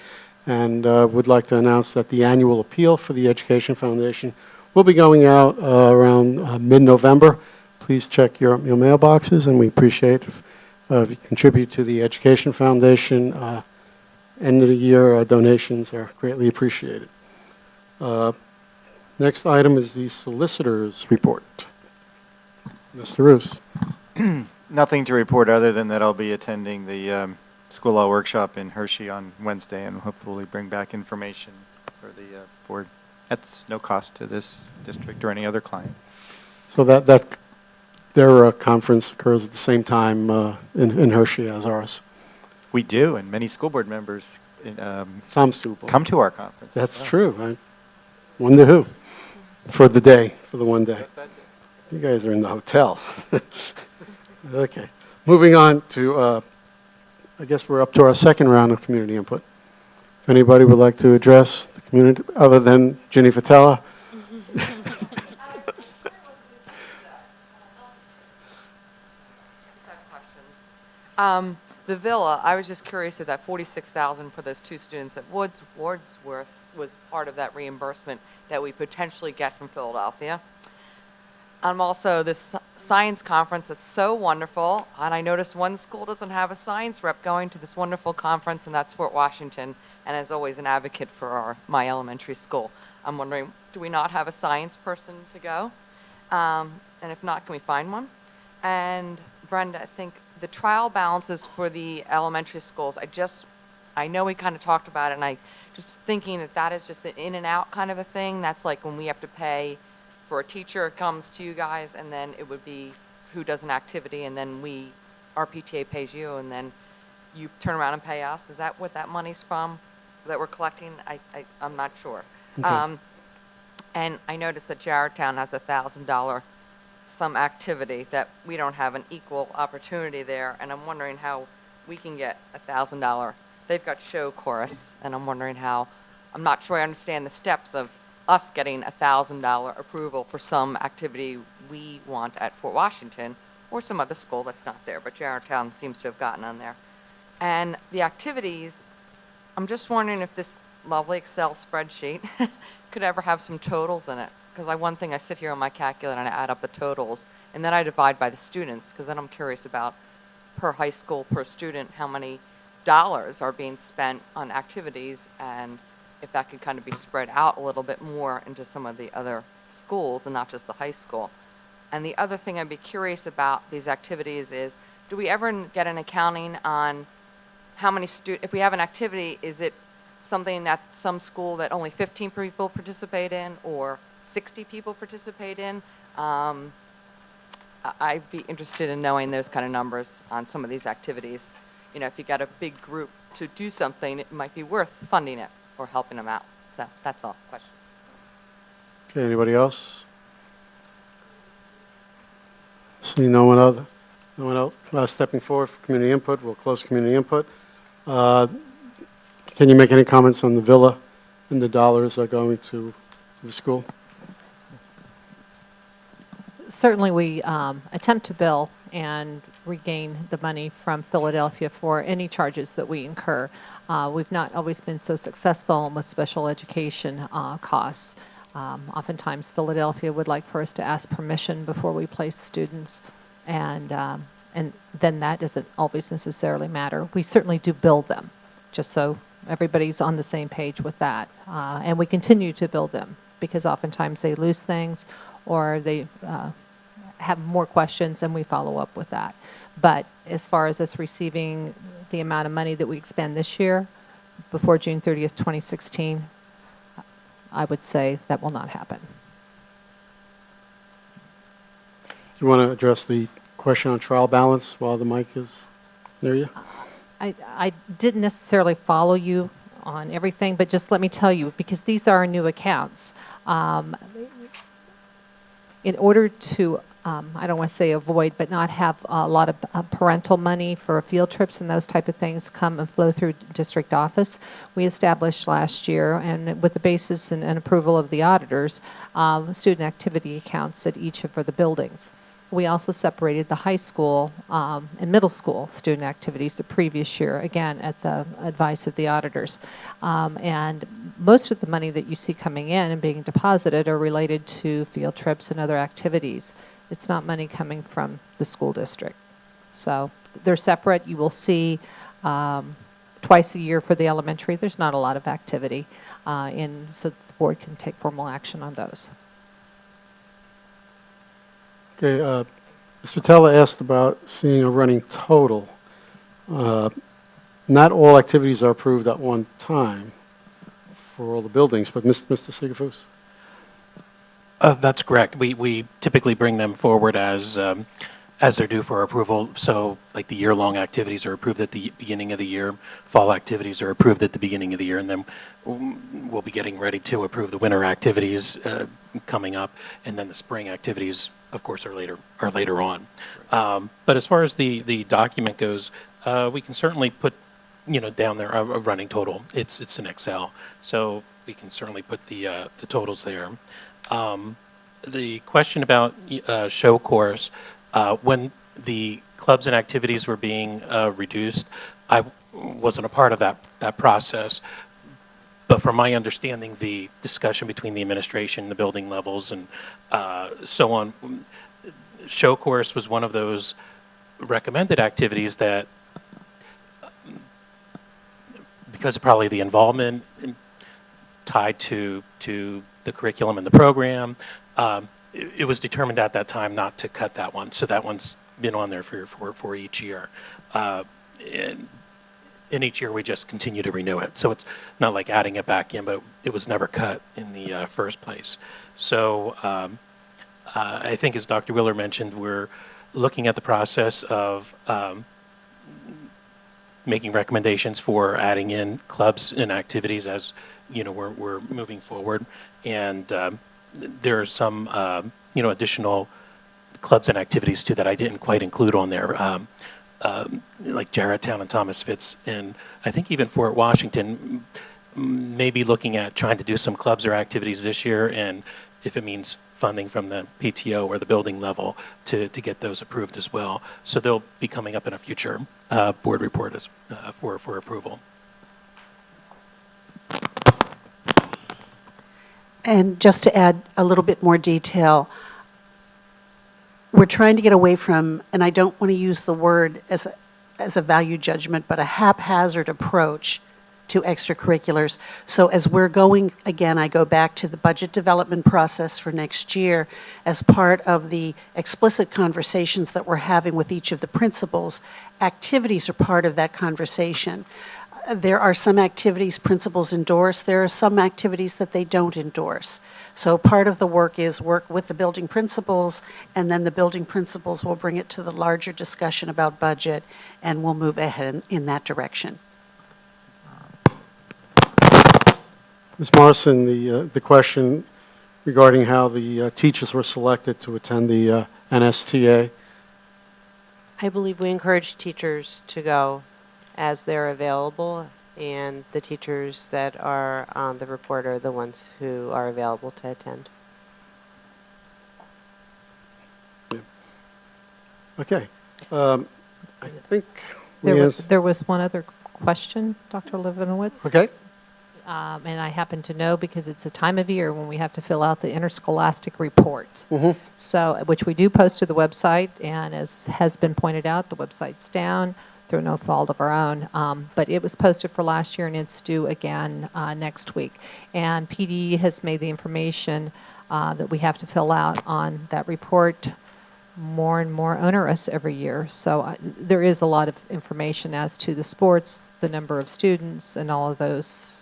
And would like to announce that the annual appeal for the Education Foundation will be going out around mid-November. Please check your mailboxes, and we appreciate if you contribute to the Education Foundation. End of the year donations are greatly appreciated. Next item is the solicitor's report. Mr. Roos. Nothing to report other than that I'll be attending the school law workshop in Hershey on Wednesday and hopefully bring back information for the board. That's no cost to this district or any other client. So their conference occurs at the same time in Hershey as ours. We do, and many school board members Some students come to our conference. That's true. I wonder who for the one day. You guys are in the hotel. Okay. Moving on to, I guess we're up to our second round of community input. If anybody would like to address the community, other than Ginny Fatella. The villa, I was just curious if that $46,000 for those 2 students at Wordsworth was part of that reimbursement that we potentially get from Philadelphia. Also, this science conference. That's so wonderful. And I noticed one school doesn't have a science rep going to this wonderful conference, and that's Fort Washington. And as always, an advocate for my elementary school. I'm wondering, do we not have a science person to go? And if not, can we find one? And Brenda, I think the trial balances for the elementary schools, I know we kind of talked about it, and I just thinking that is just an in and out kind of a thing. That's like when we have to pay for a teacher, it comes to you guys, and then it would be who does an activity, and then our PTA pays you, and then you turn around and pay us. Is that what that money's from that we're collecting? I'm not sure. Okay. And I noticed that Jarretttown has $1,000 some activity that we don't have an equal opportunity there, and I'm wondering how we can get $1,000. They've got show chorus, and I'm wondering how, I'm not sure I understand the steps of us getting $1,000 approval for some activity we want at Fort Washington or some other school that's not there, but Jarretttown seems to have gotten on there. And the activities, I'm just wondering if this lovely Excel spreadsheet could ever have some totals in it. Because one thing, I sit here on my calculator and I add up the totals, and then I divide by the students, because then I'm curious about per high school, per student, how many dollars are being spent on activities, and if that could kind of be spread out a little bit more into some of the other schools and not just the high school. And the other thing I'd be curious about these activities is, do we ever get an accounting on how many if we have an activity, is it something at some school that only 15 people participate in or 60 people participate in? I'd be interested in knowing those kind of numbers on some of these activities. You know, if you got a big group to do something, it might be worth funding it or helping them out. So that's all. Question. Okay, anybody else? See no one else stepping forward for community input. We'll close community input. Can you make any comments on the villa and the dollars are going to the school? Certainly, we attempt to bill and regain the money from Philadelphia for any charges that we incur. We've not always been so successful with special education costs. Oftentimes, Philadelphia would like for us to ask permission before we place students, and then that doesn't always necessarily matter. We certainly do bill them, just so everybody's on the same page with that. And we continue to bill them because oftentimes they lose things or they have more questions, and we follow up with that. But as far as us receiving the amount of money that we expend this year, before June 30th, 2016, I would say that will not happen. Do you want to address the question on trial balance while the mic is near you? I didn't necessarily follow you on everything, but just let me tell you, because these are new accounts, in order to, I don't want to say avoid, but not have a lot of parental money for field trips and those type of things come and flow through district office, we established last year, and with the basis and approval of the auditors, student activity accounts at each of the buildings. We also separated the high school and middle school student activities the previous year, again, at the advice of the auditors. And most of the money that you see coming in and being deposited are related to field trips and other activities. It's not money coming from the school district. So they're separate. You will see twice a year for the elementary. There's not a lot of activity, so the board can take formal action on those. Okay, Ms. Patella asked about seeing a running total. Not all activities are approved at one time for all the buildings, but Mr. Sigafus? That's correct. We typically bring them forward as they're due for approval. So like the year-long activities are approved at the beginning of the year, fall activities are approved at the beginning of the year, and then we'll be getting ready to approve the winter activities coming up, and then the spring activities, of course, are later on. But as far as the document goes, we can certainly put down there a running total. It's an Excel, so we can certainly put the totals there. The question about show course, when the clubs and activities were being reduced, I wasn't a part of that process. But from my understanding, the discussion between the administration, the building levels, and so on, show course was one of those recommended activities that, because of probably the involvement tied to the curriculum and the program, it was determined at that time not to cut that one. So that one's been on there for each year. And each year we just continue to renew it. So it's not like adding it back in, but it was never cut in the first place. So I think, as Dr. Wheeler mentioned, we're looking at the process of making recommendations for adding in clubs and activities as we're moving forward. And there are some additional clubs and activities too that I didn't quite include on there. Like Jarretttown and Thomas Fitz, and I think even Fort Washington, maybe looking at trying to do some clubs or activities this year, and if it means funding from the PTO or the building level to get those approved as well. So they'll be coming up in a future board report for approval. And just to add a little bit more detail, we're trying to get away from, and I don't want to use the word as a value judgment, but a haphazard approach to extracurriculars. So as we're going, again, I go back to the budget development process for next year. As part of the explicit conversations that we're having with each of the principals, activities are part of that conversation. There are some activities principals endorse. There are some activities that they don't endorse. So part of the work is work with the building principals, and then the building principals will bring it to the larger discussion about budget, and we'll move ahead in that direction. Ms. Morrison, the question regarding how the teachers were selected to attend the NSTA. I believe we encourage teachers to go as they're available, and the teachers that are on the report are the ones who are available to attend. Yeah. Okay. I think there was one other question, Dr. Levinowitz. Okay. And I happen to know because it's a time of year when we have to fill out the interscholastic report. Mm-hmm. So, which we do post to the website, and as has been pointed out, the website's down through no fault of our own. But it was posted for last year, and it's due again next week. And PD has made the information that we have to fill out on that report more and more onerous every year. So there is a lot of information as to the sports, the number of students, and all of those.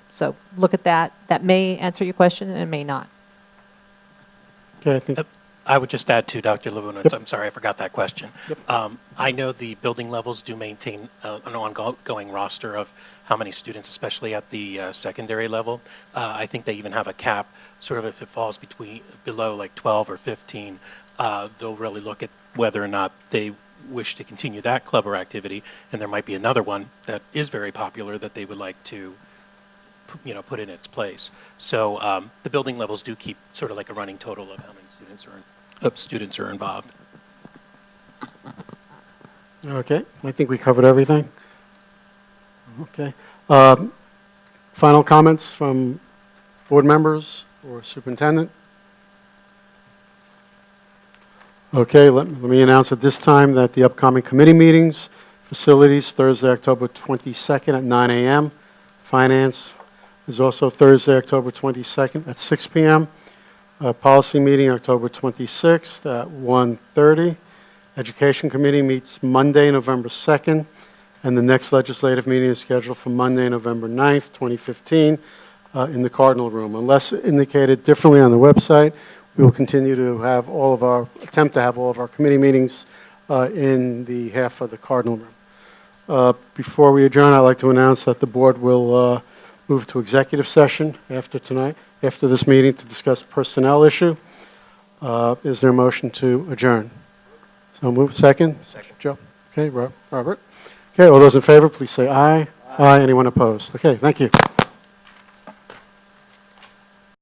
So look at that. That may answer your question, and it may not. Okay, I think. I would just add to Dr. Levinowitz, Yep. I'm sorry, I forgot that question. Yep. I know the building levels do maintain an ongoing roster of how many students, especially at the secondary level. I think they even have a cap, sort of if it falls below like 12 or 15, they'll really look at whether or not they wish to continue that club or activity, and there might be another one that is very popular that they would like to put in its place. So the building levels do keep sort of like a running total of how many students are involved. Okay, I think we covered everything. Okay. Final comments from board members or superintendent? Okay, let me announce at this time that the upcoming committee meetings, facilities, Thursday, October 22nd at 9 a.m. Finance is also Thursday, October 22nd at 6 p.m. Policy meeting, October 26th at 1:30. Education Committee meets Monday, November 2nd, and the next legislative meeting is scheduled for Monday, November 9th, 2015, in the Cardinal Room. Unless indicated differently on the website, we will continue to have attempt to have all of our committee meetings in the half of the Cardinal Room. Before we adjourn, I'd like to announce that the board will move to executive session after this meeting to discuss personnel issue. Is there a motion to adjourn? So move. Second? Second. Joe? Okay, Robert? Okay, all those in favor, please say aye. Aye. Anyone opposed? Okay, thank you.